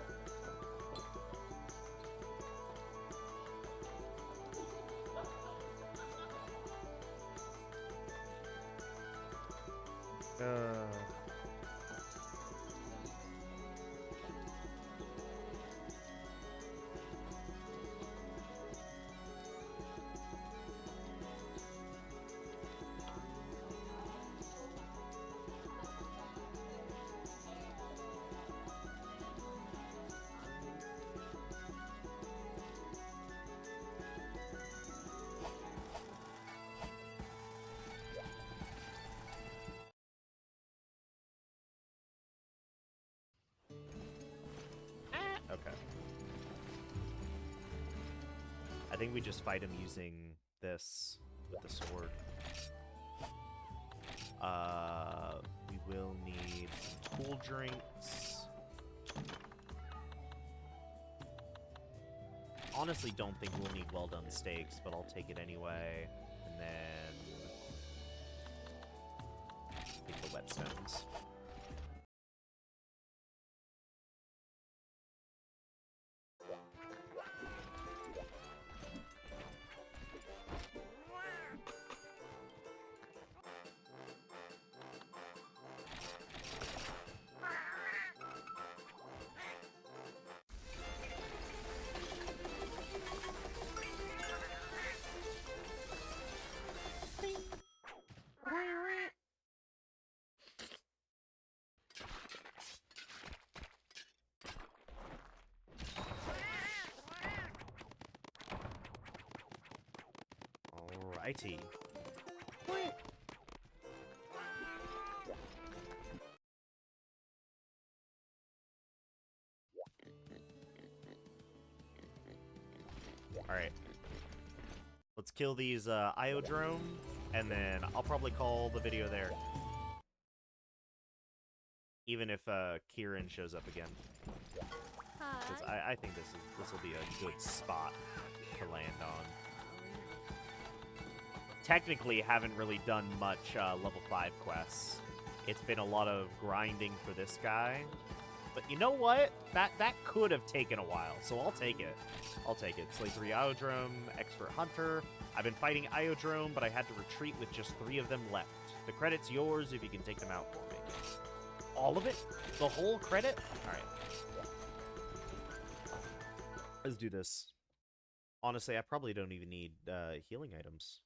Okay. I think we just fight him using this with the sword. We will need some cool drinks. Honestly, don't think we'll need well-done steaks, but I'll take it anyway. And then... take the whetstones. Alrighty. Alright. Let's kill these Iodrome, and then I'll probably call the video there. Even if Kieran shows up again. Because Hi. I think this will be a good spot to land on. Technically, haven't really done much level 5 quests. It's been a lot of grinding for this guy. But you know what? That could have taken a while, so I'll take it. I'll take it. Slay 3 Iodrome, Expert Hunter. I've been fighting Iodrome, but I had to retreat with just 3 of them left. The credit's yours if you can take them out for me. All of it? The whole credit? Alright. Let's do this. Honestly, I probably don't even need healing items.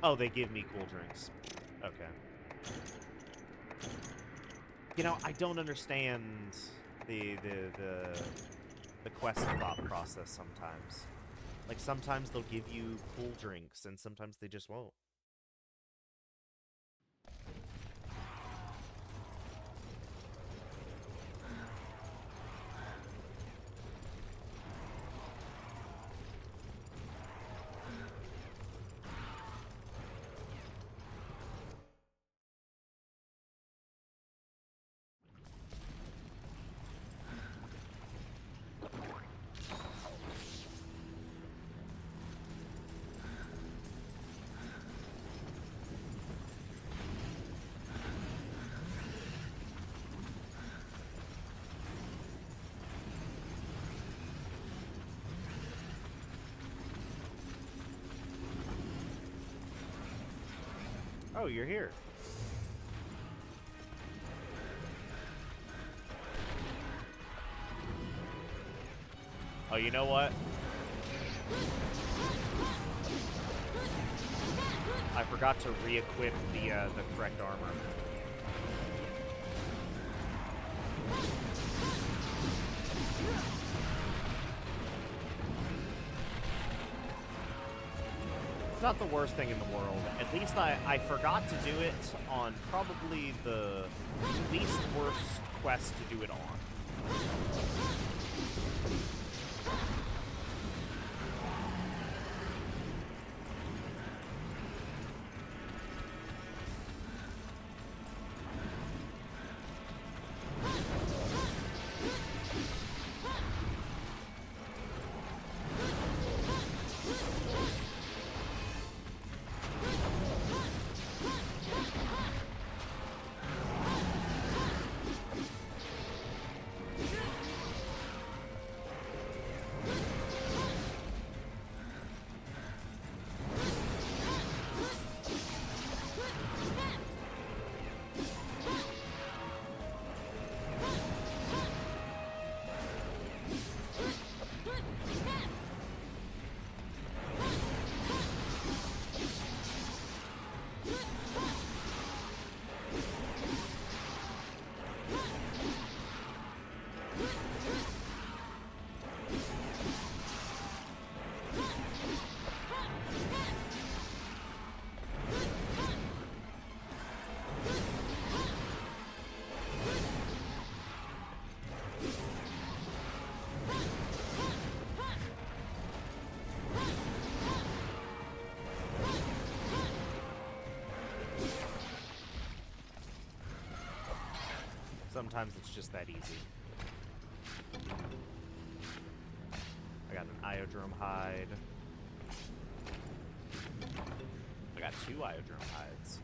Oh, they give me cool drinks. Okay. You know, I don't understand the quest thought process sometimes. Like, sometimes they'll give you cool drinks, and sometimes they just won't. Oh, you're here. Oh, you know what? I forgot to re-equip the correct armor. It's not the worst thing in the world. At least I forgot to do it on probably the least worst quest to do it on. Sometimes it's just that easy. I got an Iodrome hide. I got 2 Iodrome hides.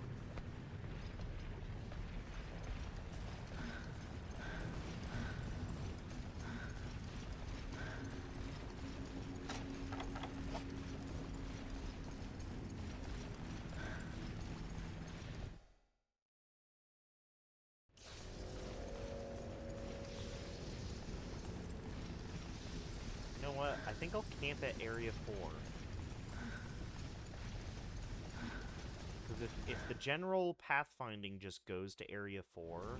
You know what? I think I'll camp at Area 4. Because if the general pathfinding just goes to Area 4...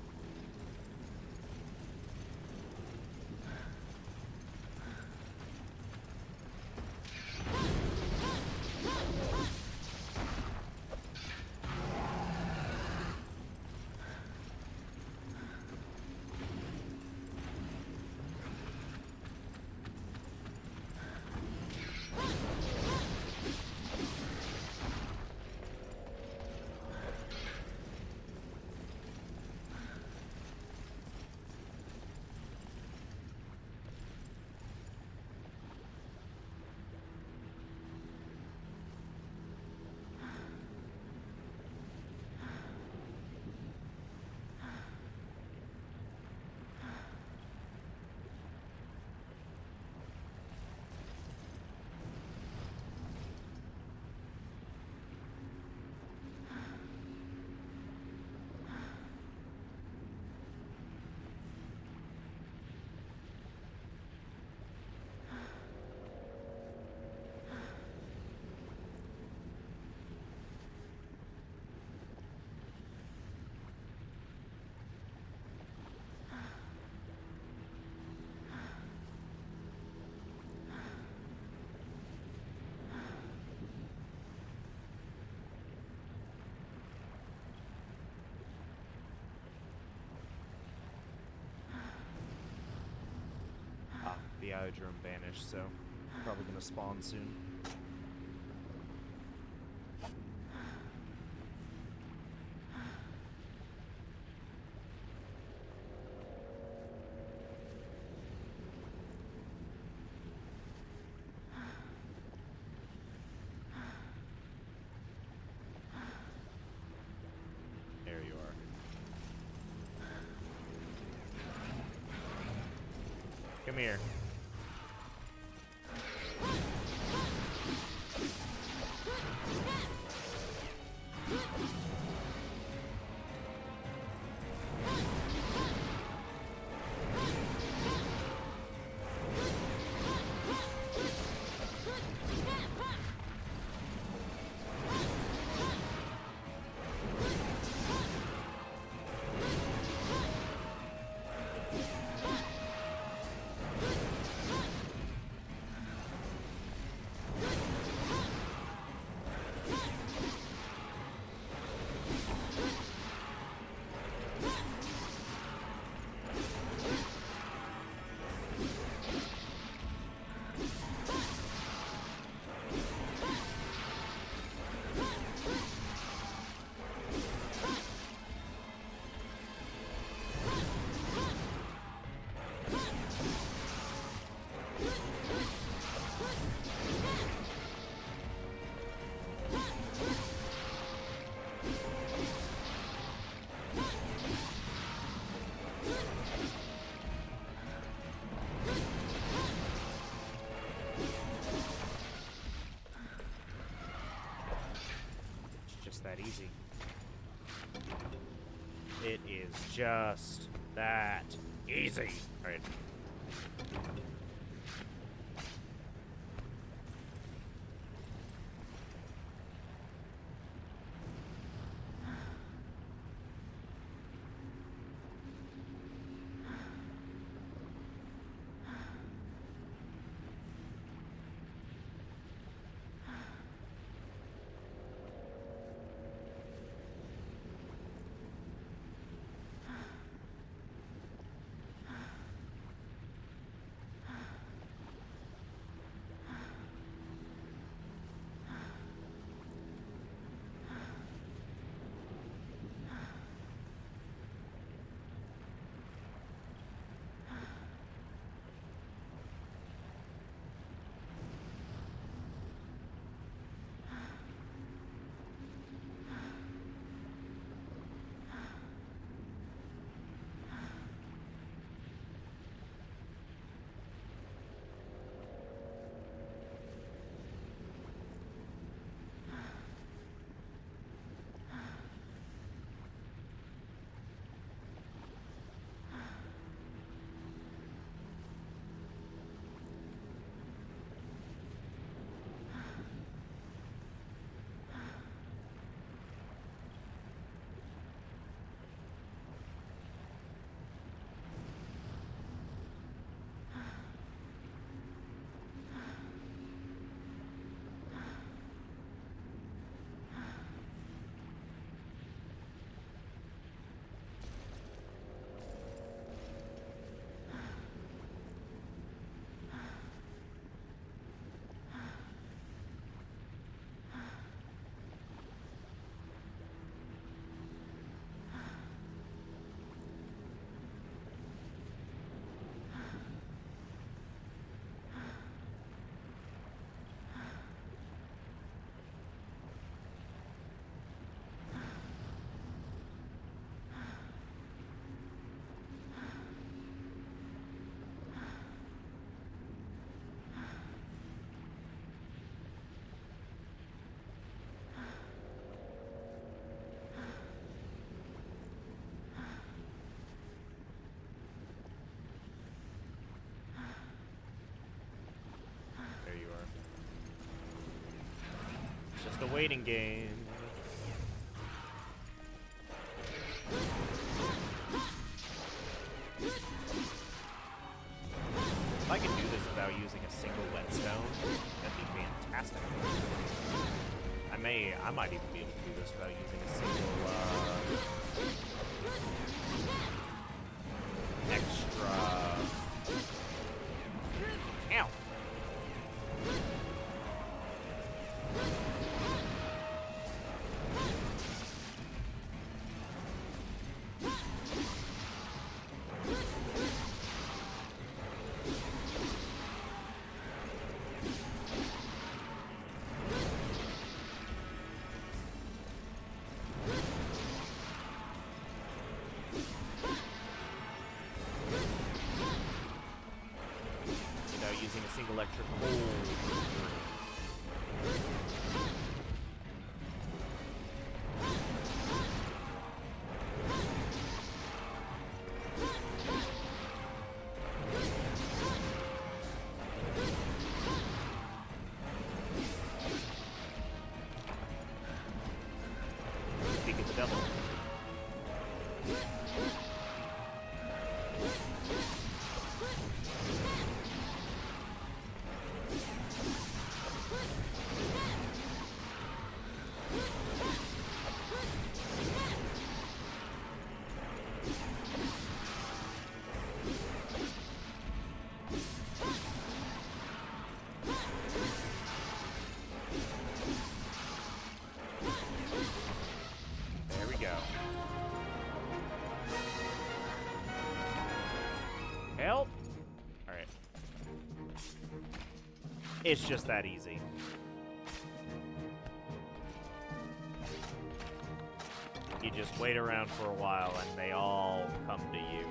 the Iodrome vanished, so probably gonna spawn soon. There you are. Come here. That easy. It is just that easy. All right. The waiting game. If I could do this without using a single whetstone, that'd be fantastic. I might even be able to do this without using a single extra extra cold. Peek at the devil. There we go. Help! Alright. It's just that easy. You just wait around for a while and they all come to you.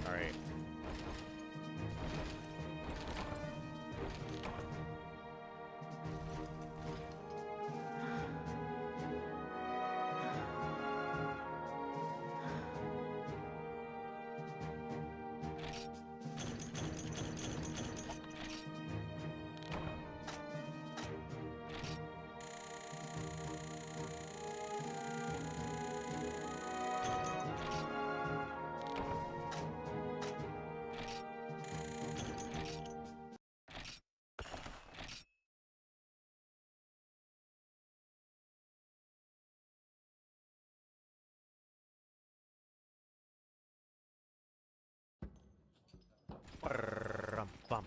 Alright. Bum.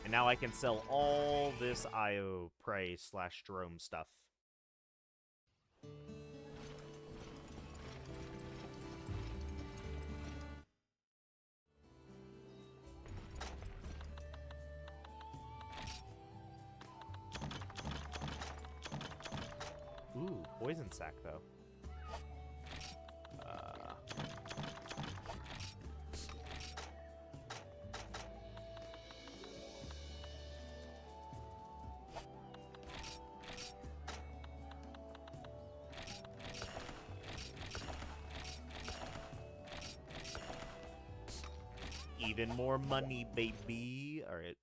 And now I can sell all this IO prey / Jerome stuff. Ooh, poison sac though. Even more money, baby. All right.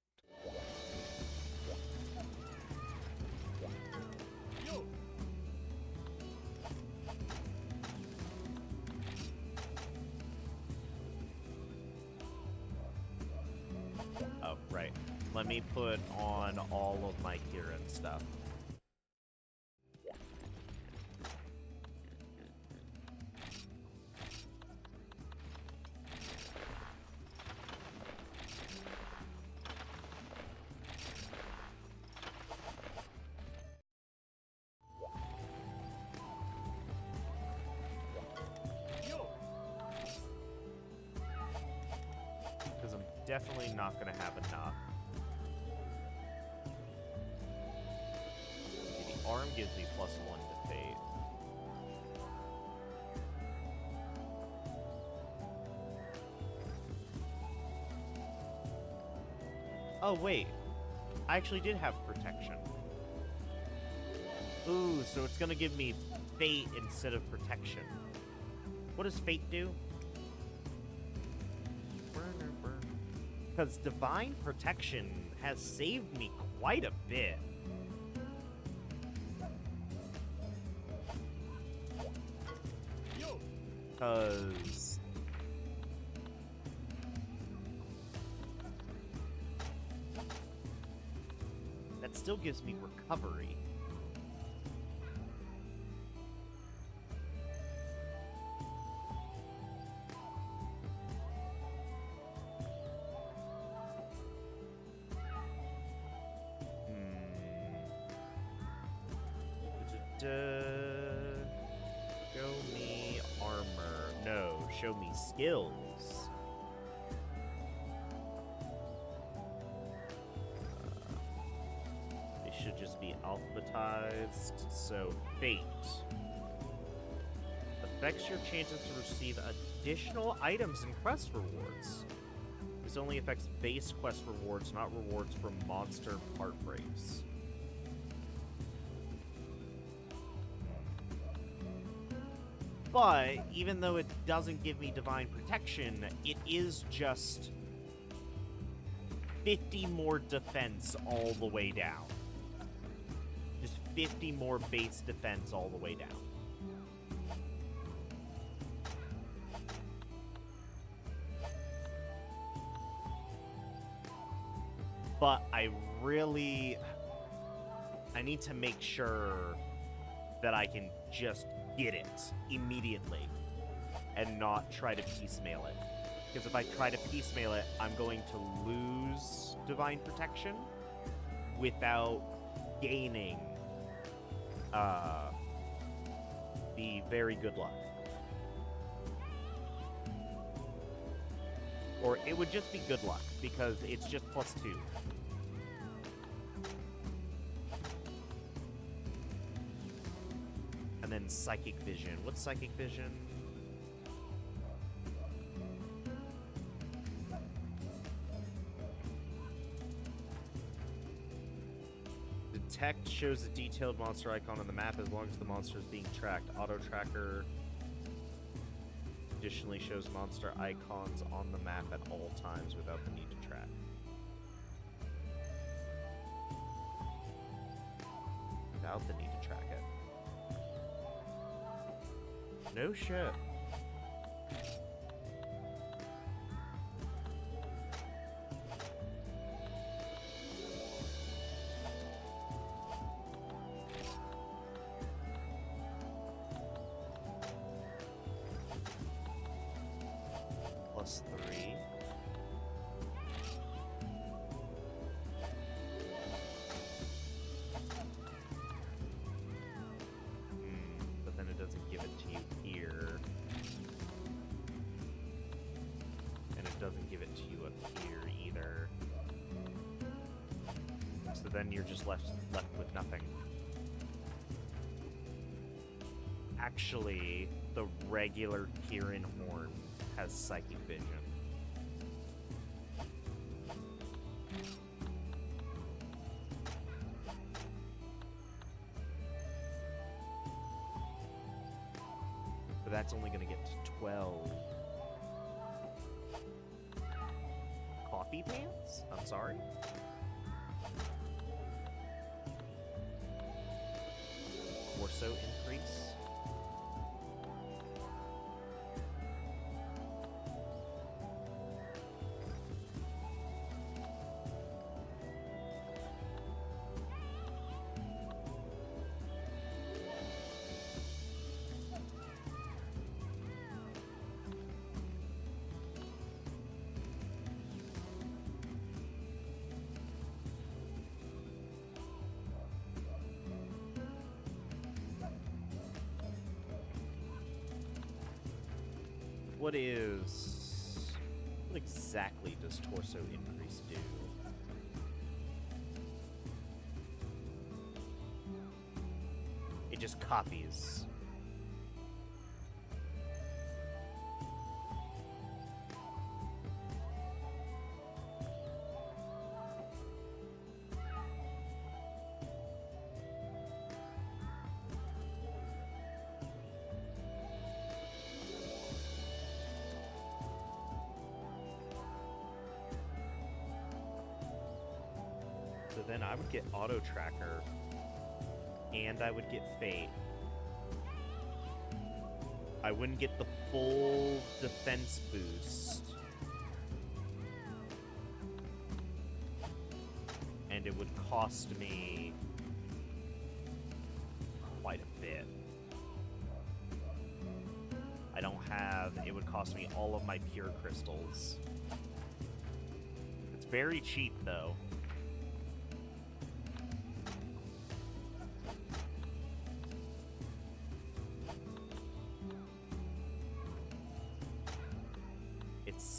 Oh, right. Let me put on all of my Kieran stuff. Definitely not going to have enough. The arm gives me +1 to fate. Oh, wait. I actually did have protection. Ooh, so it's going to give me fate instead of protection. What does fate do? Because Divine Protection has saved me quite a bit. Because... that still gives me recovery. Show me armor. No, show me skills. They should just be alphabetized. So, fate. Affects your chances to receive additional items and quest rewards. This only affects base quest rewards, not rewards from monster part breaks. But, even though it doesn't give me divine protection, it is just 50 more defense all the way down. Just 50 more base defense all the way down. But I need to make sure that I can just get it immediately and not try to piecemeal it. Because if I try to piecemeal it, I'm going to lose divine protection without gaining the very good luck. Or it would just be good luck, because it's just +2. And then Psychic Vision. What's Psychic Vision? Detect shows a detailed monster icon on the map as long as the monster is being tracked. Auto Tracker additionally shows monster icons on the map at all times without the need to track. Without the need to track it. No shit. +3. But then it doesn't give it to you here. And it doesn't give it to you up here either. So then you're just left with nothing. Actually, the regular Kirin Horn has Psychic Vision. But that's only going to get to 12. Coffee pants? I'm sorry? Torso increase? What exactly does torso increase do? It just copies. So then I would get Auto Tracker, and I would get Fate. I wouldn't get the full defense boost. And it would cost me quite a bit. I don't have... It would cost me all of my pure crystals. It's very cheap, though.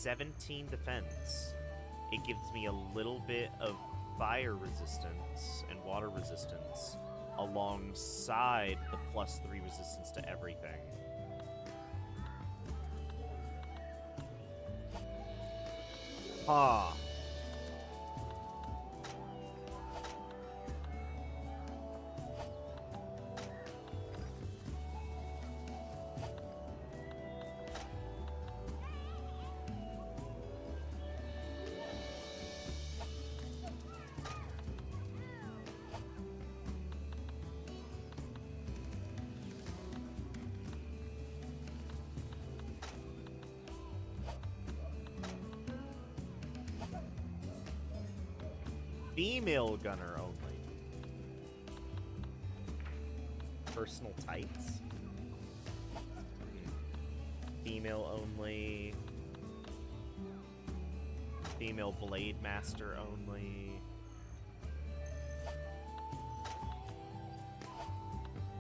17 defense. It gives me a little bit of fire resistance and water resistance alongside the +3 resistance to everything. Ha! Female gunner only. Personal tights. Female only. Female blade master only.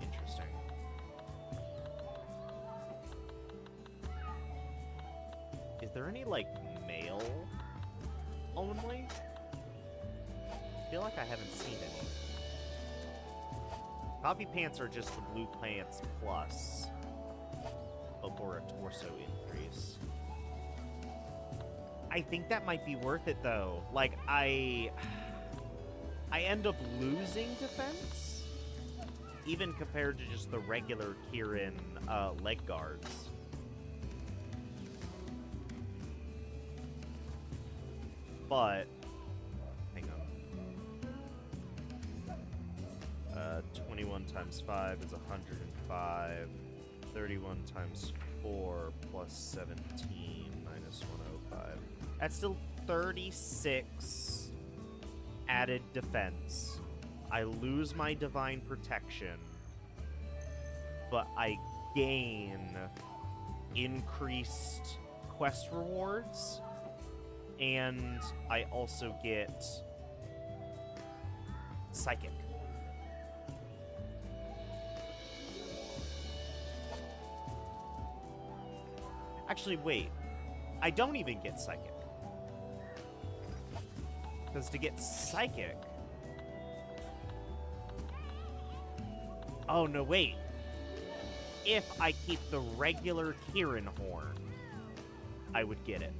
Interesting. Is there any, like, male only? I feel like I haven't seen any. Copy pants are just the blue pants plus for a torso increase. I think that might be worth it though. Like I end up losing defense even compared to just the regular Kirin leg guards. But 21 times 5 is 105. 31 times 4 plus 17 minus 105. That's still 36 added defense. I lose my divine protection, but I gain increased quest rewards, and I also get psychic. Actually, wait. I don't even get psychic. Because to get psychic... Oh, no, wait. If I keep the regular Kirin horn, I would get it.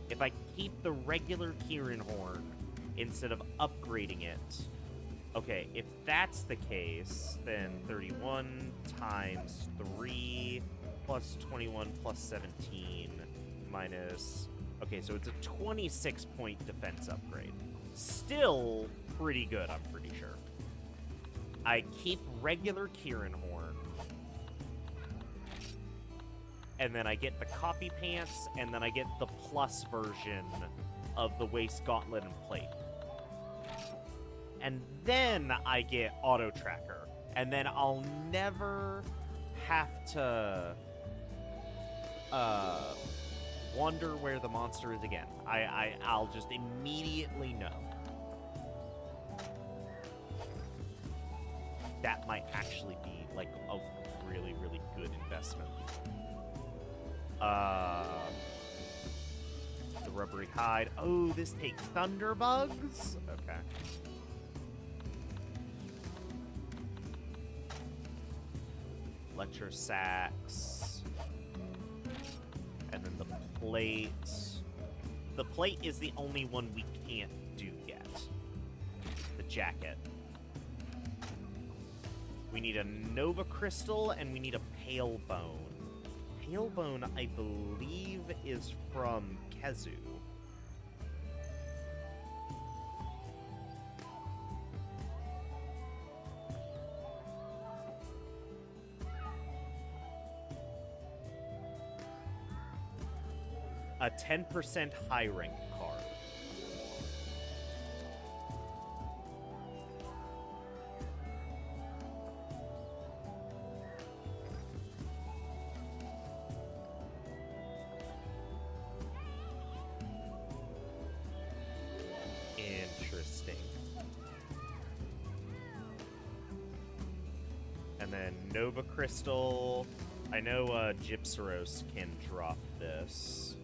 If I keep the regular Kirin horn instead of upgrading it... Okay, if that's the case, then 31 times 3... plus 21 plus 17 minus... Okay, so it's a 26-point defense upgrade. Still pretty good, I'm pretty sure. I keep regular Kirin horn. And then I get the copy pants, and then I get the plus version of the waist gauntlet and plate. And then I get auto tracker. And then I'll never have to... wonder where the monster is again. I'll just immediately know. That might actually be, like, a really, really good investment. The rubbery hide. Oh, this takes thunderbugs? Okay. Lecture sacks. And then the plate. The plate is the only one we can't do yet. The jacket. We need a Nova Crystal, and we need a Pale Bone. Pale Bone, I believe, is from Kezu. A 10% high rank card. Interesting. And then Nova Crystal. I know Gypsaros can drop this.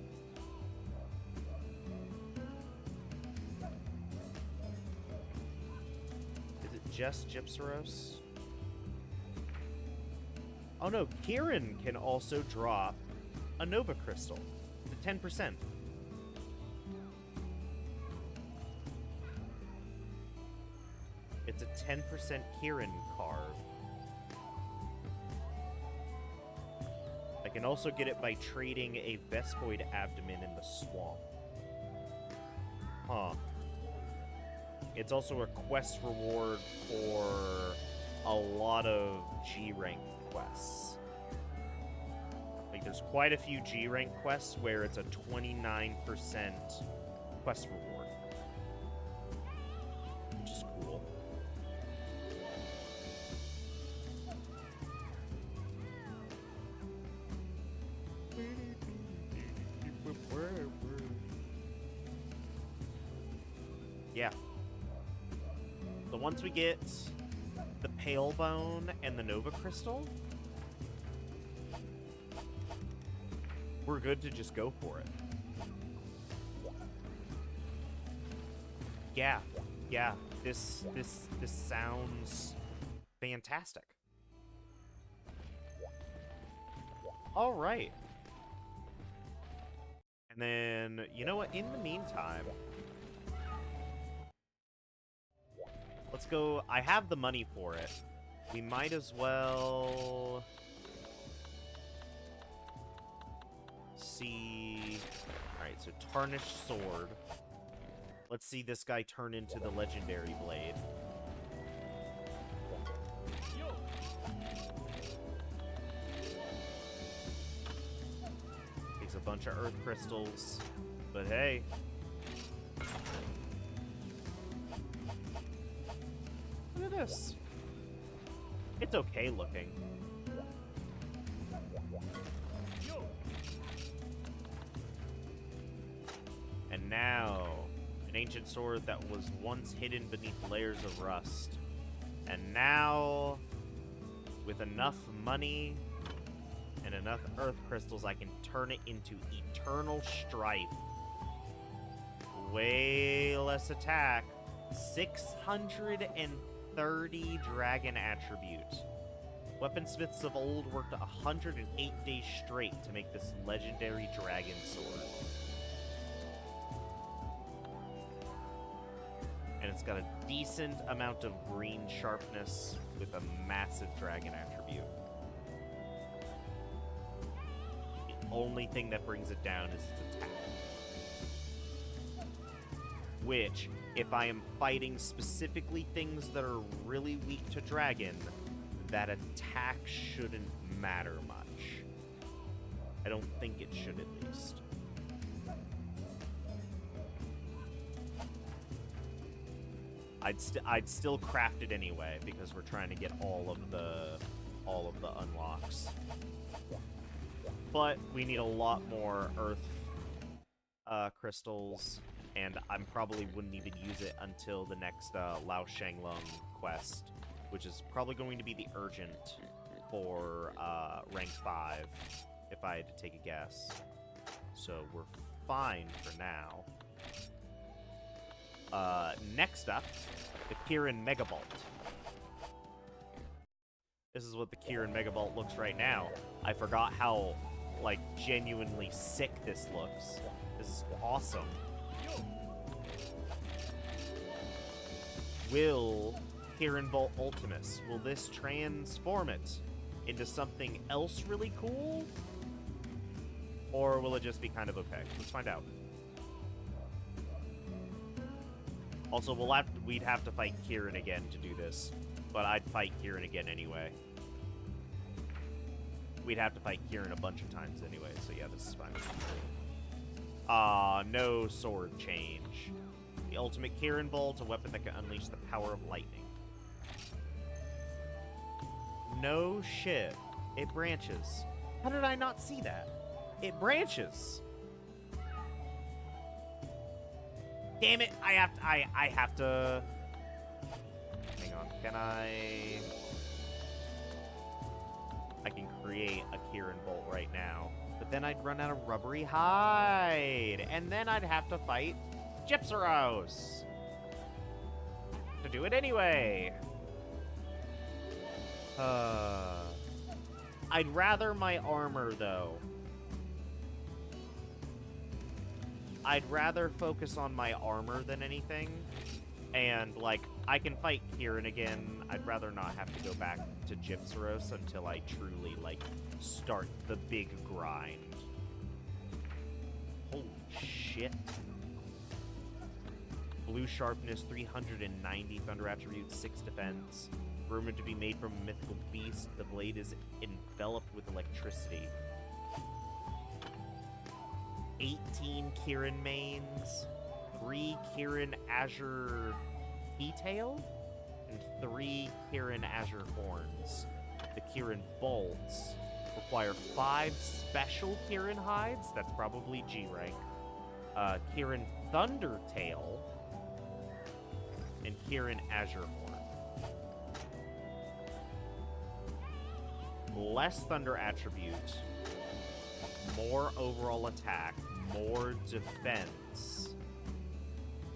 just Gypsaros? Oh no, Kieran can also drop a Nova Crystal. The 10%. It's a 10% Kieran carve. I can also get it by trading a Vespoid Abdomen in the swamp. Huh. It's also a quest reward for a lot of G rank quests. Like, there's quite a few G rank quests where it's a 29% quest reward, which is cool. Yeah. So once we get the Pale Bone and the Nova Crystal, we're good to just go for it. Yeah. Yeah. This sounds fantastic. All right. And then, you know what? In the meantime, let's go. I have the money for it. We might as well see. Alright, so Tarnished Sword. Let's see this guy turn into the Legendary Blade. Takes a bunch of Earth Crystals, but hey. Look at this. It's okay looking. And now, an ancient sword that was once hidden beneath layers of rust. And now, with enough money and enough Earth Crystals, I can turn it into Eternal Strife. Way less attack. 630 dragon attribute. Weaponsmiths of old worked 108 days straight to make this legendary dragon sword. And it's got a decent amount of green sharpness with a massive dragon attribute. The only thing that brings it down is its attack. Which, if I am fighting specifically things that are really weak to dragon, that attack shouldn't matter much. I don't think it should, at least. I'd still craft it anyway because we're trying to get all of the unlocks. But we need a lot more Earth crystals, and I probably wouldn't even use it until the next Lao Shanglong quest, which is probably going to be the urgent for rank 5, if I had to take a guess. So we're fine for now. Next up, the Kirin Megabolt. This is what the Kirin Megabolt looks right now. I forgot how, like, genuinely sick this looks. This is awesome. Will Kirin Bolt Ultimus, will this transform it into something else really cool? Or will it just be kind of okay? Let's find out. Also, we'd have to fight Kirin again to do this, but I'd fight Kirin again anyway. We'd have to fight Kirin a bunch of times anyway, so yeah, this is fine. No sword change. The ultimate Kirin Bolt, a weapon that can unleash the power of lightning. No shit. It branches. How did I not see that? It branches. Damn it, I have to... Hang on, can I can create a Kirin Bolt right now. But then I'd run out of rubbery hide. And then I'd have to fight Gypsaros to do it anyway. I'd rather my armor, though. I'd rather focus on my armor than anything. And, like, I can fight Kieran again. I'd rather not have to go back to Gypsaros until I truly, like, start the big grind. Holy shit. Blue sharpness, 390 thunder attribute, 6 defense. Rumored to be made from a mythical beast. The blade is enveloped with electricity. 18 Kieran mains, 3 Kieran Azure Detail, and 3 Kieran Azure Horns. The Kieran bolts require 5 special Kieran hides. That's probably G rank. Kieran Thundertail, and Kieran Azure Horn. Less thunder attribute, more overall attack, more defense.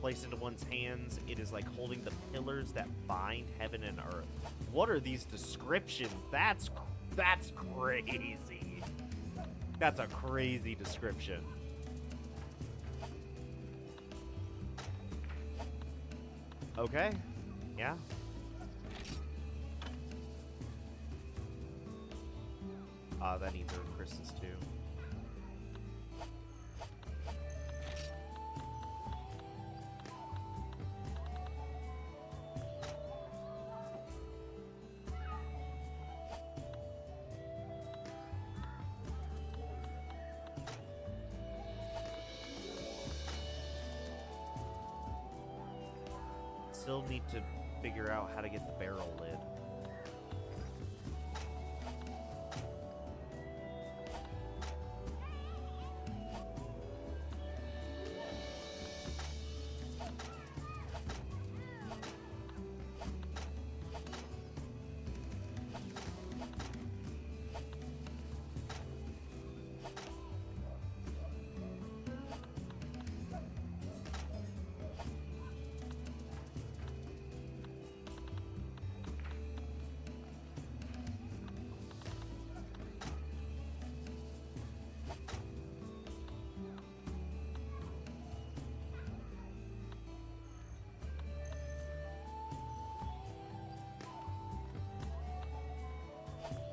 Placed into one's hands, it is like holding the pillars that bind heaven and earth. What are these descriptions? That's crazy. That's a crazy description. Okay. Yeah. That needs her Chris's too. Still need to figure out how to get the barrel lid.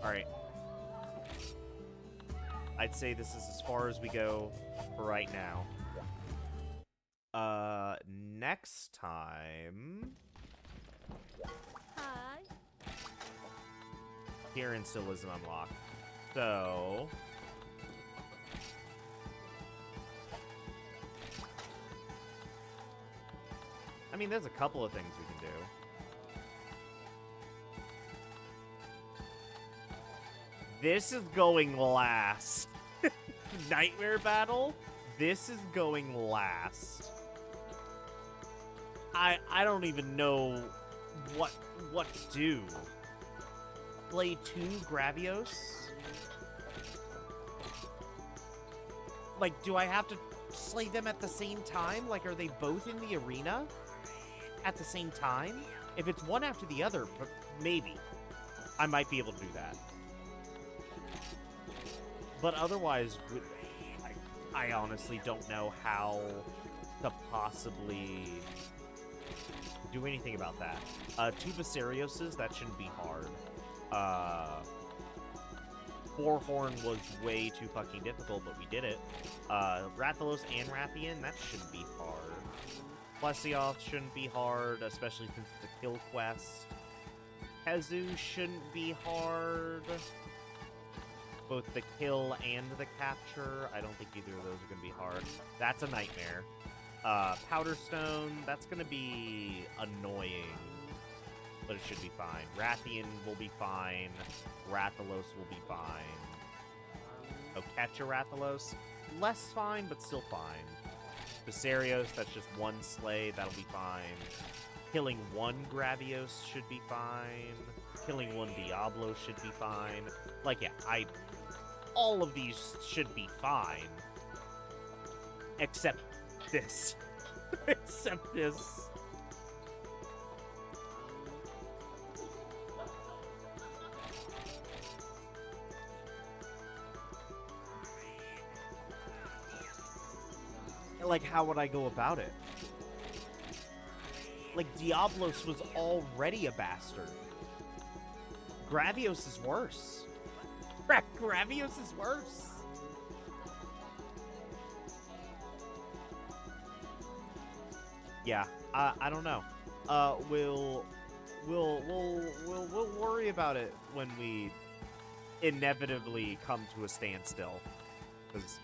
Alright. I'd say this is as far as we go for right now. Next time... Hi. Kieran still isn't unlocked. So... I mean, there's a couple of things we can do. This is going last. Nightmare battle? This is going last. I don't even know what to do. Play 2 Gravios? Like, do I have to slay them at the same time? Like, are they both in the arena at the same time? If it's one after the other, maybe. I might be able to do that. But otherwise, I honestly don't know how to possibly do anything about that. 2 Viserioses, that shouldn't be hard. 4 Horn was way too fucking difficult, but we did it. Rathalos and Rathian, that shouldn't be hard. Plesioth shouldn't be hard, especially since it's a kill quest. Hezu shouldn't be hard. Both the kill and the capture, I don't think either of those are going to be hard. That's a nightmare. Powderstone, that's going to be annoying, but it should be fine. Rathian will be fine. Rathalos will be fine. Oh, catch a Rathalos? Less fine, but still fine. Viserios, that's just 1 slay, that'll be fine. Killing 1 Gravios should be fine. Killing 1 Diablo should be fine. Like, yeah, all of these should be fine. Except this. Except this. like, how would I go about it? Like, Diablos was already a bastard. Gravios is worse. Gravios is worse. Yeah, I don't know. We'll worry about it when we inevitably come to a standstill. Because,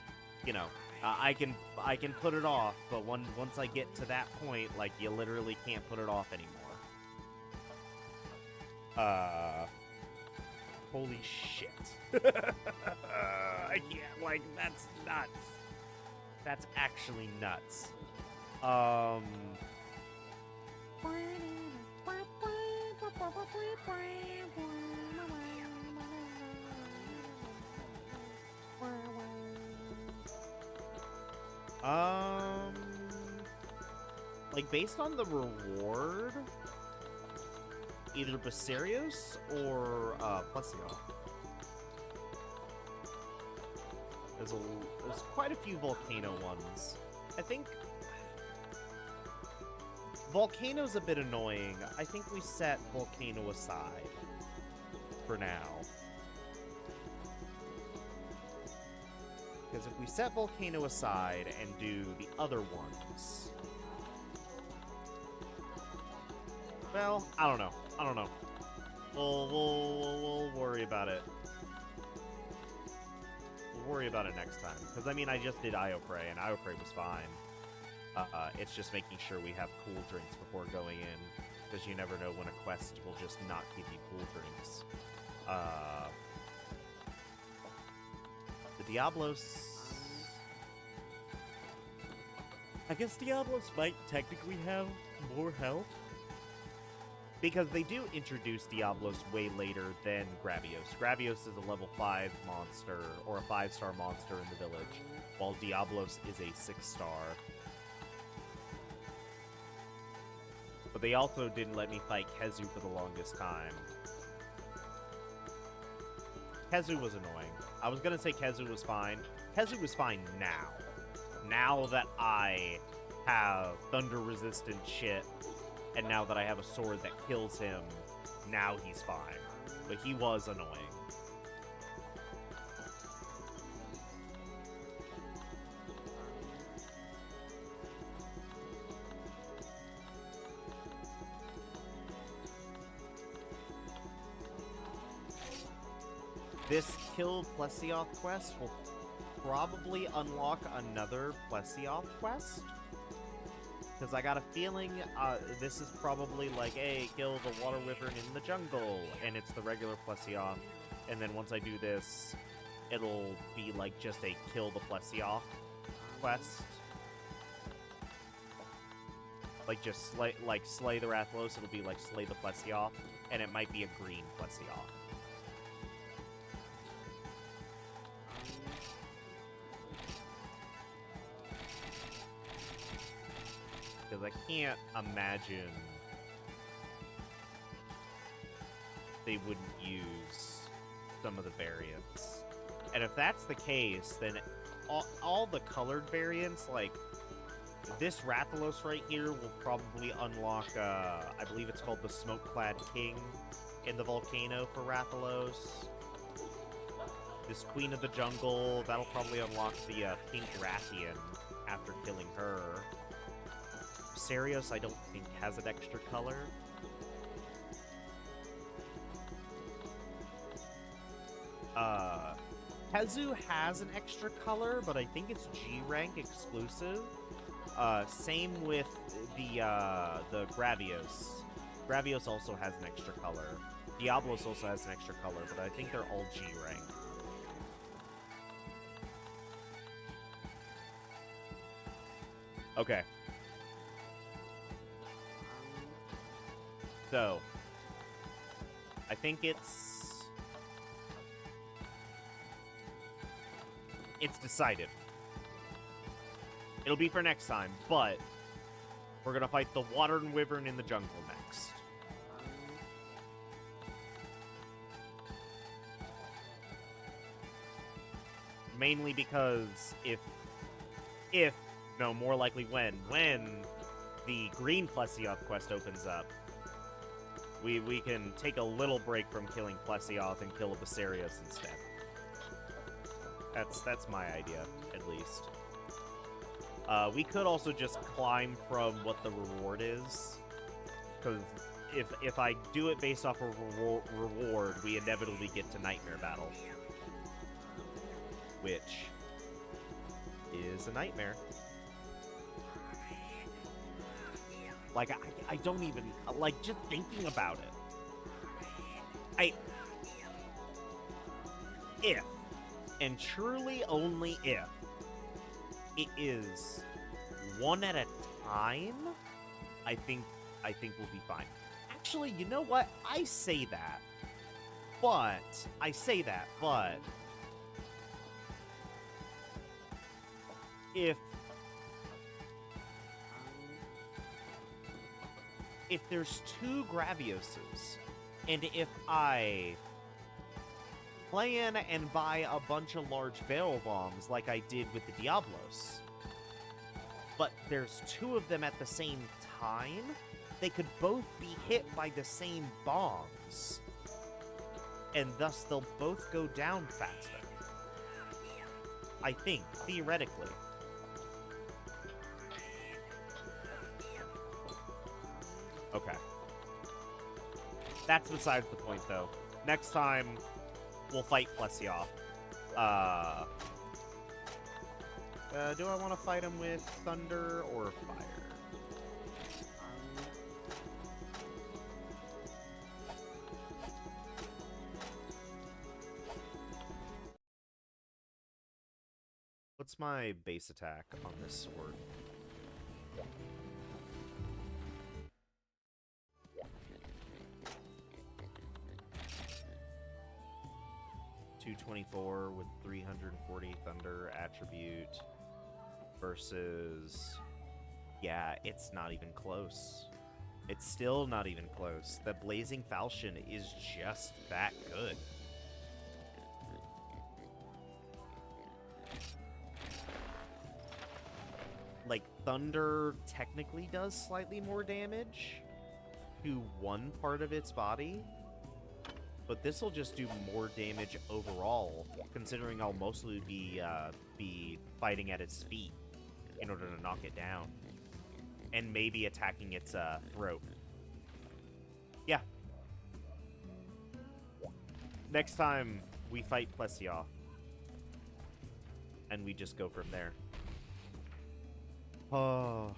you know, I can put it off, but once I get to that point, like, you literally can't put it off anymore. Holy shit. I can't, like, that's nuts. That's actually nuts. Like, based on the reward, either Basarios or Plesioth. There's quite a few Volcano ones. I think Volcano's a bit annoying. I think we set Volcano aside for now. Because if we set Volcano aside and do the other ones... Well, I don't know. We'll worry about it. We'll worry about it next time. Because, I mean, I just did Ioprey, and Ioprey was fine. It's just making sure we have cool drinks before going in. Because you never know when a quest will just not give you cool drinks. The Diablos... I guess Diablos might technically have more health. Because they do introduce Diablos way later than Gravios. Gravios is a level 5 monster, or a 5-star monster in the village, while Diablos is a 6-star. But they also didn't let me fight Kezu for the longest time. Kezu was annoying. I was gonna say Kezu was fine. Kezu was fine now. Now that I have thunder-resistant shit, and now that I have a sword that kills him, now he's fine. But he was annoying. This Kill Plesioth quest will probably unlock another Plesioth quest. Because I got a feeling this is probably like, hey, kill the water wyvern in the jungle, and it's the regular Plesioth. And then once I do this, it'll be like just a kill the Plesioth quest. Like just slay the Rathalos, it'll be like slay the Plesioth, and it might be a green Plesioth. Because I can't imagine they wouldn't use some of the variants. And if that's the case, then all the colored variants, like this Rathalos right here, will probably unlock, I believe it's called the Smoke-Clad King in the Volcano for Rathalos. This Queen of the Jungle, that'll probably unlock the Pink Rathian after killing her. Sarios, I don't think, has an extra color. Kezu has an extra color, but I think it's G-rank exclusive. Same with the Gravios. Gravios also has an extra color. Diablos also has an extra color, but I think they're all G-rank. Okay. So, I think it's decided. It'll be for next time, but we're gonna fight the water wyvern in the jungle next. Mainly because if No, more likely when. When the green Plesioth quest opens up, we can take a little break from killing Plesioth and kill a Basarios instead. That's my idea, at least. We could also just climb from what the reward is, because if I do it based off of reward, we inevitably get to Nightmare Battle, which is a nightmare. Like, I don't even, like, just thinking about it. If, and truly only if, it is one at a time, I think we'll be fine. Actually, you know what? I say that, but if there's 2 Gravioses, and if I plan and buy a bunch of large barrel bombs like I did with the Diablos, but there's 2 of them at the same time, they could both be hit by the same bombs, and thus they'll both go down faster. I think, theoretically. Okay. That's besides the point, though. Next time, we'll fight Plesioth. Do I want to fight him with thunder or fire? What's my base attack on this sword? $224 with 340 thunder attribute versus, yeah, it's not even close. It's still not even close. The Blazing Falchion is just that good. Like, thunder technically does slightly more damage to one part of its body, but this will just do more damage overall, considering I'll mostly be fighting at its feet in order to knock it down, and maybe attacking its throat. Yeah. Next time we fight Plesioth, and we just go from there. Oh.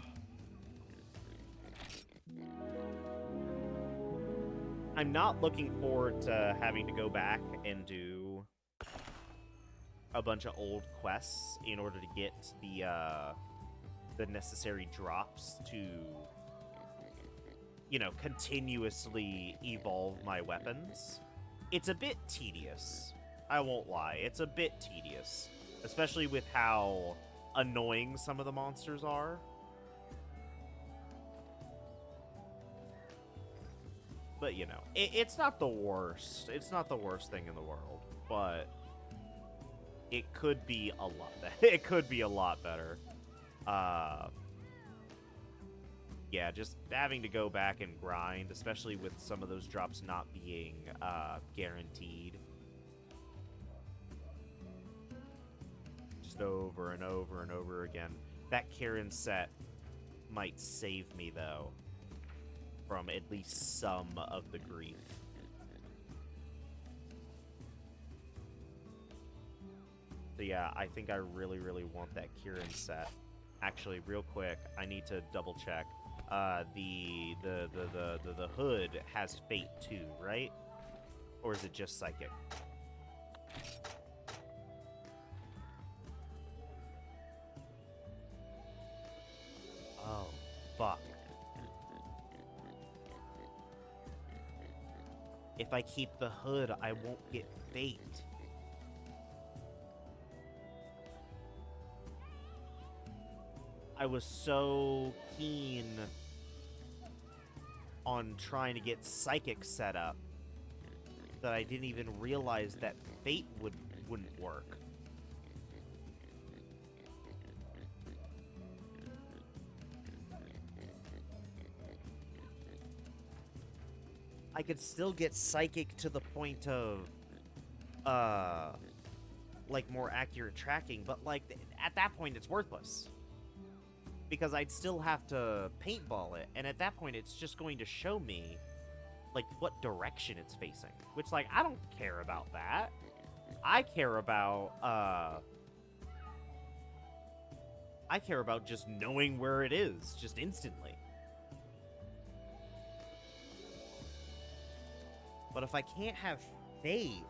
I'm not looking forward to having to go back and do a bunch of old quests in order to get the necessary drops to, you know, continuously evolve my weapons. It's a bit tedious. I won't lie. It's a bit tedious, especially with how annoying some of the monsters are. But, you know, it's not the worst. It's not the worst thing in the world, but it could be a lot better. It could be a lot better. Yeah, just having to go back and grind, especially with some of those drops not being guaranteed. Just over and over and over again. That Kirin set might save me, though, from at least some of the grief. So yeah, I think I really, really want that Kirin set. Actually, real quick, I need to double check. The hood has Fate too, right? Or is it just Psychic? Oh, fuck. If I keep the hood, I won't get Fate. I was so keen on trying to get Psychic set up that I didn't even realize that Fate wouldn't work. I could still get psychic to the point of, like, more accurate tracking, but, like, at that point, it's worthless. Because I'd still have to paintball it, and at that point, it's just going to show me, like, what direction it's facing. Which, like, I don't care about that. I care about just knowing where it is, just instantly. But if I can't have fate...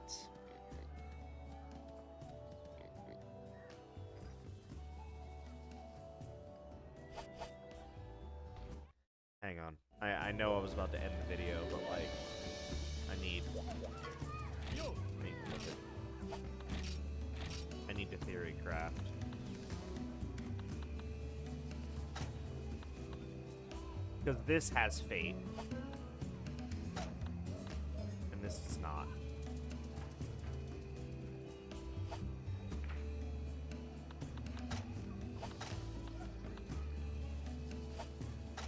Hang on. I know I was about to end the video, but, like, I need to look at... I need to theory craft. Because this has fate. And this does not.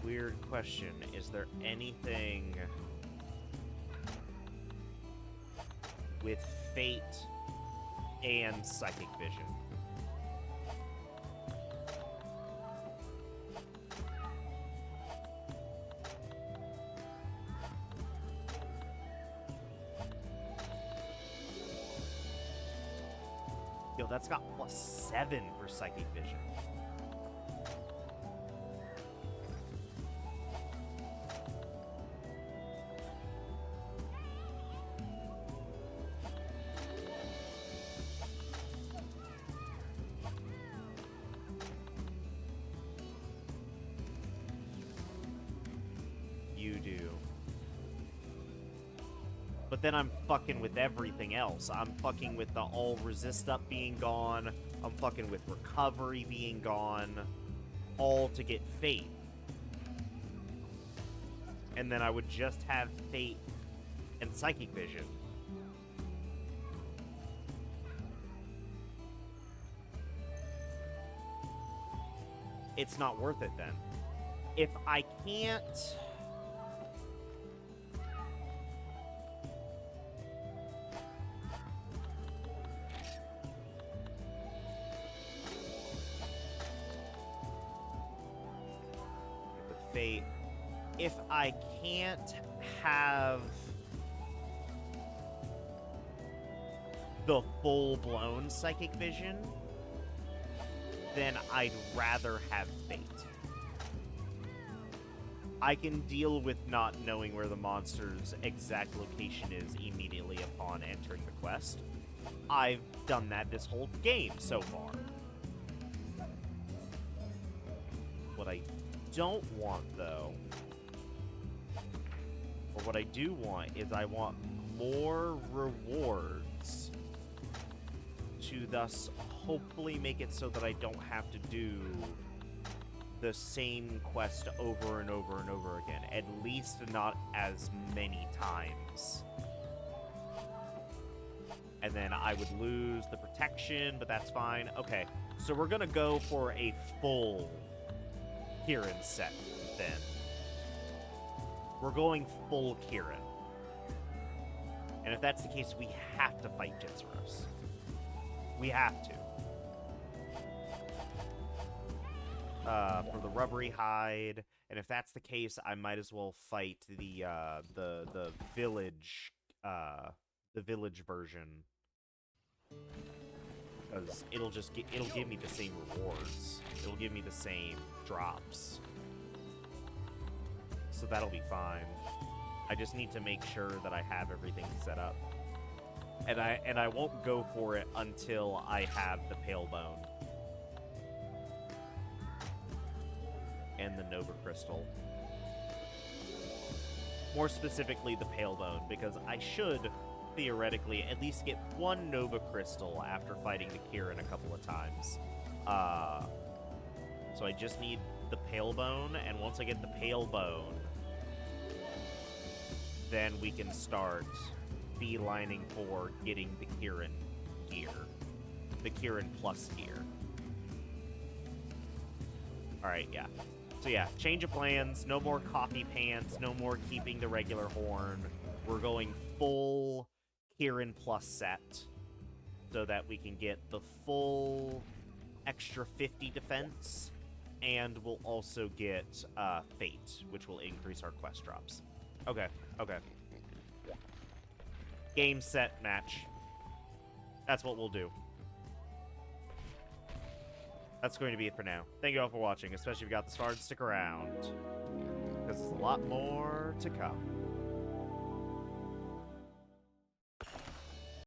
Weird question. Is there anything with fate and psychic vision? Yo, that's got +7 for psychic vision. You do. But then I'm fucking with everything else. I'm fucking with the all resist up being gone. I'm fucking with recovery being gone. All to get fate. And then I would just have fate and psychic vision. It's not worth it then. If I can't... Fate. If I can't have the full-blown psychic vision, then I'd rather have fate. I can deal with not knowing where the monster's exact location is immediately upon entering the quest. I've done that this whole game so far. What I don't want, though, or what I do want, is I want more rewards to thus hopefully make it so that I don't have to do the same quest over and over and over again. At least not as many times. And then I would lose the protection, but that's fine. Okay, so we're gonna go for a full Kirin set, then. We're going full Kirin. And if that's the case, we have to fight Jitzeros. We have to. For the rubbery hide, and if that's the case, I might as well fight the village, the village version, because it'll give me the same rewards. It'll give me the same drops, so that'll be fine. I just need to make sure that I have everything set up, and I won't go for it until I have the Pale Bone and the Nova Crystal. More specifically, the Pale Bone, because I should, theoretically, at least get one Nova Crystal after fighting the Kirin a couple of times. So I just need the Pale Bone, and once I get the Pale Bone, then we can start beelining for getting the Kirin gear. The Kirin Plus gear. Alright, yeah. So yeah, change of plans, no more coffee pants, no more keeping the regular horn. we're going full Kieran plus set so that we can get the full extra 50 defense, and we'll also get Fate, which will increase our quest drops. Okay, okay. Game, set, match. That's what we'll do. That's going to be it for now. Thank you all for watching, especially if you got this far, and stick around, because there's a lot more to come.